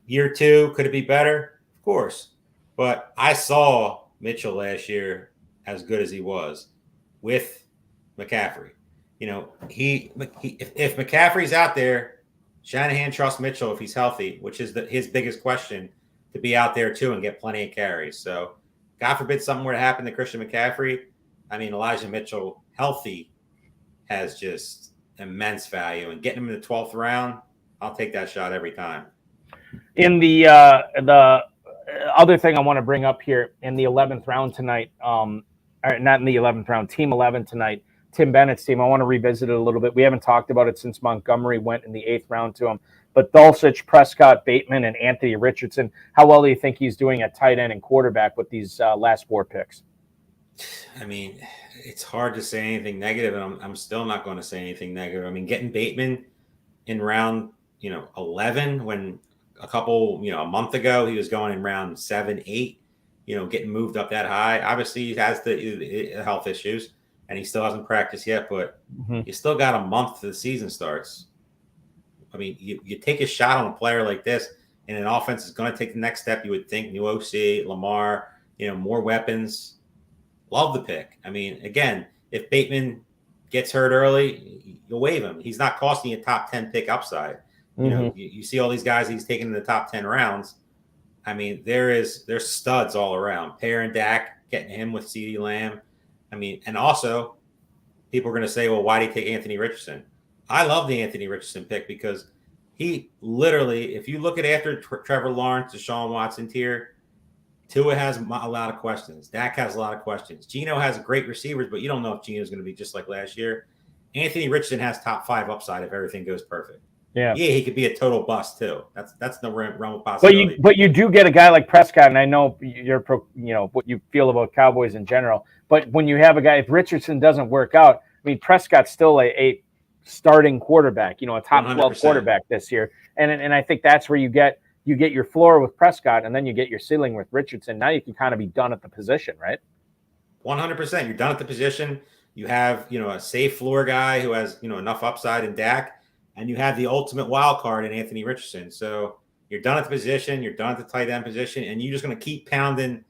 S2: Year 2, could it be better? Of course. But I saw Mitchell last year as good as he was with McCaffrey. If McCaffrey's out there, Shanahan trusts Mitchell if he's healthy, which is his biggest question, to be out there too and get plenty of carries. So God forbid something were to happen to Christian McCaffrey. I mean, Elijah Mitchell healthy has just immense value, and getting him in the 12th round, I'll take that shot every time.
S1: In the other thing I want to bring up here in the 11th round tonight, or not in the 11th round, Team 11 tonight, Tim Bennett's team. I want to revisit it a little bit. We haven't talked about it since Montgomery went in the 8th round to him. But Dulcich, Prescott, Bateman, and Anthony Richardson. How well do you think he's doing at tight end and quarterback with these last 4 picks?
S2: I mean, it's hard to say anything negative, and I'm still not going to say anything negative. I mean, getting Bateman in round 11 when a month ago he was going in round 7, 8. Getting moved up that high. Obviously, he has the health issues, and he still hasn't practiced yet. But you still got a month to the season starts. I mean, you take a shot on a player like this, and an offense is going to take the next step. You would think new OC, Lamar, more weapons. Love the pick. I mean, again, if Bateman gets hurt early, you'll waive him. He's not costing you a top 10 pick upside. You see all these guys he's taking in the top 10 rounds. I mean, there's studs all around. Pear and Dak, getting him with CeeDee Lamb. I mean, and also people are going to say, well, why did he take Anthony Richardson? I love the Anthony Richardson pick because he literally, if you look at after Trevor Lawrence, Deshaun Watson tier, Tua has a lot of questions. Dak has a lot of questions. Geno has great receivers, but you don't know if Geno's going to be just like last year. Anthony Richardson has top 5 upside if everything goes perfect. Yeah, he could be a total bust too. That's the realm of possibility.
S1: But you do get a guy like Prescott, and I know what you feel about Cowboys in general. But when you have a guy, if Richardson doesn't work out, I mean, Prescott's still a starting quarterback, a top 12 100%. Quarterback this year, and I think that's where you get your floor with Prescott, and then you get your ceiling with Richardson. Now you can kind of be done at the position, right?
S2: 100%. You're done at the position. You have, a safe floor guy who has, enough upside in Dak, and you have the ultimate wild card in Anthony Richardson. So you're done at the position. You're done at the tight end position, and you're just going to keep pounding.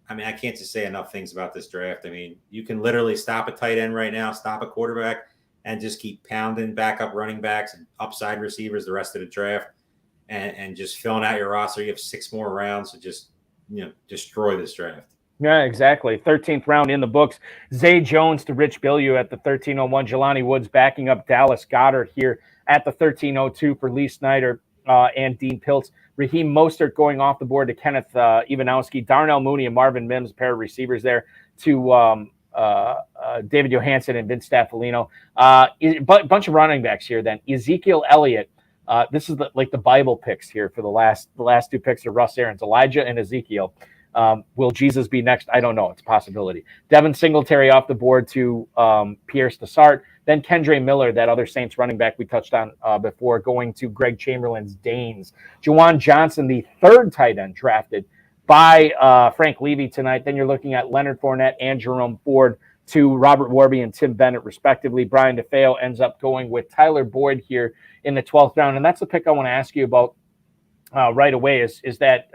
S2: I mean, I can't just say enough things about this draft. I mean, you can literally stop a tight end right now, stop a quarterback, and just keep pounding backup running backs and upside receivers the rest of the draft. And just filling out your roster. You have 6 more rounds to just, destroy this draft.
S1: Yeah, exactly. 13th round in the books. Zay Jones to Rich Bilyeu at the 13:01. Jelani Woods backing up Dallas Goedert here at the 13:02 for Lee Snyder and Dean Piltz. Raheem Mostert going off the board to Kenneth Ivanowski. Darnell Mooney and Marvin Mims, a pair of receivers there to David Johansen and Vince Staffolino. Bunch of running backs here then. Ezekiel Elliott. This is the Bible picks here for the last 2 picks of Russ Arians, Elijah and Ezekiel. Will Jesus be next? I don't know. It's a possibility. Devin Singletary off the board to Pierre Stassart. Then Kendre Miller, that other Saints running back we touched on before, going to Greg Chamberlain's Danes. Juwan Johnson, the 3rd tight end drafted by Frank Levy tonight. Then you're looking at Leonard Fournette and Jerome Ford to Robert Warby and Tim Bennett, respectively. Brian DeFeo ends up going with Tyler Boyd here in the 12th round. And that's the pick I want to ask you about right away is that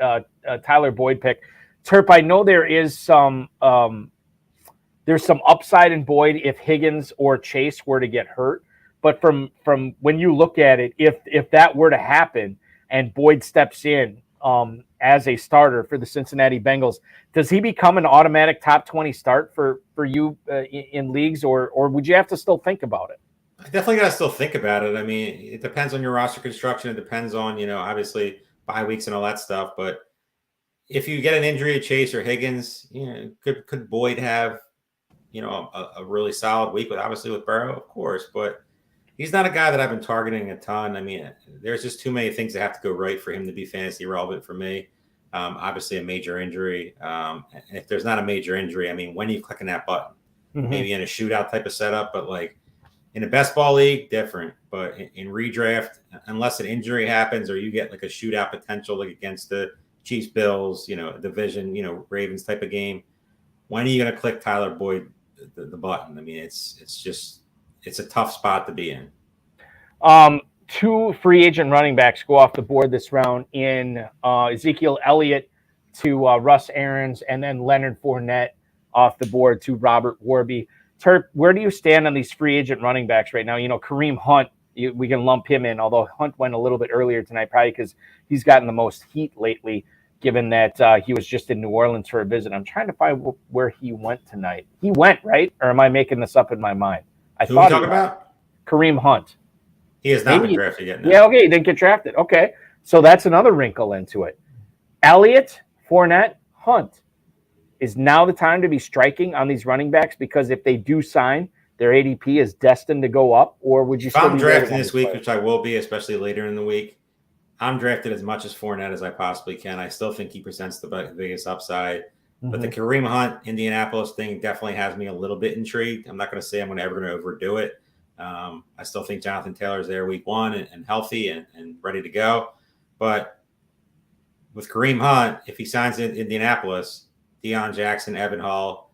S1: Tyler Boyd pick. Terp, I know there is there's some upside in Boyd if Higgins or Chase were to get hurt. But from when you look at it, if that were to happen and Boyd steps in as a starter for the Cincinnati Bengals, does he become an automatic top 20 start for you in leagues, or would you have to still think about it?
S2: I definitely got to still think about it. I mean, it depends on your roster construction. It depends on, obviously bye weeks and all that stuff. But if you get an injury to Chase or Higgins, could Boyd have, a really solid week with Burrow? Of course, but he's not a guy that I've been targeting a ton. I mean, there's just too many things that have to go right for him to be fantasy relevant for me. Obviously a major injury. And if there's not a major injury, I mean, when are you clicking that button? Maybe in a shootout type of setup, but like in a best ball league, different. But in redraft, unless an injury happens or you get like a shootout potential, like against the Chiefs, Bills, a division, Ravens type of game, when are you going to click Tyler Boyd the button? I mean, it's a tough spot to be in.
S1: 2 free agent running backs go off the board this round in Ezekiel Elliott to Russ Arians, and then Leonard Fournette off the board to Robert Warby. Terp, where do you stand on these free agent running backs right now? Kareem Hunt, we can lump him in, although Hunt went a little bit earlier tonight, probably because he's gotten the most heat lately, given that he was just in New Orleans for a visit. I'm trying to find where he went tonight. He went, right? Or am I making this up in my mind?
S2: Who are you talking about?
S1: Kareem Hunt.
S2: He has not been drafted yet. No.
S1: Yeah, okay, he didn't get drafted. Okay. So that's another wrinkle into it. Elliott, Fournette, Hunt. Is now the time to be striking on these running backs? Because if they do sign, their ADP is destined to go up, or would you
S2: If
S1: still
S2: I'm
S1: be
S2: drafting this week,
S1: players?
S2: which I will be, especially later in the week, I'm drafted as much as Fournette as I possibly can. I still think he presents the biggest upside. But the Kareem Hunt, Indianapolis thing definitely has me a little bit intrigued. I'm not going to say I'm ever going to overdo it. I still think Jonathan Taylor's there week one and healthy and ready to go. But with Kareem Hunt, if he signs in Indianapolis, Deion Jackson, Evan Hall,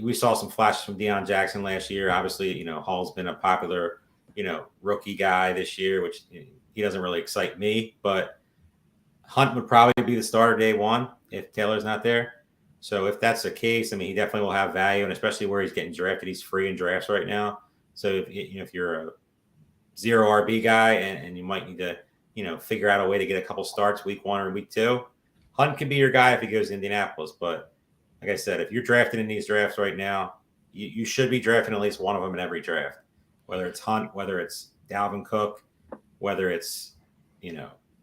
S2: we saw some flashes from Deion Jackson last year. Obviously, Hall's been a popular, rookie guy this year, which he doesn't really excite me. But Hunt would probably be the starter day one if Taylor's not there. So if that's the case, I mean, he definitely will have value, and especially where he's getting drafted, he's free in drafts right now. So if you're a zero RB guy and you might need to, figure out a way to get a couple starts week one or week two, Hunt could be your guy if he goes to Indianapolis. But like I said, if you're drafting in these drafts right now, you should be drafting at least one of them in every draft, whether it's Hunt, whether it's Dalvin Cook, whether it's,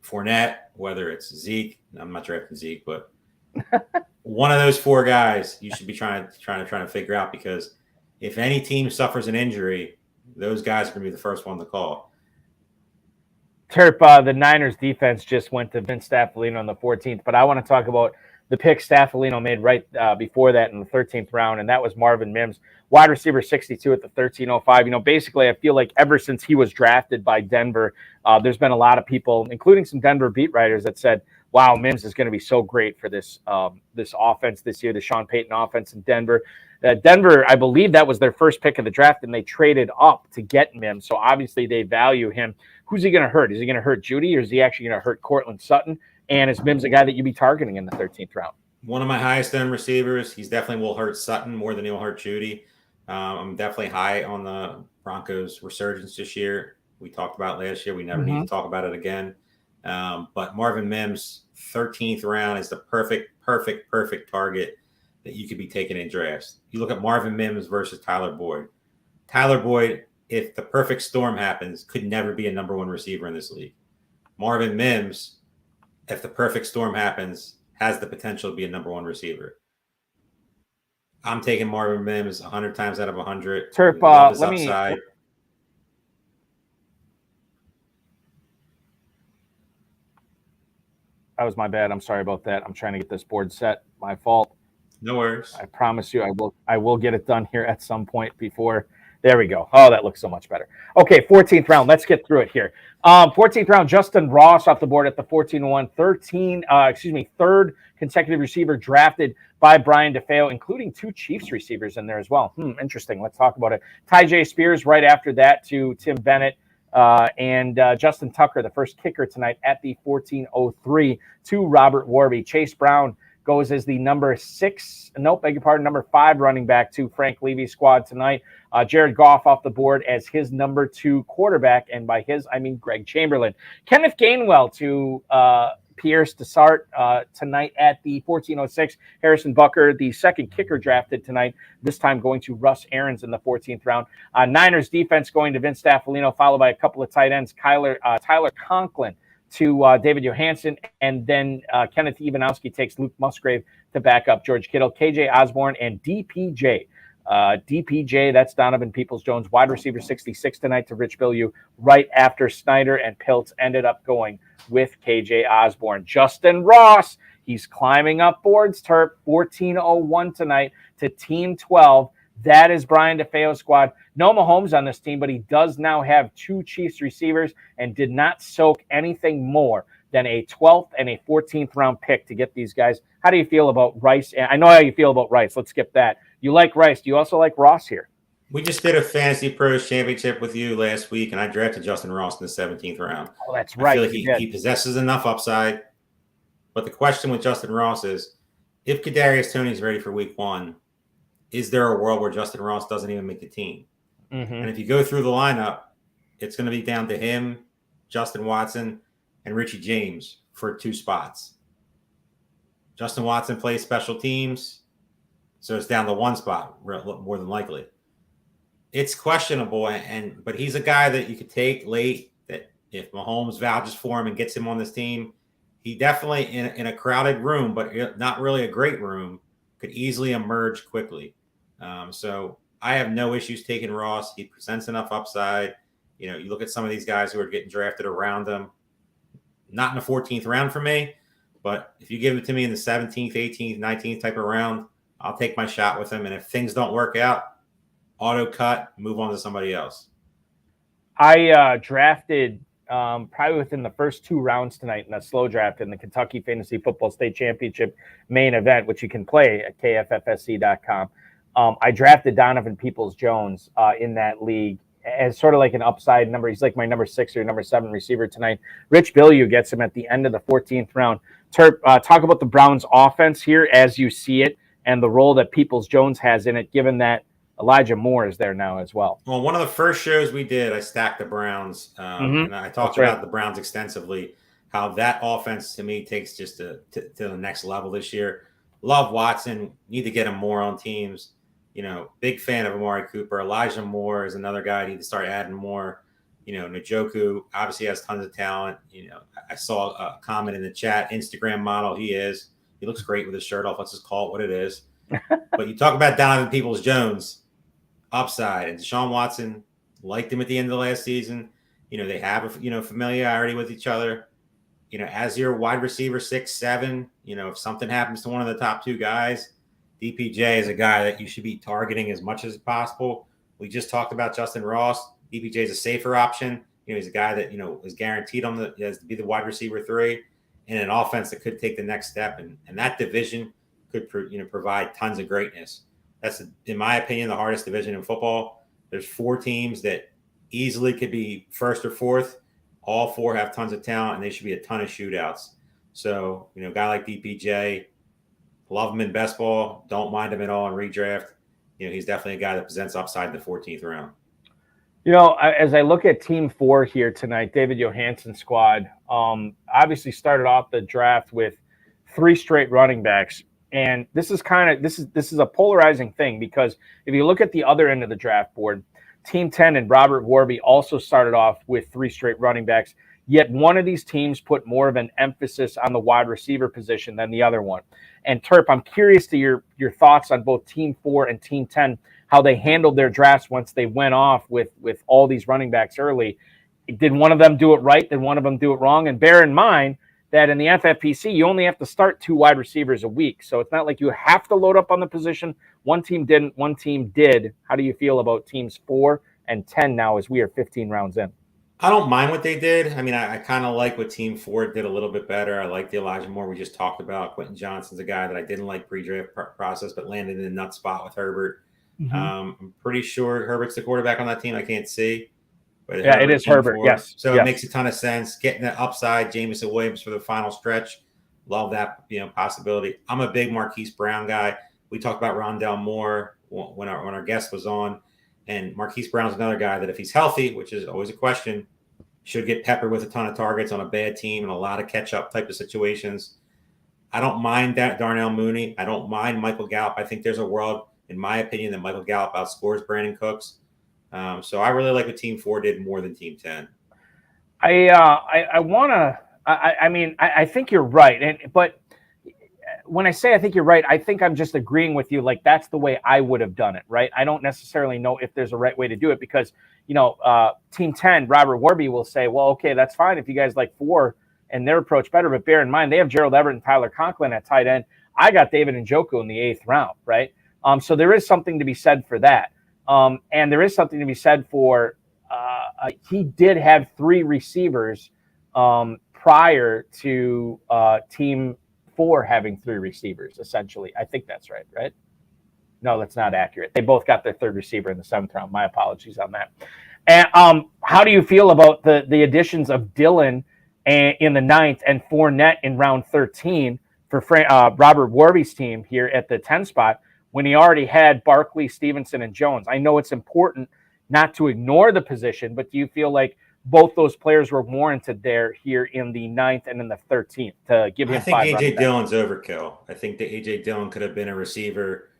S2: Fournette, whether it's Zeke. I'm not drafting Zeke, but one of those four guys you should be trying to figure out, because if any team suffers an injury, those guys are going to be the first one to call.
S1: Terp, the Niners defense just went to Vince Staffolino on the 14th, but I want to talk about the pick Staffolino made right before that in the 13th round, and that was Marvin Mims, wide receiver 62 at the 1305. Basically, I feel like ever since he was drafted by Denver, there's been a lot of people, including some Denver beat writers, that said, wow, Mims is going to be so great for this offense this year, the Sean Payton offense in Denver. Denver, I believe that was their first pick of the draft, and they traded up to get Mims. So obviously they value him. Who's he going to hurt? Is he going to hurt Judy, or is he actually going to hurt Cortland Sutton? And is Mims a guy that you'd be targeting in the 13th round?
S2: One of my highest end receivers. He's definitely will hurt Sutton more than he'll hurt Judy. I'm definitely high on the Broncos' resurgence this year. We talked about last year. We never need to talk about it again. But Marvin Mims, 13th round, is the perfect target that you could be taking in drafts. You look at Marvin Mims versus Tyler Boyd. Tyler Boyd, if the perfect storm happens, could never be a number one receiver in this league. Marvin Mims, if the perfect storm happens, has the potential to be a number one receiver. I'm taking Marvin Mims 100 times out of 100.
S1: Terp, let
S2: upside.
S1: me. That was my bad. I'm sorry about that. I'm trying to get this board set. My fault.
S2: No worries.
S1: I promise you, I will get it done here at some point before. There we go. Oh, that looks so much better. Okay, 14th round. Let's get through it here. 14th round, Justin Ross off the board at the 14-1. Third consecutive receiver drafted by Brian DeFeo, including two Chiefs receivers in there as well. Interesting. Let's talk about it. Tyjae Spears right after that to Tim Bennett. And Justin Tucker, the first kicker tonight at the 14-03 to Robert Warby. Chase Brown goes as the number 5 running back to Frank Levy's squad tonight. Jared Goff off the board as his number 2 quarterback, and by his, I mean Greg Chamberlain. Kenneth Gainwell to Pierce Dessart tonight at the 14-06. Harrison Bucker, the second kicker drafted tonight, this time going to Russ Aarons in the 14th round. Niners defense going to Vince Staffolino, followed by a couple of tight ends, Tyler Conklin to David Johansen, and then Kenneth Ivanowski takes Luke Musgrave to back up George Kittle, KJ Osborne, and DPJ. DPJ, that's Donovan Peoples-Jones, wide receiver 66 tonight to Rich Bilyeu, right after Snyder and Piltz ended up going with KJ Osborne. Justin Ross, he's climbing up boards, Terp, 14-01 tonight to Team 12. That is Brian DeFeo's squad. No Mahomes on this team, but he does now have 2 Chiefs receivers and did not soak anything more than a 12th and a 14th round pick to get these guys. How do you feel about Rice? I know how you feel about Rice. Let's skip that. You like Rice. Do you also like Ross here?
S2: We just did a Fantasy Pros Championship with you last week, and I drafted Justin Ross in the 17th round.
S1: Oh, that's right.
S2: I feel like he possesses enough upside. But the question with Justin Ross is, if Kadarius Toney is ready for week 1, is there a world where Justin Ross doesn't even make the team? And if you go through the lineup, it's going to be down to him, Justin Watson, and Richie James for 2 spots. Justin Watson plays special teams, so it's down to 1 spot, more than likely. It's questionable, but he's a guy that you could take late that if Mahomes vouches for him and gets him on this team, he definitely in a crowded room, but not really a great room, could easily emerge quickly. So I have no issues taking Ross. He presents enough upside. You know, you look at some of these guys who are getting drafted around him, not in the 14th round for me, but if you give it to me in the 17th, 18th, 19th type of round, I'll take my shot with him. And if things don't work out, auto cut, move on to somebody else.
S1: I drafted probably within the first 2 rounds tonight in a slow draft in the Kentucky Fantasy Football State Championship main event, which you can play at kffsc.com. I drafted Donovan Peoples-Jones in that league as sort of like an upside number. He's like my number 6 or number 7 receiver tonight. Rich Bilyeu gets him at the end of the 14th round. Terp, talk about the Browns offense here as you see it and the role that Peoples-Jones has in it, given that Elijah Moore is there now as well.
S2: Well, one of the first shows we did, I stacked the Browns, and I talked about the Browns extensively, how that offense to me takes just to the next level this year. Love Watson, need to get him more on teams. You know, big fan of Amari Cooper. Elijah Moore is another guy I need to start adding more. You know, Njoku obviously has tons of talent. You know, I saw a comment in the chat, Instagram model he is. He looks great with his shirt off. Let's just call it what it is. But you talk about Donovan Peoples-Jones, upside, and Deshaun Watson liked him at the end of the last season. You know, they have familiarity with each other. You know, as your wide receiver 6, 7, you know, if something happens to one of the top 2 guys, DPJ is a guy that you should be targeting as much as possible. We just talked about Justin Ross. DPJ is a safer option. You know, he's a guy that, you know, is guaranteed has to be the wide receiver 3 in an offense that could take the next step. And that division could, provide tons of greatness. That's, in my opinion, the hardest division in football. There's 4 teams that easily could be first or fourth. All 4 have tons of talent, and they should be a ton of shootouts. So, you know, a guy like DPJ, love him in best ball, don't mind him at all in redraft. You know, he's definitely a guy that presents upside in the 14th round.
S1: You know, as I look at Team 4 here tonight, David Johansen's squad obviously started off the draft with 3 straight running backs. And this is a polarizing thing, because if you look at the other end of the draft board, Team 10 and Robert Warby also started off with 3 straight running backs, yet one of these teams put more of an emphasis on the wide receiver position than the other one. And Terp, I'm curious to your thoughts on both Team 4 and Team 10, how they handled their drafts once they went off with all these running backs early. Did one of them do it right? Did one of them do it wrong? And bear in mind that in the FFPC, you only have to start 2 wide receivers a week. So it's not like you have to load up on the position. One team didn't, one team did. How do you feel about teams 4 and 10 now as we are 15 rounds in?
S2: I don't mind what they did. I mean, I kind of like what Team 4 did a little bit better. I like the Elijah Moore we just talked about. Quentin Johnston's a guy that I didn't like pre-draft process, but landed in a nut spot with Herbert. Mm-hmm. I'm pretty sure Herbert's the quarterback on that team. I can't see. But
S1: yeah, it is Herbert,
S2: 4.
S1: yes.
S2: So
S1: yes.
S2: It makes a ton of sense. Getting the upside, Jameson Williams for the final stretch. Love that, possibility. I'm a big Marquise Brown guy. We talked about Rondell Moore when our guest was on. And Marquise Brown's another guy that if he's healthy, which is always a question, should get peppered with a ton of targets on a bad team and a lot of catch-up type of situations. I don't mind that Darnell Mooney. I don't mind Michael Gallup. I think there's a world, in my opinion, that Michael Gallup outscores Brandon Cooks. So I really like what Team 4 did more than Team 10.
S1: I think you're right. But when I say I think you're right, I think I'm just agreeing with you. Like, that's the way I would have done it, right? I don't necessarily know if there's a right way to do it because, Team 10, Robert Warby will say, well, okay, that's fine if you guys like 4 and their approach better. But bear in mind, they have Gerald Everett and Tyler Conklin at tight end. I got David Njoku in the 8th round, right? So there is something to be said for that. And there is something to be said for he did have 3 receivers prior to Team 4 having 3 receivers, essentially. I think that's right? No, that's not accurate. They both got their 3rd receiver in the 7th round. My apologies on that. And how do you feel about the additions of Dillon in the 9th and Fournette in round 13 for Robert Warby's team here at the 10 spot when he already had Barkley, Stevenson, and Jones? I know it's important not to ignore the position, but do you feel like both those players were warranted there here in the 9th and in the 13th to give him 5
S2: I think A.J. Dillon's overkill. I think that A.J. Dillon could have been a receiver,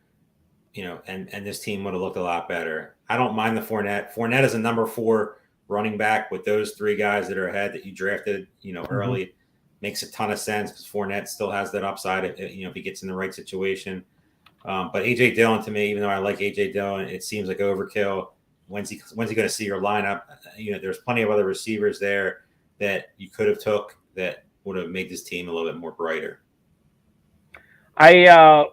S2: and this team would have looked a lot better. I don't mind the Fournette. Fournette is a number 4 running back with those three guys that are ahead that you drafted, early makes a ton of sense because Fournette still has that upside if he gets in the right situation. But A.J. Dillon, to me, even though I like A.J. Dillon, it seems like overkill. When's he going to see your lineup? There's plenty of other receivers there that you could have took that would have made this team a little bit more brighter.
S1: I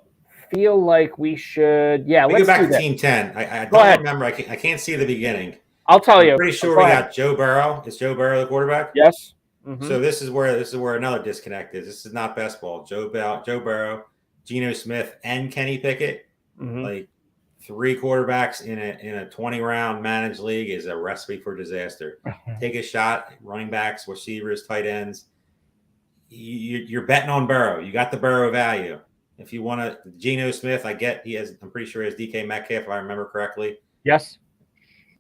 S1: feel like we should. Yeah,
S2: let's go back to Team 10. I don't remember. I can't see the beginning.
S1: I'll tell you.
S2: I'm pretty sure we got Joe Burrow. Is Joe Burrow the quarterback?
S1: Yes.
S2: Mm-hmm. So this is where another disconnect is. This is not best ball. Joe Burrow, Geno Smith, and Kenny Pickett. Mm-hmm. Like 3 quarterbacks in a 20-round managed league is a recipe for disaster. Take a shot. Running backs, receivers, tight ends. You're betting on Burrow. You got the Burrow value. If you want to, Geno Smith, I'm pretty sure he has DK Metcalf, if I remember correctly.
S1: Yes.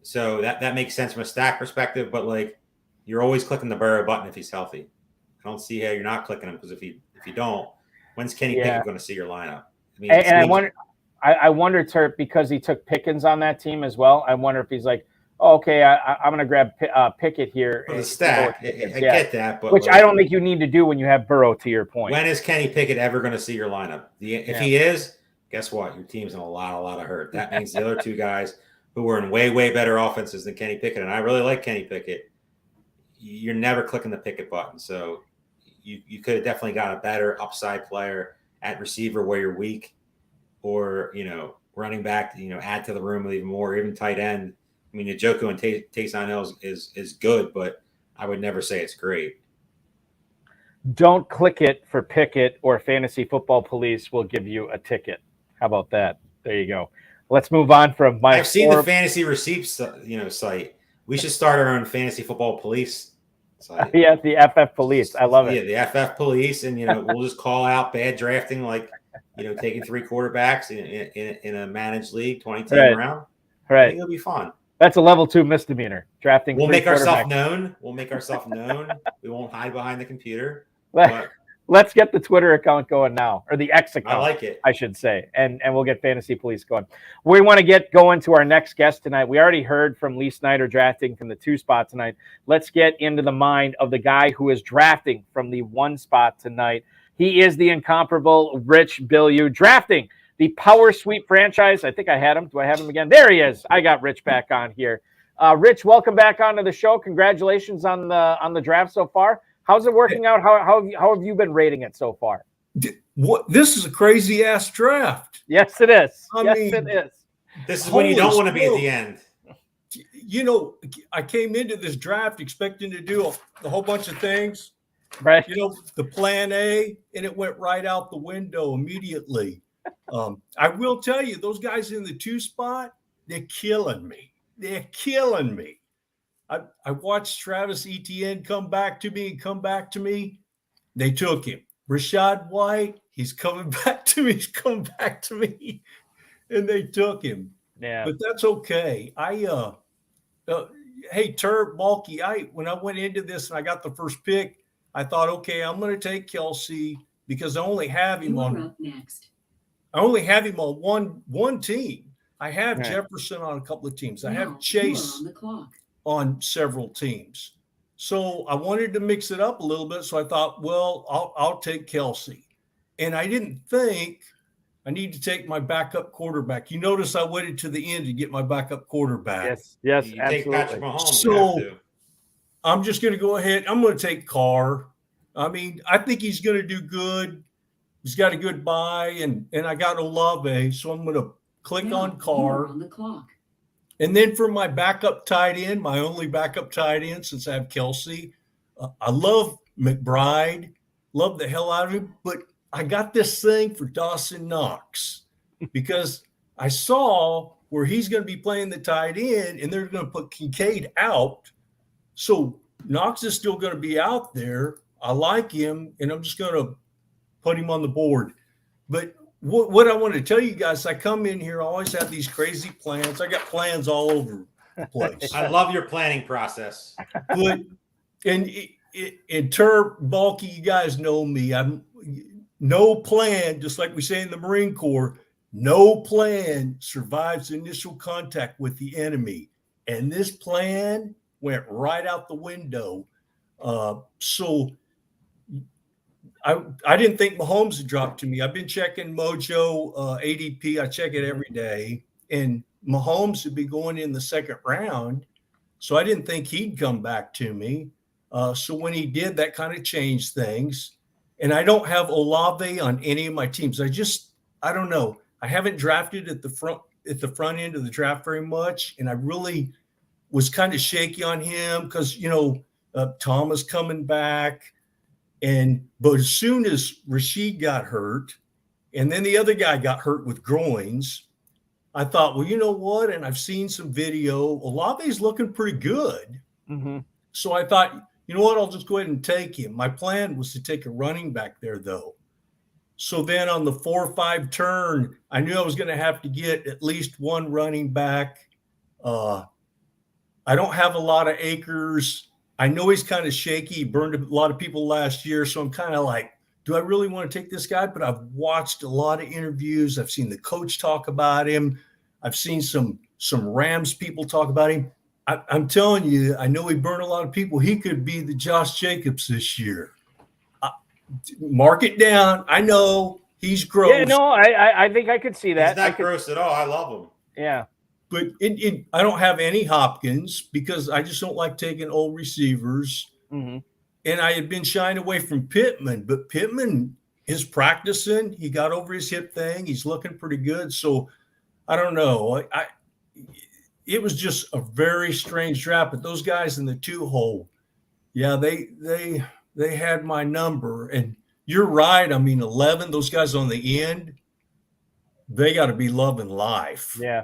S2: So that makes sense from a stack perspective, but like you're always clicking the Burrow button if he's healthy. I don't see how you're not clicking him because if you don't, when's Kenny Pickett going to see your lineup?
S1: I wonder, Terp, because he took Pickens on that team as well. I wonder if he's like, oh, okay, I'm going to grab Pickett here.
S2: For the stack, I get that, but
S1: which I don't think you need to do when you have Burrow. To your point,
S2: when is Kenny Pickett ever going to see your lineup? If he is, guess what? Your team's in a lot of hurt. That means the other 2 guys who were in way better offenses than Kenny Pickett, and I really like Kenny Pickett. You're never clicking the Pickett button, so you could have definitely got a better upside player at receiver where you're weak, or running back. Add to the room even more, even tight end. I mean, Njoku and Taysom Hill is good, but I would never say it's great.
S1: Don't click it for Pickett, or Fantasy Football Police will give you a ticket. How about that? There you go. Let's move on from my.
S2: I've seen the Fantasy Receipts, site. We should start our own Fantasy Football Police site.
S1: Yeah, the FF Police. I love it.
S2: Yeah, the FF Police, and we'll just call out bad drafting, like taking 3 quarterbacks in a managed league, 20-team round.
S1: Right.
S2: I think it'll be fun.
S1: That's a level 2 misdemeanor. Drafting.
S2: We'll make ourselves known. We won't hide behind the computer.
S1: Let's get the Twitter account going now, or the X account.
S2: I like it.
S1: I should say, and we'll get Fantasy Police going. We want to get going to our next guest tonight. We already heard from Lee Snyder drafting from the 2 spot tonight. Let's get into the mind of the guy who is drafting from the 1 spot tonight. He is the incomparable Rich Bilyeu, drafting the Power Sweep franchise. I think I had him. Do I have him again? There he is. I got Rich back on here. Rich, welcome back onto the show. Congratulations on the draft so far. How's it working out? How have you been rating it so far?
S4: What? This is a crazy ass draft.
S1: Yes, it is.
S4: It
S1: is.
S2: This is when you don't want to be at the end.
S4: I came into this draft expecting to do a whole bunch of things.
S1: Right.
S4: The plan A, and it went right out the window immediately. I will tell you, those guys in the 2 spot, they're killing me. I watched Travis Etienne come back to me. They took him. Rachaad White, he's coming back to me. And they took him.
S1: Yeah.
S4: But that's okay. Hey, Turb, Balky, when I went into this and I got the first pick, I thought, okay, I'm going to take Kelsey because I only have him on one team. I have Jefferson on a couple of teams. I have Chase on several teams. So I wanted to mix it up a little bit. So I thought, well, I'll take Kelsey. And I didn't think I need to take my backup quarterback. You notice I waited to the end to get my backup quarterback.
S1: Yes,
S2: you
S1: absolutely.
S2: Take Patrick Mahomes.
S4: So I'm just going to go ahead. I'm going to take Carr. I mean, I think he's going to do good. He's got a good buy, and I got Olave, so I'm going to click on Carr.
S5: On the clock.
S4: And then for my backup tight end, my only backup tight end since I have Kelsey, I love McBride, love the hell out of him, but I got this thing for Dawson Knox because I saw where he's going to be playing the tight end, and they're going to put Kincaid out. So Knox is still going to be out there. I like him, and I'm just going to put him on the board. But what I want to tell you guys, I come in here, I always have these crazy plans. I got plans all over the place.
S2: I love your planning process.
S4: But in Turb, Balky, you guys know me. I'm no plan, just like we say in the Marine Corps, no plan survives initial contact with the enemy. And this plan went right out the window. So I didn't think Mahomes had dropped to me. I've been checking Mojo ADP. I check it every day, and Mahomes would be going in the second round. So I didn't think he'd come back to me. So when he did, that kind of changed things. And I don't have Olave on any of my teams. I don't know. I haven't drafted at the front end of the draft very much, and I really was kind of shaky on him because Thomas coming back. But as soon as Rashid got hurt, and then the other guy got hurt with groins, I thought, well, you know what? And I've seen some video. Olave's looking pretty good.
S1: Mm-hmm.
S4: So I thought, you know what? I'll just go ahead and take him. My plan was to take a running back there, though. So then on the 4-5 turn, I knew I was going to have to get at least one running back. I don't have a lot of acres. I know he's kind of shaky. He burned a lot of people last year. So I'm kind of like, do I really want to take this guy? But I've watched a lot of interviews. I've seen the coach talk about him. I've seen some Rams people talk about him. I'm telling you, I know he burned a lot of people. He could be the Josh Jacobs this year. Mark it down. I know he's gross.
S1: Yeah, no, I think I could see that.
S2: He's not gross at all. I love him.
S1: Yeah.
S4: But I don't have any Hopkins because I just don't like taking old receivers.
S1: Mm-hmm.
S4: And I had been shying away from Pittman, but Pittman is practicing. He got over his hip thing. He's looking pretty good. So I don't know. It was just a very strange draft. But those guys in the 2-hole, yeah, they had my number. And you're right. I mean, 11, those guys on the end, they got to be loving life.
S1: Yeah.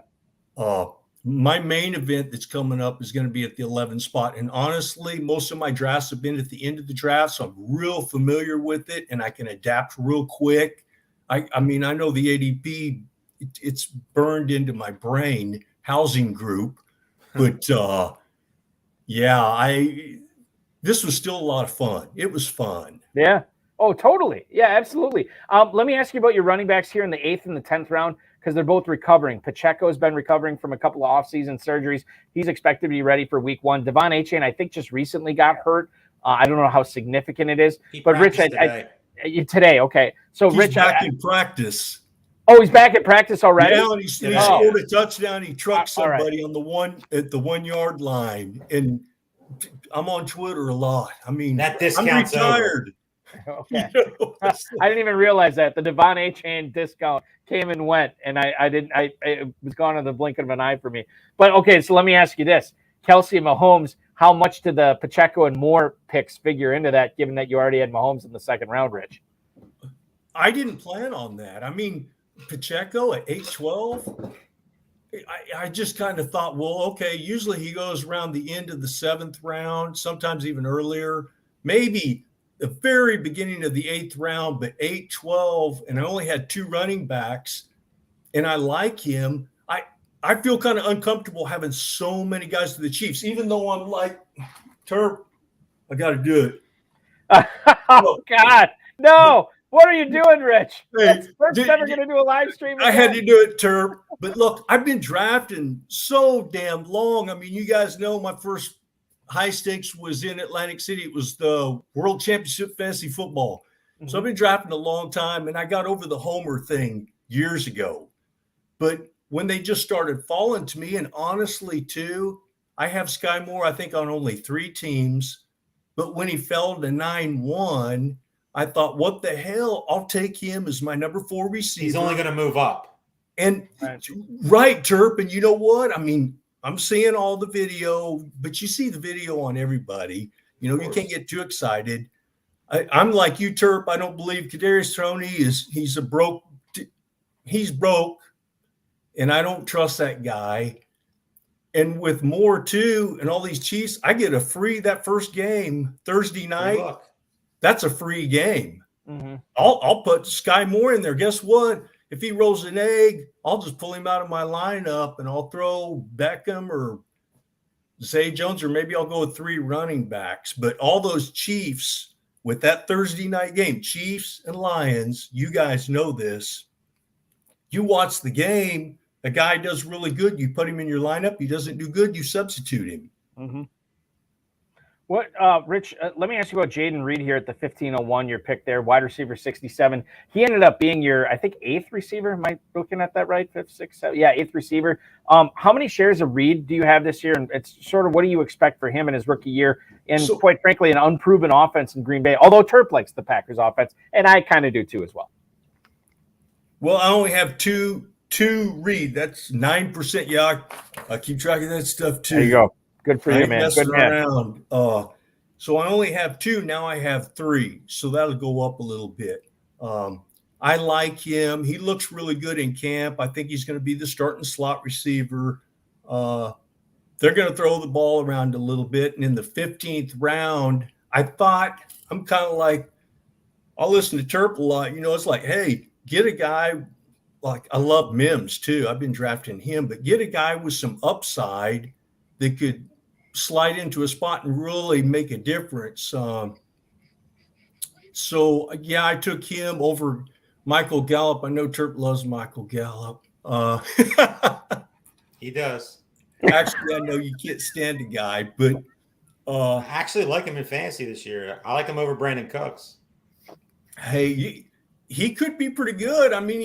S4: My main event that's coming up is going to be at the 11 spot. And honestly, most of my drafts have been at the end of the draft, so I'm real familiar with it, and I can adapt real quick. I mean, I know the ADP, it's burned into my brain, housing group. But, this was still a lot of fun. It was fun.
S1: Yeah. Oh, totally. Yeah, absolutely. Let me ask you about your running backs here in the 8th and the 10th round, because they're both recovering. Pacheco has been recovering from a couple of offseason surgeries. He's expected to be ready for week 1. Devon Achane, I think, just recently got hurt. I don't know how significant it is. But Rich, today, okay. So
S4: he's
S1: Rich,
S4: back in practice.
S1: Oh, he's back at practice already?
S4: Yeah, and he scored a touchdown. He trucked somebody on the 1 yard line. And I'm on Twitter a lot. I mean,
S2: that discount's
S4: I'm retired.
S1: Okay. I didn't even realize that the Devon Achane discount came and went, and it was gone in the blink of an eye for me. But okay, so let me ask you this: Kelsey and Mahomes, how much did the Pacheco and Moore picks figure into that, given that you already had Mahomes in the second round, Rich?
S4: I didn't plan on that. I mean, Pacheco at 8-12, I just kind of thought, well, okay, usually he goes around the end of the 7th round, sometimes even earlier, maybe the very beginning of the 8th round, but 8-12, and I only had 2 running backs, and I like him. I feel kind of uncomfortable having so many guys to the Chiefs, even though I'm like, Terp, I got to do it.
S1: Oh, God. No. What are you doing, Rich?
S4: Hey,
S1: we're never going to do a live stream again.
S4: I had to do it, Terp. But look, I've been drafting so damn long. I mean, you guys know my first high stakes was in Atlantic City. It was the World Championship Fantasy Football. Mm-hmm. So I've been drafting a long time, and I got over the Homer thing years ago. But when they just started falling to me, and honestly, too, I have Sky Moore, I think, on only 3 teams. But when he fell to 9-1, I thought, what the hell? I'll take him as my number 4 receiver.
S2: He's only going to move up.
S4: And right, Terp. And you know what? I mean, I'm seeing all the video, but you see the video on everybody. You know, you can't get too excited. I'm like you, Terp. I don't believe Kadarius Toney he's broke, and I don't trust that guy. And with Moore too, and all these Chiefs, I get a free that first game Thursday night. That's a free game.
S1: Mm-hmm.
S4: I'll put Sky Moore in there. Guess what? If he rolls an egg, I'll just pull him out of my lineup and I'll throw Beckham or Zay Jones, or maybe I'll go with 3 running backs. But all those Chiefs with that Thursday night game, Chiefs and Lions, you guys know this. You watch the game, a guy does really good, you put him in your lineup. He doesn't do good, you substitute him.
S1: Mm-hmm. What, Rich? Let me ask you about Jaden Reed here at the 1501. Your pick there, wide receiver 67. He ended up being your, I think, eighth receiver. Am I looking at that right? Fifth, sixth, seventh? Yeah, eighth receiver. How many shares of Reed do you have this year? And it's sort of what do you expect for him in his rookie year? And quite frankly, an unproven offense in Green Bay. Although Terp likes the Packers offense, and I kind of do too as well.
S4: Well, I only have two Reed. That's 9%. Yeah, I keep track of that stuff too.
S1: There you go. Good for you, man. Good man.
S4: Around. So I only have 2. Now I have 3. So that'll go up a little bit. I like him. He looks really good in camp. I think he's going to be the starting slot receiver. They're going to throw the ball around a little bit. And in the 15th round, I thought, I'm kind of like, I'll listen to Terp a lot. You know, it's like, hey, get a guy like, I love Mims too. I've been drafting him, but get a guy with some upside that could slide into a spot and really make a difference. So yeah, I took him over Michael Gallup. I know Terp loves Michael Gallup.
S2: He does.
S4: Actually, I know you can't stand a guy, but
S2: I actually like him in fantasy this year. I like him over Brandon Cooks.
S4: Hey, he could be pretty good. I mean,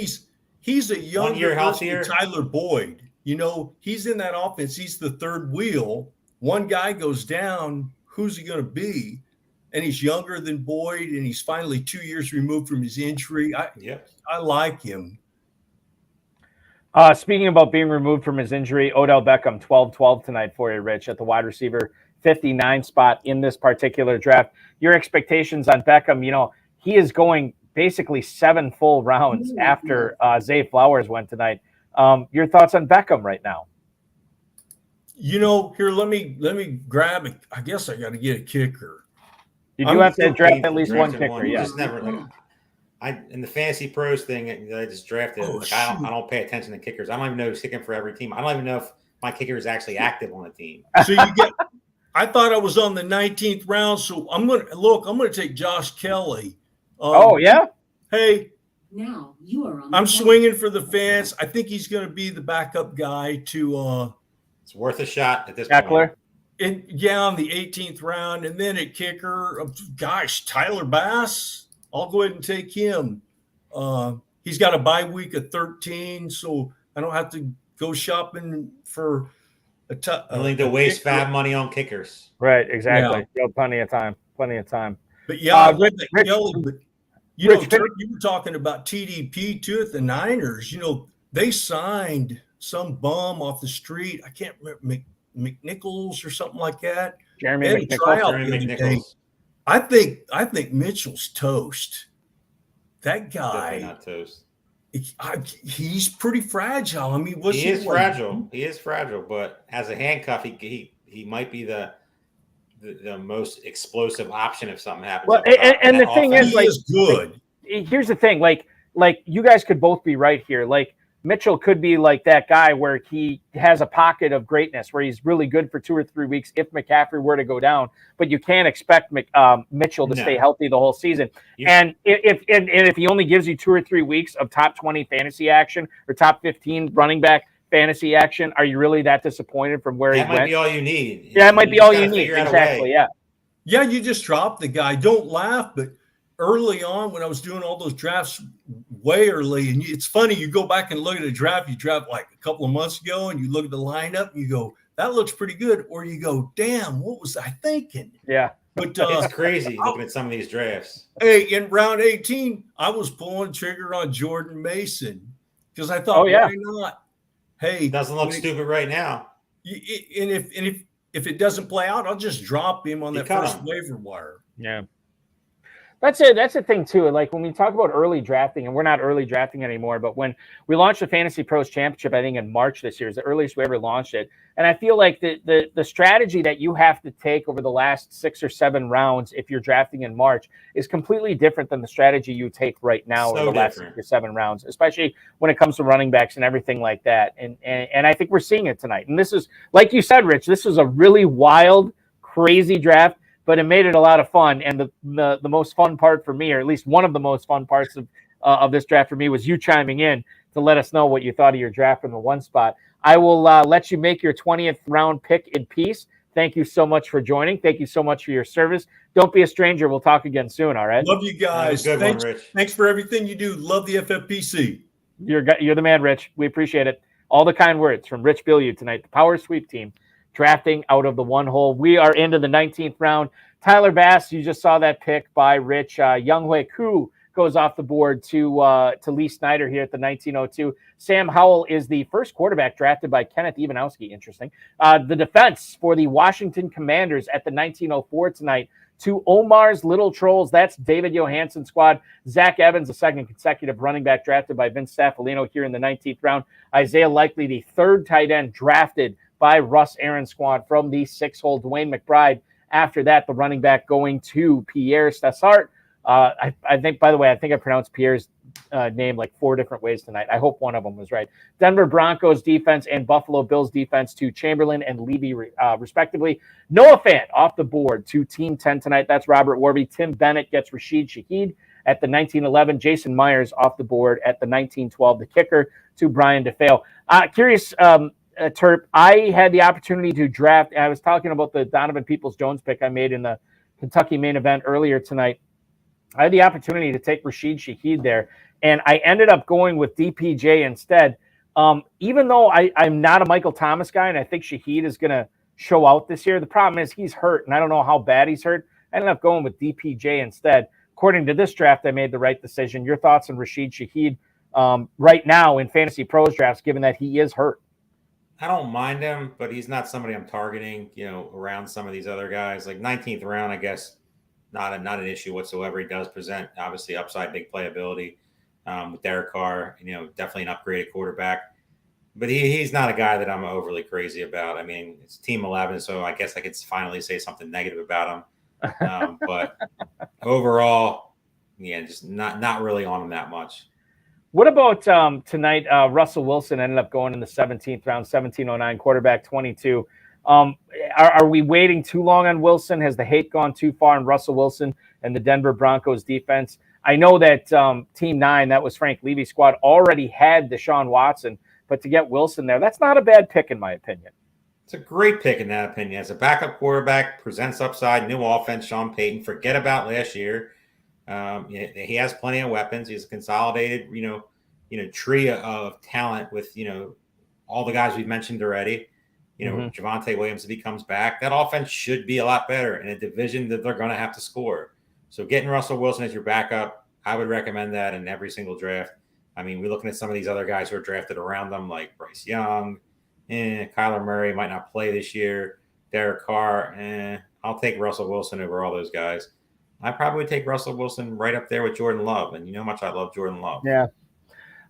S4: he's a younger Tyler Boyd. You know, he's in that offense. He's the third wheel. One guy goes down, who's he going to be? And he's younger than Boyd, and he's finally 2 years removed from his injury. I like him.
S1: Speaking about being removed from his injury, Odell Beckham, 12-12 tonight for you, Rich, at the wide receiver 59 spot in this particular draft. Your expectations on Beckham, you know, he is going basically 7 full rounds after Zay Flowers went tonight. Your thoughts on Beckham right now?
S4: You know, here, let me grab it. I guess I got to get a kicker.
S1: You do have to draft at least one kicker, yeah.
S2: In the Fantasy Pros thing that I just drafted, I don't pay attention to kickers. I don't even know who's kicking for every team. I don't even know if my kicker is actually active on the team.
S4: So I thought I was on the 19th round, so I'm gonna take Josh Kelly.
S1: Yeah.
S4: Hey,
S5: now you are on.
S4: I'm swinging for the fence. I think he's going to be the backup guy to.
S2: It's worth a shot at this
S1: point.
S4: And on the 18th round, and then at kicker, Tyler Bass. I'll go ahead and take him. He's got a bye week of 13, so I don't have to go shopping for a
S2: willing to waste fab money on kickers.
S1: Right, exactly. Yeah. Plenty of time.
S4: But Rich, you were talking about TDP too at the Niners. You know, they signed some bum off the street. I can't remember, McNichols or something like that.
S1: Jeremy McNichols.
S4: I think Mitchell's toast. That guy,
S2: definitely not toast.
S4: He's pretty fragile. I mean,
S2: he is fragile. He is fragile, but as a handcuff, he might be the most explosive option if something happens.
S1: Well, and the thing is,
S4: like, good.
S1: Here's the thing, like you guys could both be right here. Like Mitchell could be like that guy where he has a pocket of greatness where he's really good for 2 or 3 weeks if McCaffrey were to go down, but you can't expect Mitchell to stay healthy the whole season. And if he only gives you 2 or 3 weeks of top 20 fantasy action or top 15 running back fantasy action, are you really that disappointed from where he went?
S2: That might be all you need.
S1: Yeah, it might be all you need. Exactly. Yeah.
S4: Yeah, you just drop the guy. Don't laugh, but early on when I was doing all those drafts way early, and it's funny, you go back and look at a draft you dropped like a couple of months ago, and you look at the lineup and you go, that looks pretty good. Or you go, damn, what was I thinking?
S1: Yeah.
S4: But
S2: it's crazy looking at some of these drafts.
S4: Hey, in round 18, I was pulling trigger on Jordan Mason because I thought, why not? Hey,
S2: doesn't look stupid right now.
S4: And if it doesn't play out, I'll just drop him on that first waiver wire.
S1: Yeah. That's it. That's the thing too. Like when we talk about early drafting, and we're not early drafting anymore, but when we launched the Fantasy Pros Championship, I think in March this year is the earliest we ever launched it. And I feel like the strategy that you have to take over the last 6 or 7 rounds, if you're drafting in March, is completely different than the strategy you take right now in the last 6 or 7 rounds, especially when it comes to running backs and everything like that. And I think we're seeing it tonight. And this is, like you said, Rich, this was a really wild, crazy draft, but it made it a lot of fun. And the most fun part for me, or at least one of the most fun parts of this draft for me, was you chiming in to let us know what you thought of your draft from the 1 spot. I will let you make your 20th round pick in peace. thank you so much for joining. Thank you so much for your service. Don't be a stranger. We'll talk again soon. All right.
S4: Love you guys.
S2: Good
S4: Thanks,
S2: one, Rich.
S4: thanks for everything you do. Love the FFPC.
S1: You're the man, Rich. We appreciate it. All the kind words from Rich Bilyeu tonight. The Power Sweep team drafting out of the one hole. We are into the 19th round. Tyler Bass, you just saw that pick by Rich. Younghoe Koo goes off the board to Lee Snyder here at the 1902. Sam Howell is the first quarterback drafted by Kenneth Ivanowski. Interesting. The defense for the Washington Commanders at the 1904 tonight to Omar's Little Trolls. That's David Johansen's squad. Zach Evans, the second consecutive running back drafted by Vince Staffolino here in the 19th round. Isaiah Likely, the third tight end drafted by Russ Aaron's squad from the 6-hole. Dwayne McBride. After that, the running back going to Pierre Stassart. I think, by the way, I think I pronounced Pierre's name like 4 different ways tonight. I hope one of them was right. Denver Broncos defense and Buffalo Bills defense to Chamberlain and Levy, respectively. Noah Fant off the board to Team 10 tonight. That's Robert Warby. Tim Bennett gets Rashid Shaheed at the 1911. Jason Myers off the board at the 1912. The kicker to Brian DeFeo. Curious, Terp, I had the opportunity to draft. I was talking about the Donovan Peoples-Jones pick I made in the Kentucky main event earlier tonight. I had the opportunity to take Rashid Shaheed there, and I ended up going with DPJ instead. Even though I'm not a Michael Thomas guy, and I think Shaheed is going to show out this year, the problem is he's hurt, and I don't know how bad he's hurt. I ended up going with DPJ instead. According to this draft, I made the right decision. Your thoughts on Rashid Shaheed right now in Fantasy Pros drafts, given that he is hurt?
S2: I don't mind him, but he's not somebody I'm targeting, around some of these other guys. Like 19th round, I guess, not an issue whatsoever. He does present, obviously, upside, big playability with Derek Carr, definitely an upgraded quarterback. But he's not a guy that I'm overly crazy about. I mean, it's Team 11, so I guess I could finally say something negative about him. But overall, just not really on him that much.
S1: What about tonight? Russell Wilson ended up going in the 17th round, 1709, quarterback 22. Are we waiting too long on Wilson? Has the hate gone too far on Russell Wilson and the Denver Broncos defense? I know that Team 9, that was Frank Levy's squad, already had Deshaun Watson, but to get Wilson there, that's not a bad pick in my opinion.
S2: It's a great pick in that opinion. As a backup quarterback, presents upside, new offense, Sean Payton. Forget about last year. He has plenty of weapons. He's a consolidated, tree of talent with, all the guys we've mentioned already. Javonte Williams, if he comes back, that offense should be a lot better in a division that they're going to have to score. So getting Russell Wilson as your backup, I would recommend that in every single draft. I mean, we're looking at some of these other guys who are drafted around them, like Bryce Young, Kyler Murray might not play this year. Derek Carr, I'll take Russell Wilson over all those guys. I probably would take Russell Wilson right up there with Jordan Love, and you know how much I love Jordan Love.
S1: Yeah.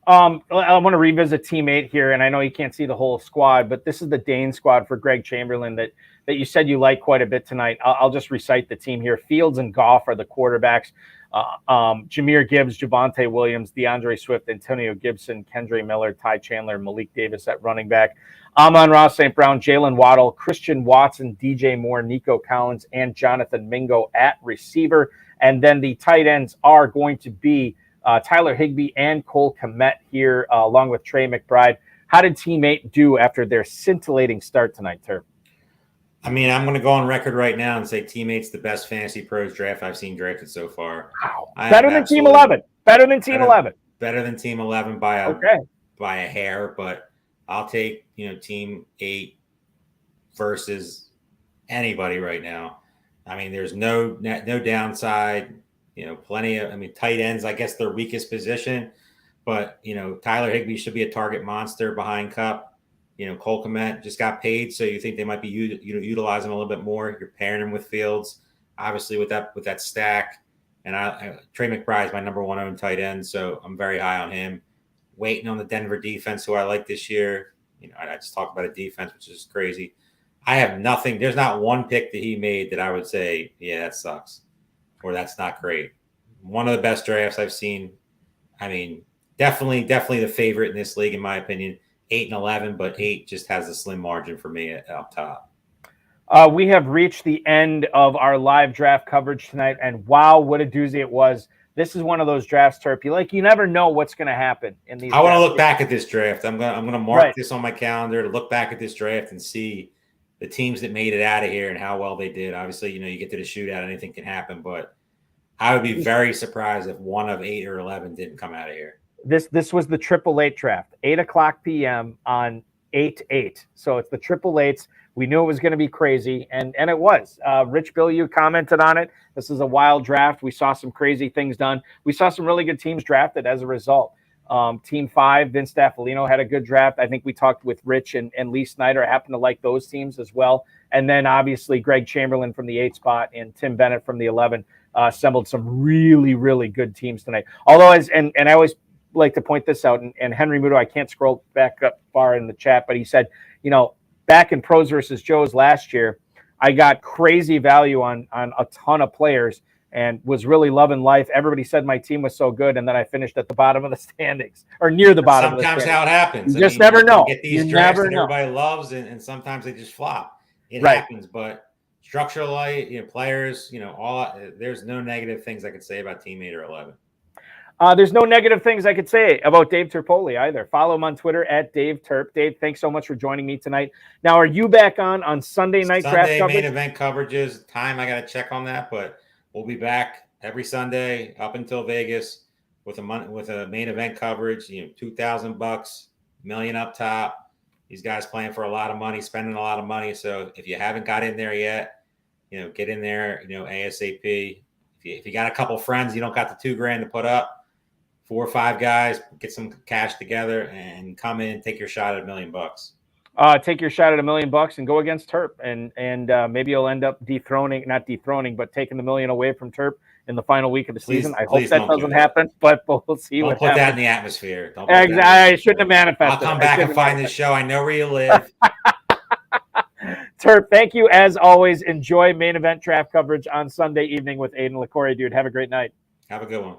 S1: I want to revisit Team 8 here, and I know you can't see the whole squad, but this is the Dane squad for Greg Chamberlain that you said you like quite a bit tonight. I'll just recite the team here. Fields and Goff are the quarterbacks. Jahmyr Gibbs, Javonte Williams, DeAndre Swift, Antonio Gibson, Kendre Miller, Ty Chandler, Malik Davis at running back. Amon-Ra St. Brown, Jalen Waddle, Christian Watson, DJ Moore, Nico Collins, and Jonathan Mingo at receiver. And then the tight ends are going to be Tyler Higbee and Cole Kmet here, along with Trey McBride. How did Team 8 do after their scintillating start tonight, Terp?
S2: I mean, I'm going to go on record right now and say Team 8's the best Fantasy Pros draft I've seen drafted so far.
S1: Wow. Better than Team 11. Better than Team 11.
S2: Better than Team 11 by a hair, but I'll take, Team 8 versus anybody right now. I mean, there's no downside. Plenty of, tight ends, I guess their weakest position, but, Tyler Higbee should be a target monster behind Kupp. Cole Kmet just got paid, so you think they might be utilizing him a little bit more. You're pairing him with Fields, obviously with that stack. And Trey McBride is my number 1 owned tight end, so I'm very high on him. Waiting on the Denver defense, who I like this year. I just talked about a defense, which is crazy. I have nothing. There's not one pick that he made that I would say, yeah, that sucks, or that's not great. One of the best drafts I've seen. I mean, definitely the favorite in this league, in my opinion. 8 and 11, but 8 just has a slim margin for me up top.
S1: We have reached the end of our live draft coverage tonight, and wow, what a doozy it was. This is one of those drafts, Terp. You never know what's going to happen in these.
S2: I want to look back at this draft. I'm gonna mark this on my calendar to look back at this draft and see the teams that made it out of here and how well they did. Obviously, you get to the shootout, anything can happen, but I would be very surprised if one of 8 or 11 didn't come out of here.
S1: This was the 888 draft, 8:00 p.m. on 8/8. So it's the 888s. We knew it was going to be crazy, and it was. Rich Bilyeu commented on it. This is a wild draft. We saw some crazy things done. We saw some really good teams drafted as a result. Team 5, Vince Staffolino had a good draft. I think we talked with Rich and Lee Snyder. I happen to like those teams as well. And then obviously Greg Chamberlain from the 8 spot and Tim Bennett from the 11 assembled some really, really good teams tonight. Although, I always like to point this out, and Henry Muto, I can't scroll back up far in the chat, but he said, back in Pros versus Joes last year, I got crazy value on a ton of players and was really loving life. Everybody said my team was so good, and then I finished at the bottom of the standings or near the bottom of the standings.
S2: Sometimes how it happens.
S1: You just never know.
S2: You get these drafts that everybody loves, and sometimes they just flop. It happens, but structural players, there's no negative things I could say about Team 8 or 11.
S1: There's no negative things I could say about Dave Turpoli either. Follow him on Twitter at Dave Turp. Dave, thanks so much for joining me tonight. Now, are you back on Sunday night draft coverage?
S2: Main event coverages. Time, I got to check on that, but we'll be back every Sunday up until Vegas with a main event coverage. $2,000, million up top. These guys playing for a lot of money, spending a lot of money. So if you haven't got in there yet, get in there. ASAP. If you got a couple friends, you don't got the $2,000 to put up. 4 or 5 guys, get some cash together and come in and take your shot at $1 million.
S1: Take your shot at $1 million and go against Terp, and maybe you'll end up not dethroning, but taking the $1 million away from Terp in the final week of the season. I hope that doesn't happen, but we'll see.
S2: Don't
S1: what
S2: put
S1: happens.
S2: That in the atmosphere.
S1: I shouldn't have manifested.
S2: I'll come back and find this show. I know where you live.
S1: Terp, thank you as always. Enjoy main event draft coverage on Sunday evening with Aiden LaCour. Dude, have a great night.
S2: Have a good one.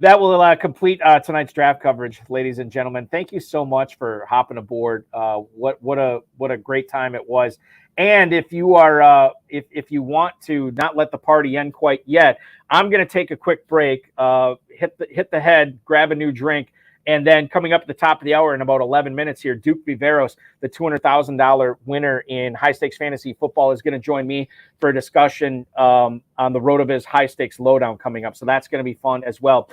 S1: That will complete tonight's draft coverage, ladies and gentlemen. Thank you so much for hopping aboard. What a great time it was. And if you are if you want to not let the party end quite yet, I'm going to take a quick break, hit the head, grab a new drink, and then coming up at the top of the hour in about 11 minutes here, Duke Viveros, the $200,000 winner in high stakes fantasy football, is going to join me for a discussion on the RotoViz high stakes lowdown coming up. So that's going to be fun as well.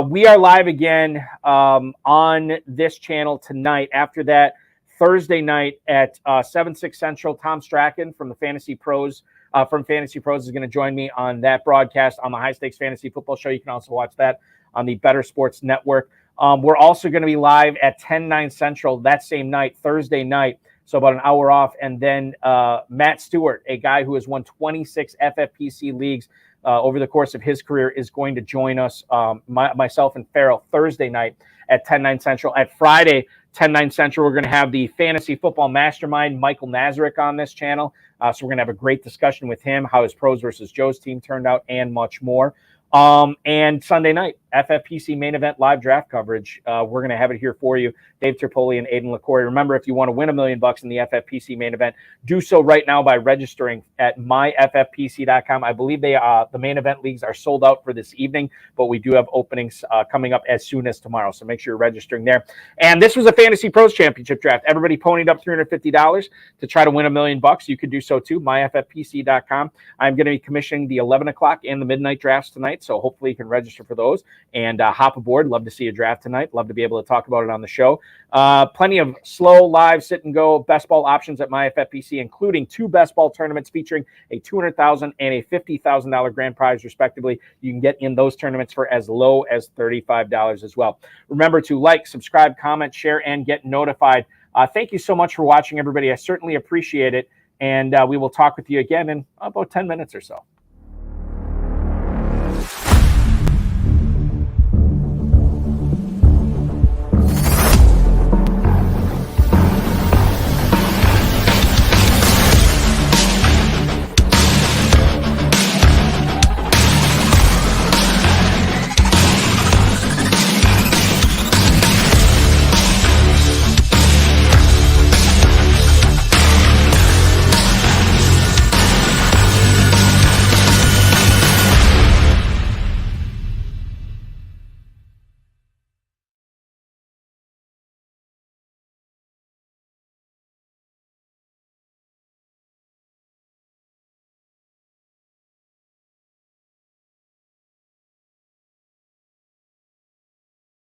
S1: We are live again on this channel tonight. After that, Thursday night at 7/6 Central, Tom Strachan from the Fantasy Pros is going to join me on that broadcast on the high stakes fantasy football show. You can also watch that on the Better Sports Network. We're also going to be live at 10/9 Central that same night, Thursday night, so about an hour off. And then Matt Stewart, a guy who has won 26 FFPC leagues over the course of his career, is going to join us, myself and Farrell, Thursday night at 10/9 Central. At Friday, 10/9 Central, we're going to have the Fantasy Football Mastermind, Michael Nazarick, on this channel. So we're going to have a great discussion with him, how his Pros versus Joe's team turned out, and much more. And Sunday night, FFPC main event live draft coverage. We're going to have it here for you. Dave Turpoli and Aiden LaCour. Remember, if you want to win $1 million in the FFPC main event, do so right now by registering at myffpc.com. I believe the main event leagues are sold out for this evening, but we do have openings coming up as soon as tomorrow. So make sure you're registering there. And this was a Fantasy Pros Championship draft. Everybody ponied up $350 to try to win $1 million. You could do so too. myffpc.com. I'm going to be commissioning the 11 o'clock and the midnight drafts tonight. So hopefully you can register for those and hop aboard. Love to see a draft tonight. Love to be able to talk about it on the show. Plenty of slow, live, sit and go best ball options at myffpc, including 2 best ball tournaments featuring a $200,000 and a $50,000 grand prize, respectively. You can get in those tournaments for as low as $35 as well. Remember to like, subscribe, comment, share, and get notified. Thank you so much for watching, everybody. I certainly appreciate it. And we will talk with you again in about 10 minutes or so.